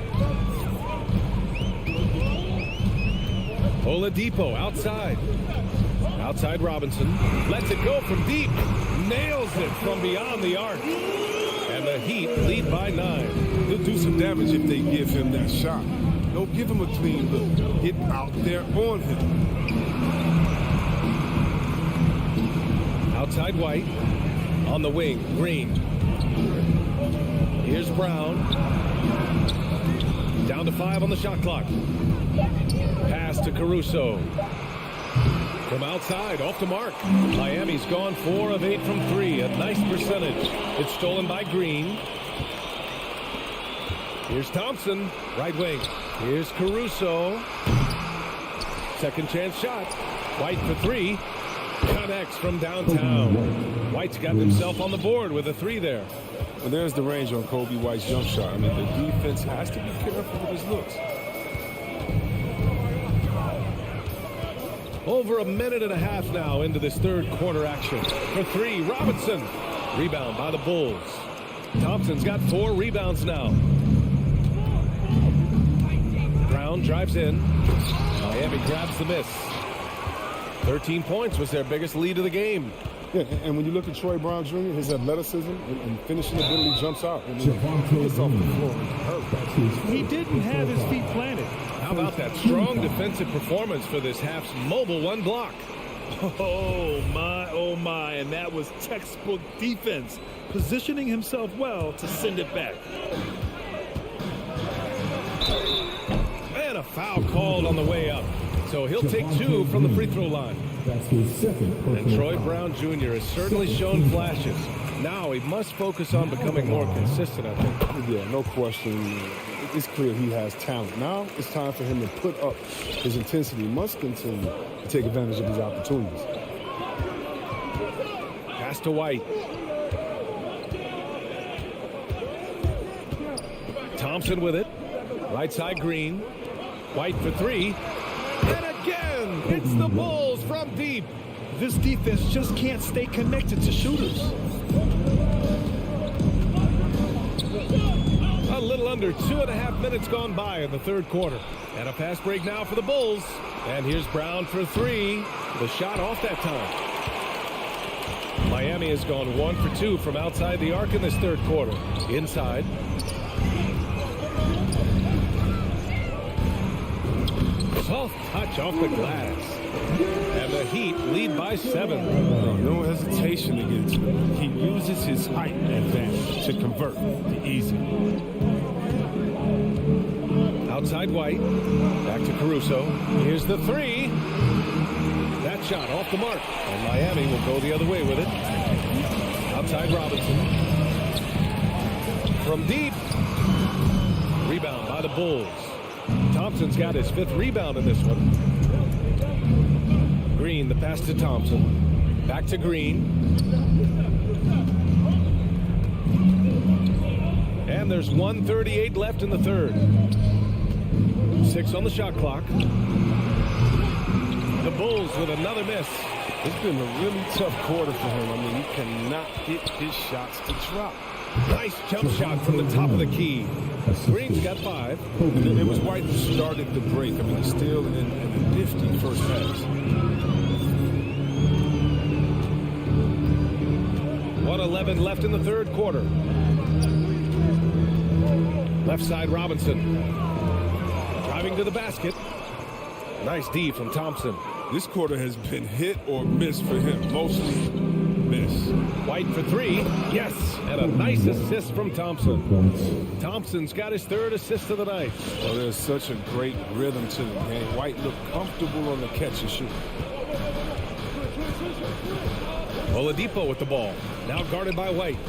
Oladipo outside. Outside Robinson. Lets it go from deep. Nails it from beyond the arc. And the Heat lead by 9. He'll do some damage if they give him that shot. Don't give him a clean look. Get out there on him. Outside White. On the wing, Green. Here's Brown. Down to 5 on the shot clock. Pass to Caruso. From outside, off to Mark. Miami's gone 4 of 8 from 3. A nice percentage. It's stolen by Green. Here's Thompson, right wing. Here's Caruso. Second chance shot. White for 3. Connects from downtown. White's got himself on the board with a 3 there. Well, there's the range on Kobe White's jump shot. I mean, the defense has to be careful with his looks. Over a minute and a half now into this third quarter action. For three, Robinson. Rebound by the Bulls. Thompson's got 4 rebounds now. Brown drives in. Miami grabs the miss. 13 points was their biggest lead of the game. Yeah, and when you look at Troy Brown Jr., his athleticism and finishing ability jumps out. I mean, it's off the floor. He didn't have his feet planted. How about that strong defensive performance for this half's mobile 1 block? Oh my, and that was textbook defense, positioning himself well to send it back. And a foul called on the way up. So he'll take 2 from the free throw line. That's his second. And Troy Brown Jr. has certainly shown flashes. Now he must focus on becoming more consistent, I think. Yeah, no question. It's clear he has talent. Now it's time for him to put up his intensity. He must continue to take advantage of his opportunities. Pass to White. Thompson with it. Right side Green. White for 3. And again, hits the Bulls from deep. This defense just can't stay connected to shooters. A little under 2.5 minutes gone by in the third quarter. And a fast break now for the Bulls. And here's Brown for 3. The shot off that time. Miami has gone 1 for 2 from outside the arc in this third quarter. Inside. Soft touch off the glass. And the Heat lead by 7. No hesitation to get to it. He uses his height advantage to convert the easy. Outside White. Back to Caruso. Here's the 3. That shot off the mark. And Miami will go the other way with it. Outside Robinson. From deep. Rebound by the Bulls. Thompson's got his 5th rebound in this one. Green, the pass to Thompson. Back to Green. And there's 1:38 left in the third. 6 on the shot clock. The Bulls with another miss. It's been a really tough quarter for him. I mean, he cannot get his shots to drop. Nice jump shot from the top of the key. Green's got 5. And it was White who started the break. I mean, he's still in a nifty first pass. 1:11 left in the third quarter. Left side Robinson. Driving to the basket. Nice D from Thompson. This quarter has been hit or miss for him. Mostly miss. White for 3. Yes. And a nice assist from Thompson. Thompson's got his 3rd assist of the night. Well, there's such a great rhythm to the game. White looked comfortable on the catch and shoot. Oladipo with the ball. Now guarded by White.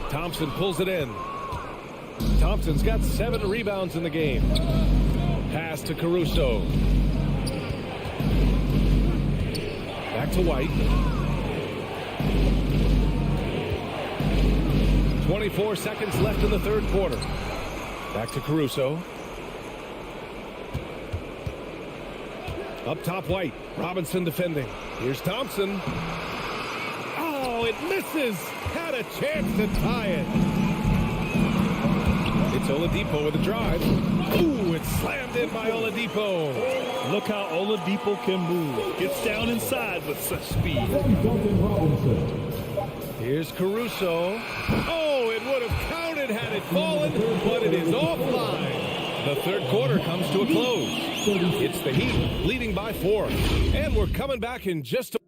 Thompson pulls it in. Thompson's got 7 rebounds in the game. Pass to Caruso. Back to White. 24 seconds left in the third quarter. Back to Caruso. Up top White. Robinson defending. Here's Thompson. Oh, it misses. Had a chance to tie it. It's Oladipo with a drive. Ooh, it's slammed in by Oladipo. Look how Oladipo can move. Gets down inside with such speed. Here's Caruso. Oh, it would have counted had it fallen, but it is offline. The third quarter comes to a close. It's the Heat leading by 4. And we're coming back in just a...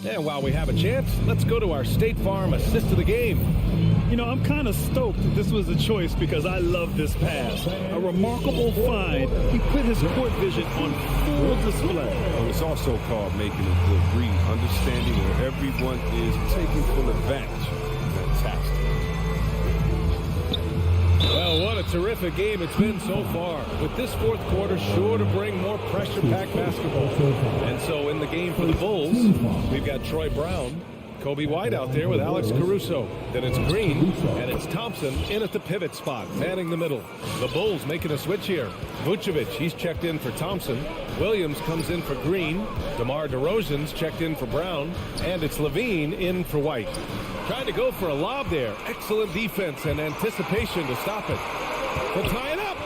And while we have a chance, let's go to our State Farm assist of the game. You know, I'm kind of stoked that this was a choice because I love this pass. A remarkable find. He put his court vision on full display. It's also called making a good read, understanding where everyone is, taking full advantage. Fantastic. Well, what a terrific game it's been so far. With this fourth quarter sure to bring more pressure-packed basketball. And so in the game for the Bulls, we've got Troy Brown, Kobe White out there with Alex Caruso. Then it's Green, and it's Thompson in at the pivot spot, manning the middle. The Bulls making a switch here. Vucevic, he's checked in for Thompson. Williams comes in for Green. DeMar DeRozan's checked in for Brown. And it's Levine in for White. Trying to go for a lob there. Excellent defense and anticipation to stop it. They'll tie it up.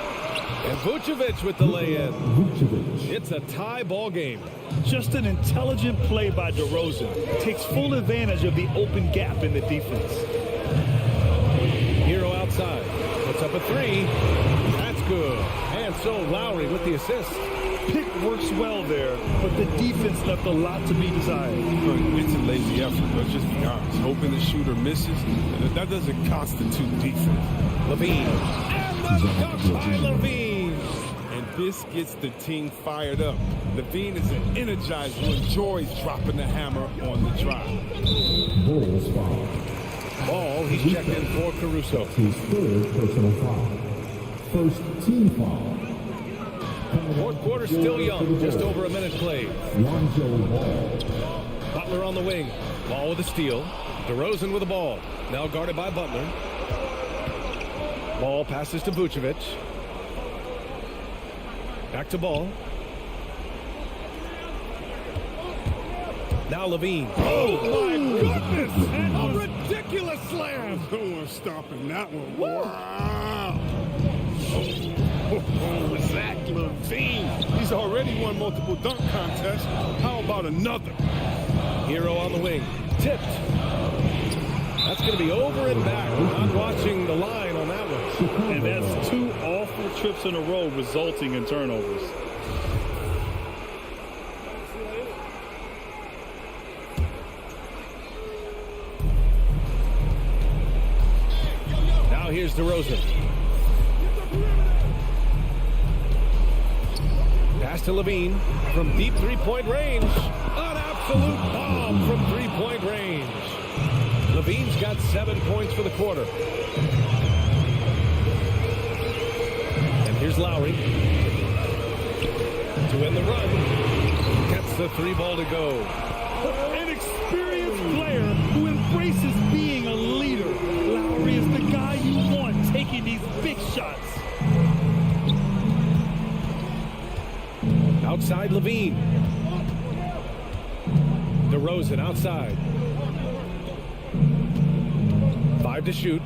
And Vucevic with the lay-in. It's a tie ball game. Just an intelligent play by DeRozan. Takes full advantage of the open gap in the defense. Hero outside. Puts up a three. That's good. And so Lowry with the assist. Pick works well there, but the defense left a lot to be desired. It's a lazy effort, let's just be honest. Hoping the shooter misses, and that doesn't constitute defense. Levine. And the dunk by Levine. And this gets the team fired up. Levine is an energizer who enjoys dropping the hammer on the drive. Bulls foul. Ball, he's checked in for Caruso. His third personal foul. First team foul. Fourth quarter still young, just over a minute played. Lonzo Ball. Butler on the wing. Ball with a steal. DeRozan with the ball. Now guarded by Butler. Ball passes to Vucevic. Back to Ball. Now Levine. Oh my goodness! And a ridiculous slam! No one's stopping that one. Wow! Zach Levine. He's already won multiple dunk contests. How about another? Hero on the wing. Tipped. That's going to be over and back. Not watching the line on that one. And that's two awful trips in a row resulting in turnovers. Now here's DeRozan. Pass to Levine from deep three-point range. An absolute bomb from three-point range. Levine's got 7 points for the quarter. And here's Lowry to end the run. Gets the three ball to go. An experienced player who embraces being a leader. Lowry is the guy you want taking these big shots. Outside Levine. DeRozan outside. 5 to shoot.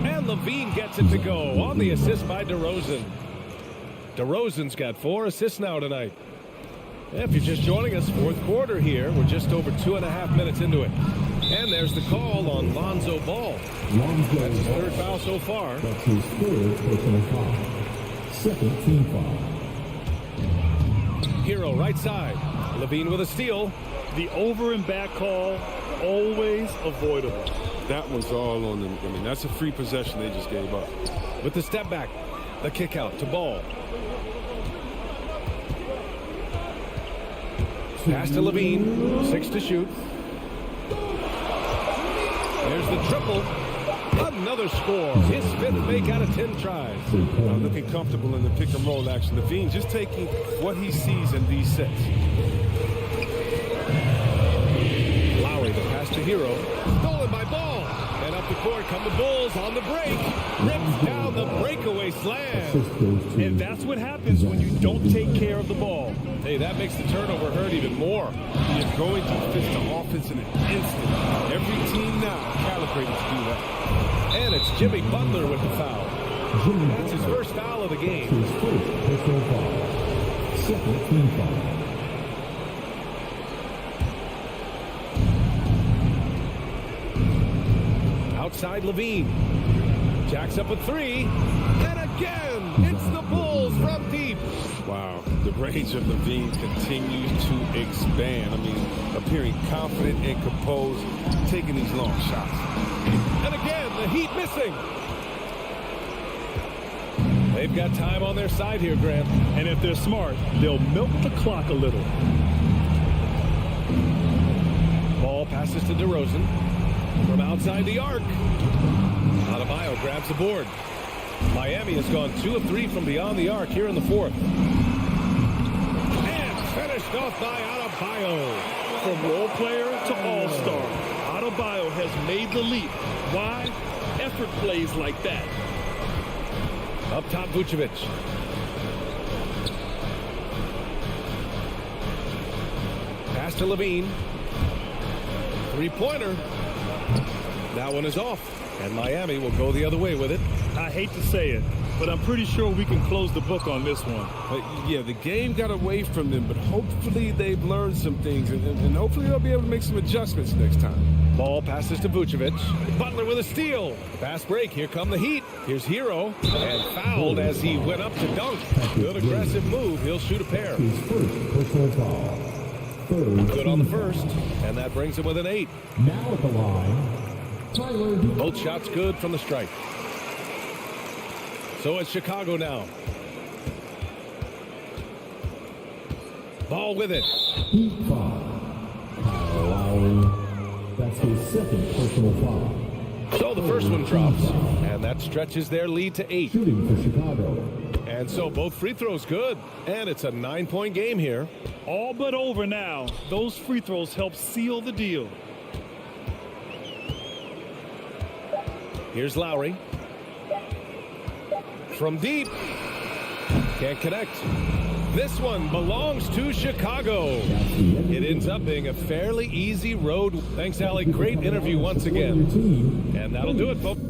And Levine gets it to go on the assist by DeRozan. DeRozan's got 4 assists now tonight. If you're just joining us, fourth quarter here. We're just over 2.5 minutes into it. And there's the call on Lonzo Ball. That's his third foul so far. That's his third personal foul. Second team foul. Hero right side. Levine with a steal. The over and back call, always avoidable. That one's all on them. I mean, that's a free possession they just gave up. With the step back. The kick out to Ball. Pass to Levine. 6 to shoot. There's the triple. Another score. His 5th make out of 10 tries. Looking comfortable in the pick and roll action. Levine just taking what he sees in these sets. Lowry, the pass to Hero. Stolen by Ball. And up the court come the Bulls on the break. Rips down the breakaway slam. And that's what happens when you don't take care of the ball. Hey, that makes the turnover hurt even more. He is going defense to offense in an instant. Every team now calibrated to do that. And it's Jimmy Butler with the foul. That's his first foul of the game. His first personal foul. Second team foul. Outside Levine. Jacks up a 3. And again, it's the Bulls from deep. Wow, the range of Levine continues to expand. I mean, appearing confident and composed, taking these long shots. And again, the Heat missing. They've got time on their side here, Grant. And if they're smart, they'll milk the clock a little. Ball passes to DeRozan. From outside the arc. Adebayo grabs the board. Miami has gone 2 of 3 from beyond the arc here in the fourth. And finished off by Adebayo. From role player to all-star, Adebayo has made the leap. Why? Effort plays like that. Up top, Vucevic. Pass to Levine. Three-pointer. That one is off. And Miami will go the other way with it. I hate to say it, but I'm pretty sure we can close the book on this one. Yeah, the game got away from them, but hopefully they've learned some things, and hopefully they'll be able to make some adjustments next time. Ball passes to Vucevic. Butler with a steal. Fast break. Here come the Heat. Here's Hero. And fouled as he went up to dunk. Good aggressive move. He'll shoot a pair. His first personal foul. Third Good on the first. And that brings him with an 8. Now at the line, Tyler. Both shots good from the stripe. So it's Chicago now. Ball with it. Heat foul. Kyle Lowry. That's his second personal foul. So the first one drops. And that stretches their lead to 8. Shooting for Chicago. And so both free throws good. And it's a 9-point game here. All but over now. Those free throws help seal the deal. Here's Lowry. From deep. Can't connect. This one belongs to Chicago. It ends up being a fairly easy road. Thanks, Alec. Great interview once again. And that'll do it, folks.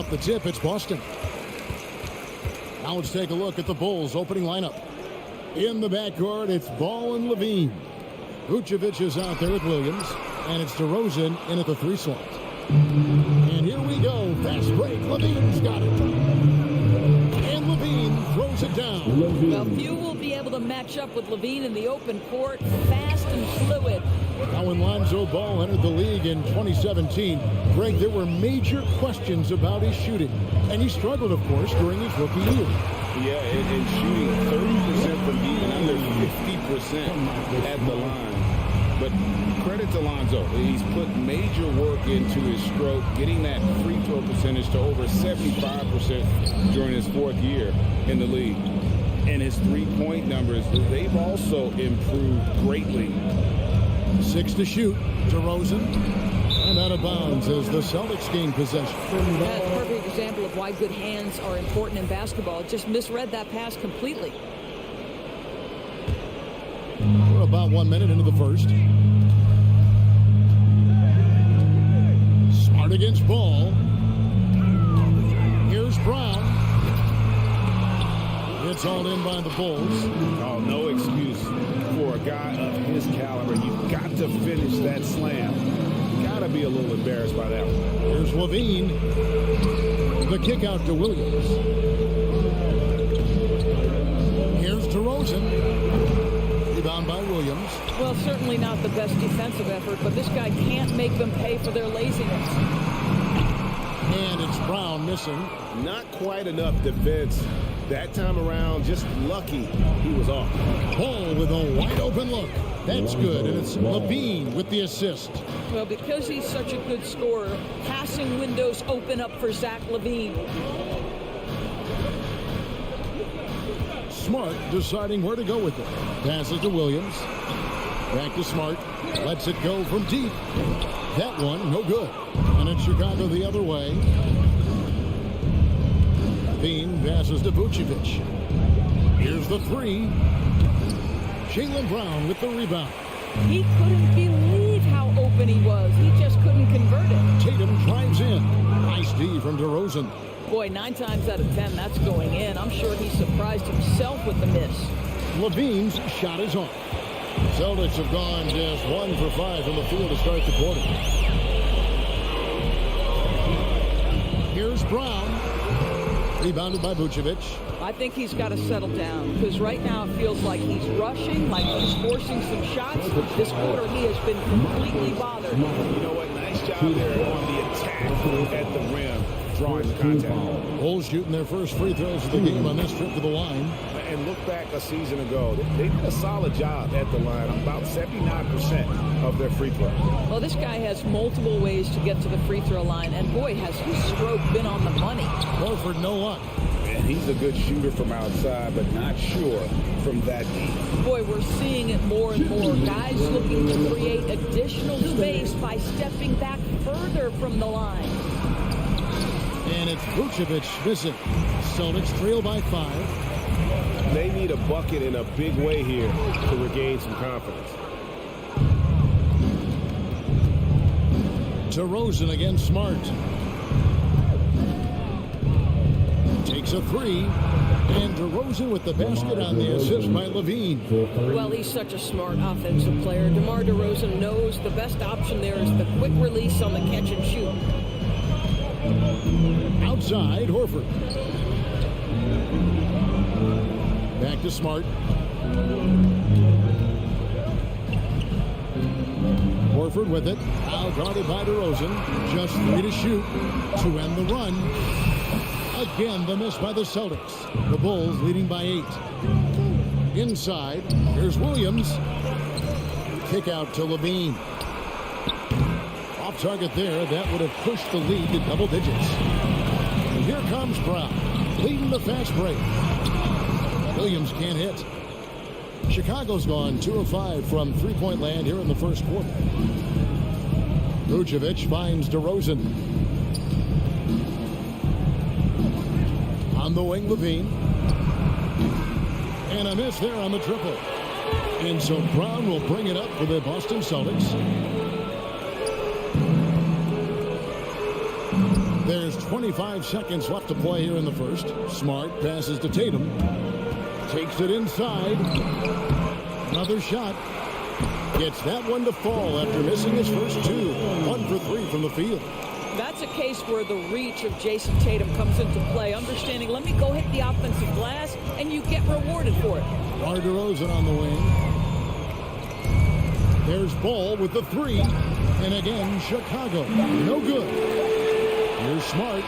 Off the tip, it's Boston. Now let's take a look at the Bulls' opening lineup. In the backcourt, it's Ball and Levine. Vucevic is out there with Williams, and it's DeRozan in at the 3 slot. And here we go. Fast break. Levine's got it. And Levine throws it down. Well, few will be able to match up with Levine in the open court. Fast and fluid. Now, when Lonzo Ball entered the league in 2017, Greg, there were major questions about his shooting. And he struggled, of course, during his rookie year. Yeah, and shooting 30% from deep and under 50% at the line. But credit to Lonzo. He's put major work into his stroke, getting that free throw percentage to over 75% during his 4th year in the league. And his three-point numbers, they've also improved greatly. 6 to shoot. DeRozan. And out of bounds as the Celtics gain possession. That's a perfect example of why good hands are important in basketball. Just misread that pass completely. We're about 1 minute into the first. Smart against Ball. Here's Brown. It's all in by the Bulls. Oh, no excuse for a guy of his caliber. You've got to finish that slam. Got to be a little embarrassed by that one. Here's Levine. The kick out to Williams. Here's DeRozan. Rebound by Williams. Well, certainly not the best defensive effort, but this guy can't make them pay for their laziness. And it's Brown missing. Not quite enough defense. That time around, just lucky he was off. Ball with a wide open look. That's good, and it's Levine with the assist. Well, because he's such a good scorer, passing windows open up for Zach LaVine. Smart deciding where to go with it. Passes to Williams. Back to Smart. Lets it go from deep. That one, no good. And it's Chicago the other way. Levine passes to Vucevic. Here's the 3. Jaylen Brown with the rebound. He couldn't believe how open he was. He just couldn't convert it. Tatum drives in. Nice D from DeRozan. Boy, 9 times out of 10, that's going in. I'm sure he surprised himself with the miss. Levine's shot is off. Celtics have gone just 1 for 5 from the field to start the quarter. Here's Brown. Rebounded by Vucevic. I think he's got to settle down because right now it feels like he's rushing, like he's forcing some shots. This quarter he has been completely bothered. You know what? Nice job there on the attack at the rim, drawing the contact. Bulls shooting their first free throws of the game on this trip to the line. And look back a season ago. They did a solid job at the line, about 79% of their free throw. Well, this guy has multiple ways to get to the free throw line, and boy, has his stroke been on the money. Horford, no luck. And he's a good shooter from outside, but not sure from that deep. Boy, we're seeing it more and more. Guys looking to create additional space by stepping back further from the line. And it's Vucevic missing. Celtics trail by 5. They need a bucket in a big way here to regain some confidence. DeRozan against Smart. Takes a 3. And DeRozan with the basket on the assist by Levine. Well, he's such a smart offensive player. DeMar DeRozan knows the best option there is the quick release on the catch and shoot. Outside, Horford. Back to Smart. Horford with it. Now guarded by DeRozan. Just 3 to shoot to end the run. Again, the miss by the Celtics. The Bulls leading by 8. Inside, here's Williams. Kick out to Levine. Off target there. That would have pushed the lead to double digits. And here comes Brown, leading the fast break. Williams can't hit. Chicago's gone 2 of 5 from three-point land here in the first quarter. Vucevic finds DeRozan. On the wing, Levine. And a miss there on the triple. And so Brown will bring it up for the Boston Celtics. There's Just 25 seconds left to play here in the first. Smart passes to Tatum. Takes it inside. Another shot. Gets that one to fall after missing his first two. 1 for 3 from the field. That's a case where the reach of Jason Tatum comes into play. Understanding, let me go hit the offensive glass, and you get rewarded for it. DeRozan on the wing. There's Ball with the three. And again, Chicago. No good. Here's Smart.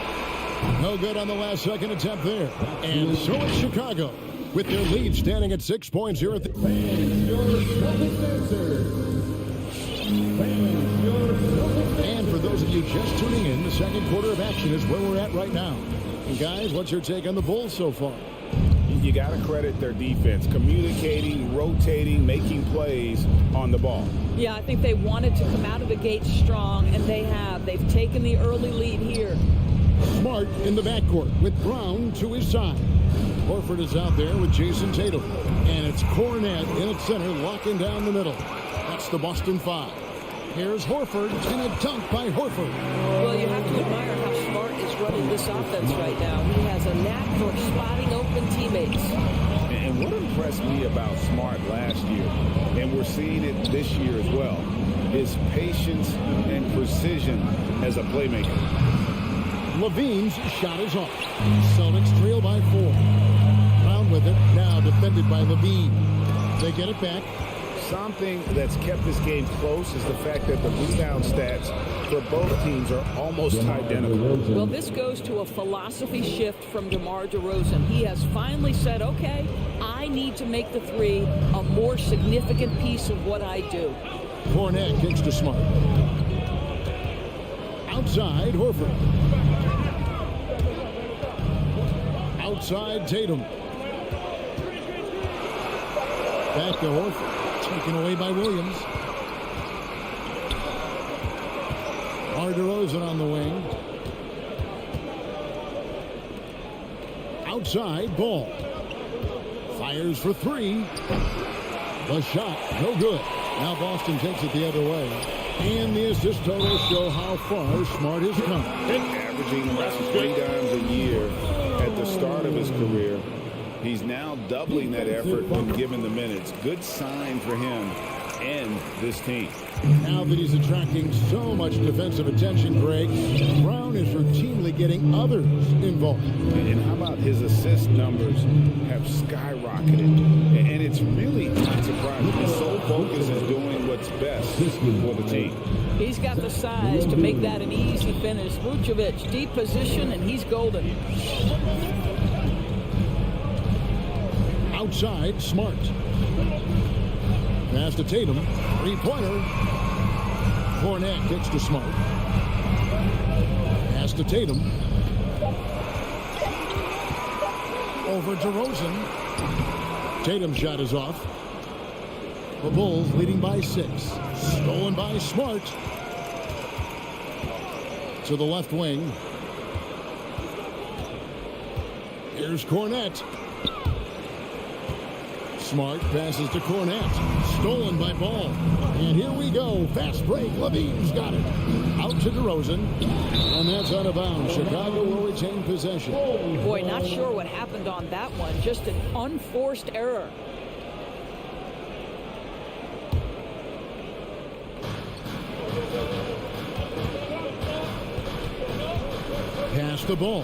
No good on the last second attempt there. And so it's Chicago, with their lead standing at 6 points here at the... And for those of you just tuning in, the second quarter of action is where we're at right now. And guys, what's your take on the Bulls so far? You got to credit their defense, communicating, rotating, making plays on the ball. Yeah, I think they wanted to come out of the gate strong, and they have. They've taken the early lead here. Smart in the backcourt with Brown to his side. Horford is out there with Jason Tatum. And it's Cornette in at center, locking down the middle. That's the Boston Five. Here's Horford, and a dunk by Horford. Well, you have to admire how Smart is running this offense right now. He has a knack for spotting open teammates. And what impressed me about Smart last year, and we're seeing it this year as well, is patience and precision as a playmaker. Levine's shot is off. Celtics trail by 4. Brown with it, now defended by Levine. They get it back. Something that's kept this game close is the fact that the rebound stats for both teams are almost identical. Well, this goes to a philosophy shift from DeMar DeRozan. He has finally said, okay, I need to make the three a more significant piece of what I do. Cornette kicks to Smart. Outside, Horford. Outside, Tatum. Back to Horford. Taken away by Williams. DeRozan on the wing. Outside, Ball. Fires for three. The shot, no good. Now Boston takes it the other way. And the assist totals show how far Smart has come. Averaging around 3 times a year at the start of his career. He's now doubling that effort when given the minutes. Good sign for him and this team. Now that he's attracting so much defensive attention, Greg, Brown is routinely getting others involved. And how about his assist numbers have skyrocketed? And it's really not surprising. His sole focus is doing what's best for the team. He's got the size to make that an easy finish. Vucevic, deep position, and he's golden. Outside, Smart. Pass to Tatum. Three-pointer. Cornette kicks to Smart. Pass to Tatum. Over DeRozan. Tatum's shot is off. The Bulls leading by 6. Stolen by Smart. To the left wing. Here's Cornette. Smart passes to Cornette. Stolen by Ball. And here we go. Fast break. Levine's got it. Out to DeRozan. And that's out of bounds. Chicago will retain possession. Boy, not sure what happened on that one. Just an unforced error. Pass the ball.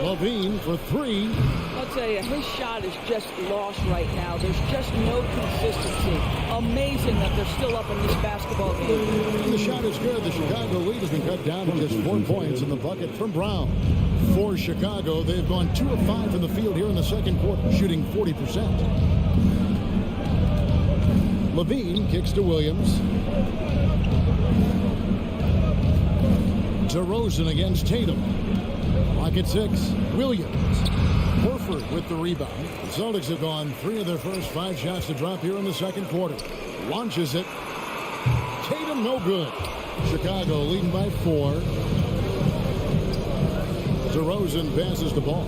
Levine for three. I'll tell you, his shot is just lost right now. There's just no consistency. Amazing that they're still up in this basketball game. And the shot is good. The Chicago lead has been cut down to just 4 points in the bucket from Brown. For Chicago, they've gone 2 of 5 in the field here in the second quarter, shooting 40%. Levine kicks to Williams. DeRozan against Tatum. Clock at 6. Williams. Horford with the rebound. The Celtics have gone 3 of their first 5 shots to drop here in the second quarter. Launches it. Tatum no good. Chicago leading by 4. DeRozan passes the ball.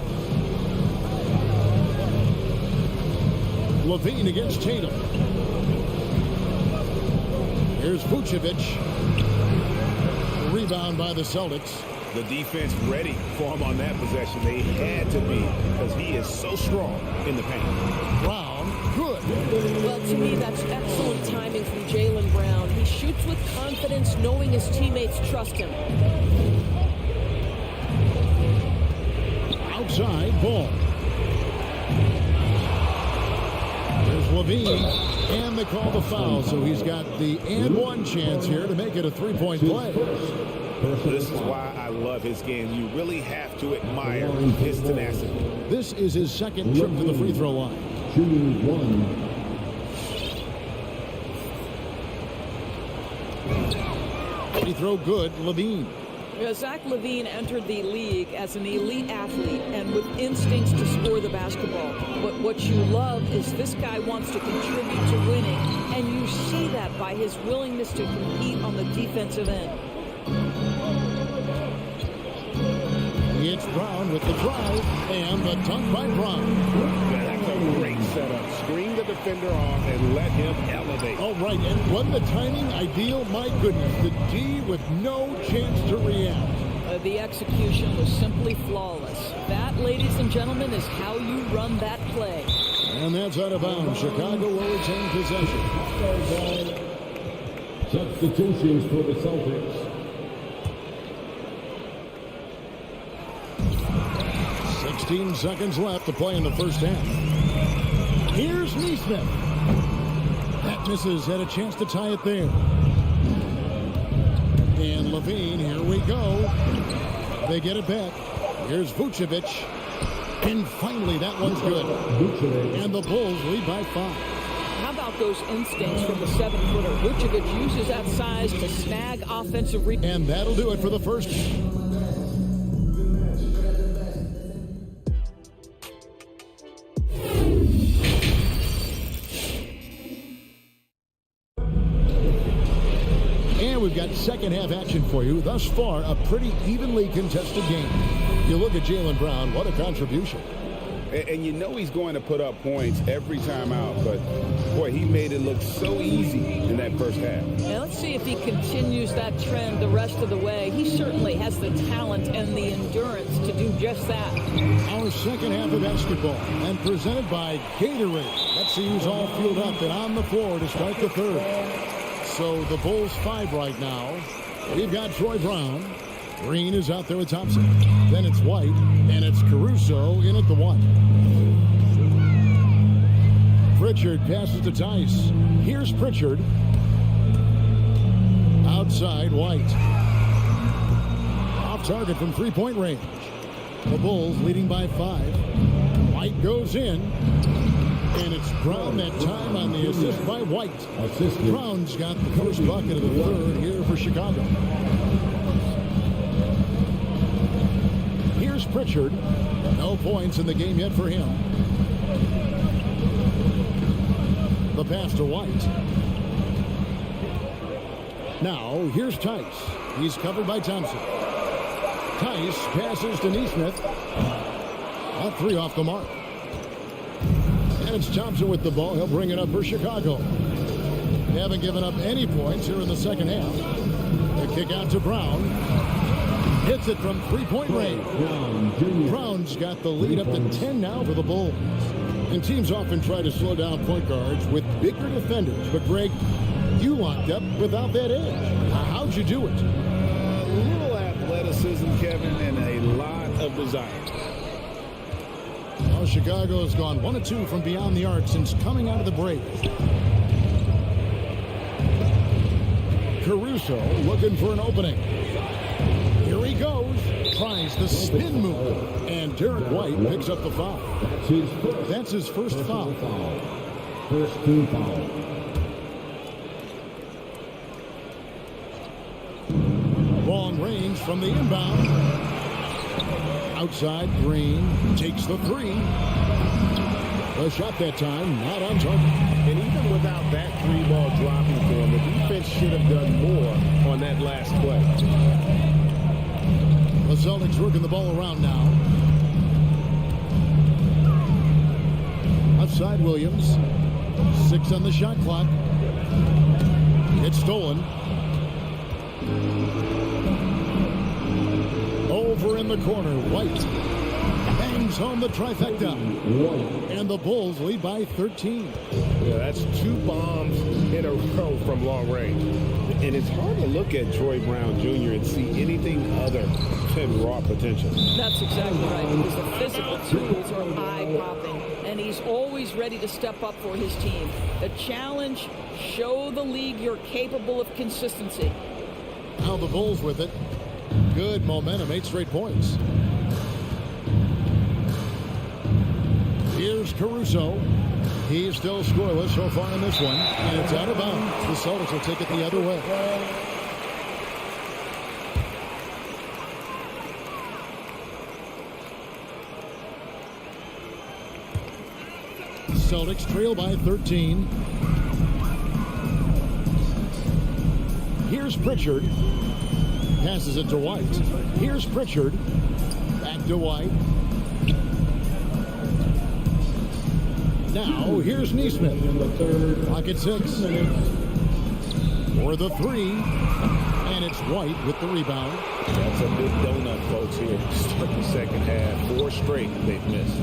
Levine against Tatum. Here's Vucevic. rebound by the Celtics. The defense ready for him on that possession. They had to be, because he is so strong in the paint. Brown, good. Well, to me, that's excellent timing from Jaylen Brown. He shoots with confidence, knowing his teammates trust him. Outside ball. There's Levine, and they call the foul, so he's got the and one chance here to make it a three-point play. This is why I love his game. You really have to admire his tenacity. This is his second trip to the free throw line. Shooting one. Free throw good, Levine. Zach LaVine entered the league as an elite athlete and with instincts to score the basketball. But what you love is this guy wants to contribute to winning, and you see that by his willingness to compete on the defensive end. It's Brown with the drive, and the dunk by Brown. That's a great setup. Screen the defender off and let him elevate. All right, and wasn't the timing ideal? My goodness, the D with no chance to react. The execution was simply flawless. That, ladies and gentlemen, is how you run that play. And that's out of bounds. Chicago will retain possession. Substitutions for the Celtics. 16 seconds left to play in the first half. Here's Neesmith. That misses, had a chance to tie it there. And Levine, here we go. They get it back. Here's Vucevic. And finally, that one's good. And the Bulls lead by 5. How about those instincts from the 7-footer? Vucevic uses that size to snag offensive rebounds. And that'll do it for the first. We've got second half action for you. Thus far, a pretty evenly contested game. You look at Jaylen Brown, what a contribution. And you know he's going to put up points every time out, but boy, he made it look so easy in that first half. Now let's see if he continues that trend the rest of the way. He certainly has the talent and the endurance to do just that. Our second half of basketball, and presented by Gatorade. Let's see who's all fueled up and on the floor to start the third. So the Bulls 5 right now. We've got Troy Brown. Green is out there with Thompson. Then it's White, and it's Caruso in at the 1. Pritchard passes to Tice. Here's Pritchard. Outside, White. Off target from three-point range. The Bulls leading by 5. White goes in. And it's Brown that time on the assist by White. Brown's got the first bucket of the third here for Chicago. Here's Pritchard. No points in the game yet for him. The pass to White. Now, here's Tice. He's covered by Thompson. Tice passes to Neesmith. A 3 off the mark. And it's Thompson with the ball. He'll bring it up for Chicago. They haven't given up any points here in the second half. The kick out to Brown. Hits it from three-point range. Brown's got the lead up to 10 now for the Bulls. And teams often try to slow down point guards with bigger defenders. But, Greg, you locked up without that edge. How'd you do it? A little athleticism, Kevin, and a lot of desire. Well, Chicago has gone 1 of 2 from beyond the arc since coming out of the break. Caruso looking for an opening. Here he goes. Tries the spin move. And Derek White picks up the foul. That's his first foul. First 2 fouls. Long range from the inbound. Outside, Green takes the 3. The shot that time, not on target. And even without that 3-ball dropping for him, the defense should have done more on that last play. The Celtics working the ball around now. Outside, Williams. 6 on the shot clock. It's stolen. the corner, White bangs home the trifecta. And the Bulls lead by 13. Yeah, that's 2 bombs in a row from long range. And it's hard to look at Troy Brown Jr. and see anything other than raw potential. That's exactly right, because the physical tools are eye-popping, and he's always ready to step up for his team. The challenge, show the league you're capable of consistency. Now the Bulls with it. Good momentum, 8 straight points. Here's Caruso. He's still scoreless so far in this one, and it's out of bounds. The Celtics will take it the other way. Celtics trail by 13. Here's Pritchard. Passes it to White. Here's Pritchard. Back to White. Now, here's Neesmith. Clock at 6. For the 3. And it's White with the rebound. That's a big donut, folks, here. Start the second half. 4 straight they've missed.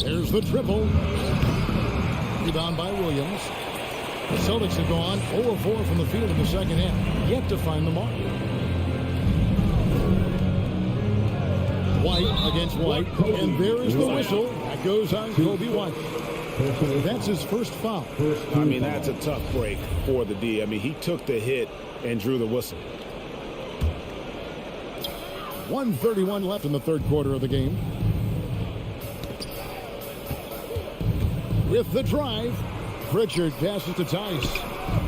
There's the triple. Rebound by Williams. The Celtics have gone 0-4 from the field in the second half. Yet to find the mark. White against White. And there is the whistle. That goes on Kobe White. That's his first foul. I mean, that's a tough break for the D. I mean, he took the hit and drew the whistle. 1:31 left in the third quarter of the game. With the drive, Pritchard passes to Tice.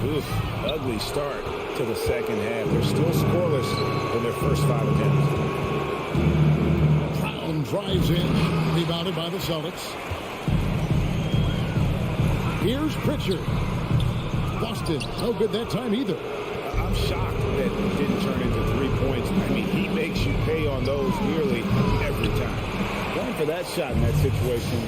Oof, ugly start to the second half. They're still scoreless in their first 5 attempts. Brown drives in, rebounded by the Celtics. Here's Pritchard. Boston, no good that time either. I'm shocked that it didn't turn into 3 points. I mean, he makes you pay on those nearly every time. Going for that shot in that situation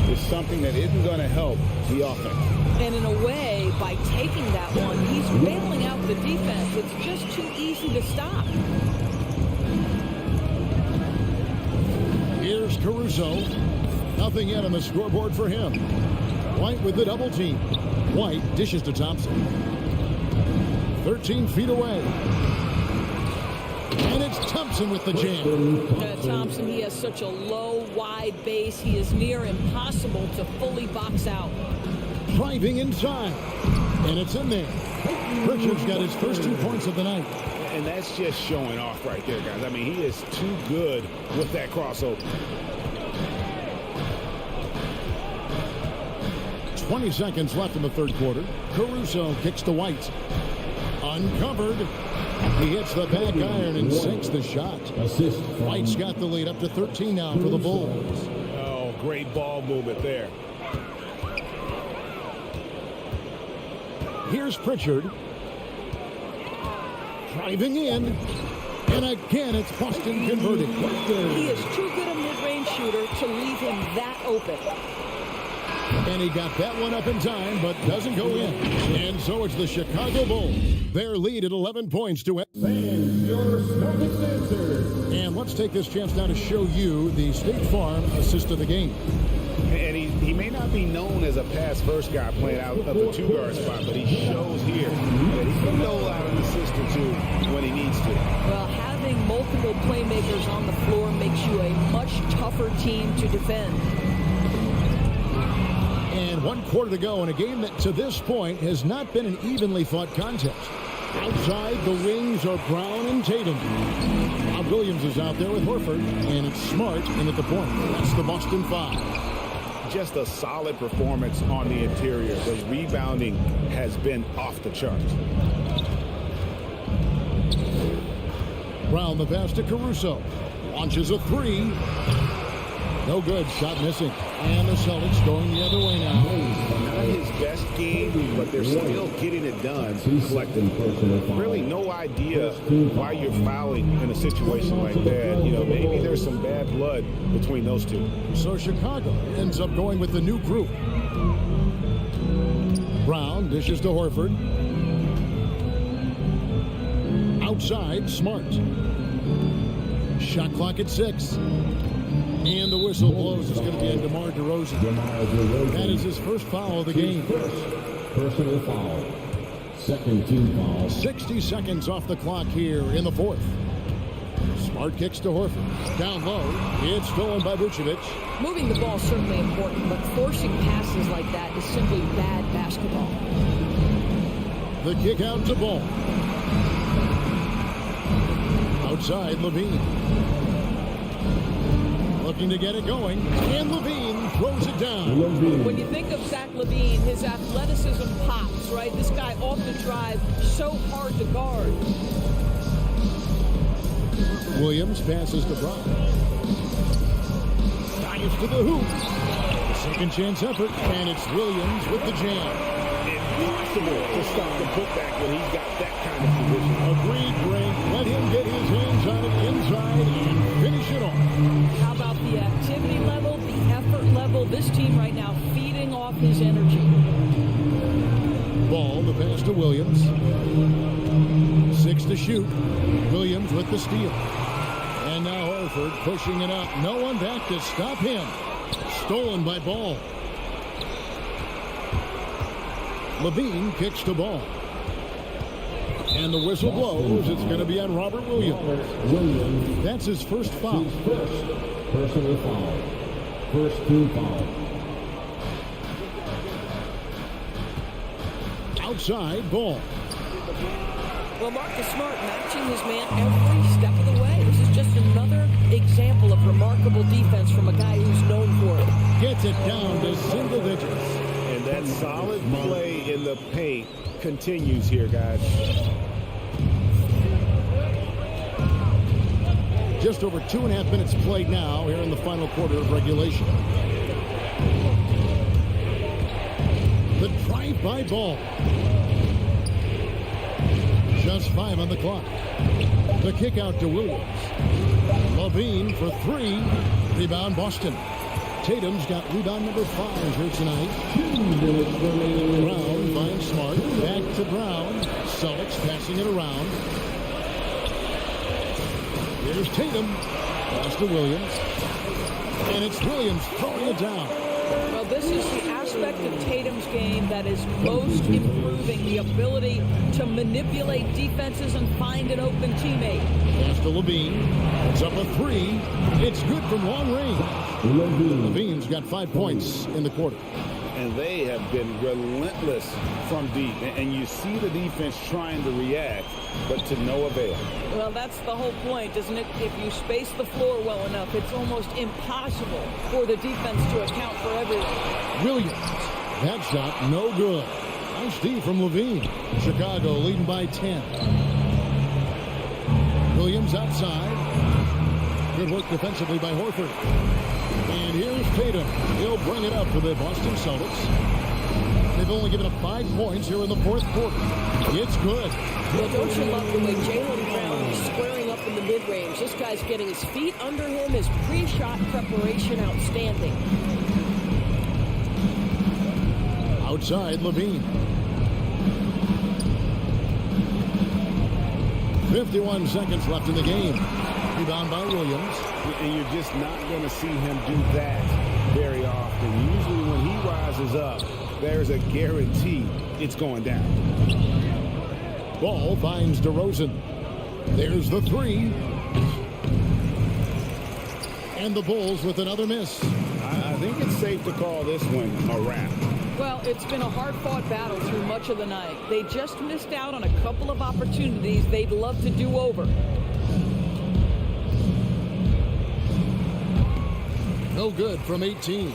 is something that isn't going to help the offense. And in a way, by taking that one, he's bailing out the defense. It's just too easy to stop. Here's Caruso. Nothing yet on the scoreboard for him. White with the double team. White dishes to Thompson. 13 feet away. And it's Thompson with the jam. Thompson, he has such a low, wide base. He is near impossible to fully box out. Driving inside. And it's in there. Pritchard's got his first 2 points of the night. And that's just showing off right there, guys. I mean, he is too good with that crossover. 20 seconds left in the third quarter. Caruso kicks to White. Uncovered. He hits the back iron and sinks the shot. White's got the lead up to 13 now for the Bulls. Oh, great ball movement there. Here's Pritchard. Driving in. And again, it's Boston converting. He is too good a mid-range shooter to leave him that open. And he got that one up in time, but doesn't go in. And so it's the Chicago Bulls. Their lead at 11 points to end. And let's take this chance now to show you the State Farm assist of the game. And he may not be known as a pass-first guy playing out of the two-guard spot, but he shows here that he can dole out an assist or two when he needs to. Well, having multiple playmakers on the floor makes you a much tougher team to defend. And 1 quarter to go in a game that to this point has not been an evenly fought contest. Outside, the wings are Brown and Tatum. Bob Williams is out there with Horford, and it's Smart in at the point. That's the Boston 5. Just a solid performance on the interior. The rebounding has been off the charts. Brown the pass to Caruso. Launches a 3. No good. Shot missing. And the Celtics going the other way now. Not his best game, but they're still getting it done collectively. Really no idea why you're fouling in a situation like that. You know, maybe there's some bad blood between those two. So Chicago ends up going with the new group. Brown dishes to Horford. Outside, Smart. Shot clock at 6. And the whistle blows. It's going to be on DeMar DeRozan. That is his first foul of the game. Personal foul. Second team foul. 60 seconds off the clock here in the fourth. Smart kicks to Horford. Down low. It's stolen by Vucevic. Moving the ball is certainly important, but forcing passes like that is simply bad basketball. The kick out to Ball. Outside, Levine. Looking to get it going. And Levine throws it down. When you think of Zach LaVine, his athleticism pops, right? This guy off the drive, so hard to guard. Williams passes to Brown. Dives to the hoop. Second chance effort, and it's Williams with the jam. Impossible to stop the putback when he's got that kind of position. Agreed, Greg. Let him get his hands on it inside and finish it off. How about the activity level, the effort level? This team right now feeding off his energy. Ball, the pass to Williams. 6 to shoot. Williams with the steal. And now Horford pushing it up. No one back to stop him. Stolen by Ball. Levine kicks to Ball. And the whistle blows. It's going to be on Robert Williams. That's his first foul. Personal foul. First team foul. Outside, Ball. Well, Marcus Smart matching his man every step of the way. This is just another example of remarkable defense from a guy who's known for it. Gets it down to single digits. And that solid play in the paint continues here, guys. Just over 2.5 minutes played now here in the final quarter of regulation. The drive-by Ball. Just 5 on the clock. The kick out to Williams. Levine for 3. Rebound Boston. Tatum's got rebound number 5 here tonight. Brown finds Smart. Back to Brown. Celtics passing it around. Here's Tatum. Pass to Williams. And it's Williams throwing it down. Well, this is the aspect of Tatum's game that is most improving, the ability to manipulate defenses and find an open teammate. Pass to Levine. It's up a 3. It's good from long range. Levine's got 5 points in the quarter. And they have been relentless from deep. And you see the defense trying to react, but to no avail. Well, that's the whole point, isn't it? If you space the floor well enough, it's almost impossible for the defense to account for everyone. Williams. That shot, no good. Nice D from Levine. Chicago leading by 10. Williams outside. Good work defensively by Horford. And here's Tatum. He'll bring it up for the Boston Celtics. They've only given up 5 points here in the fourth quarter. It's good. Well, don't you love the way Jaylen Brown is squaring up in the mid-range? This guy's getting his feet under him. His pre-shot preparation outstanding. Outside, Levine. 51 seconds left in the game. Rebound by Williams. And you're just not going to see him do that very often. Usually when he rises up, there's a guarantee it's going down. Ball finds DeRozan. There's the 3. And the Bulls with another miss. I think it's safe to call this one a wrap. Well, it's been a hard-fought battle through much of the night. They just missed out on a couple of opportunities they'd love to do over. No good from 18.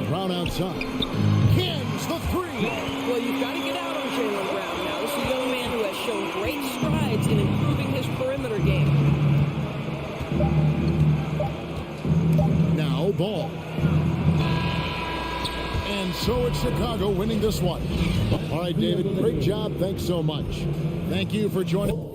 Brown outside. Hins the 3. Well, you've got to get out on Jaylen Brown now. This is a young man who has shown great strides in improving his perimeter game. Now Ball. And so it's Chicago winning this one. All right, David, great job. Thanks so much. Thank you for joining.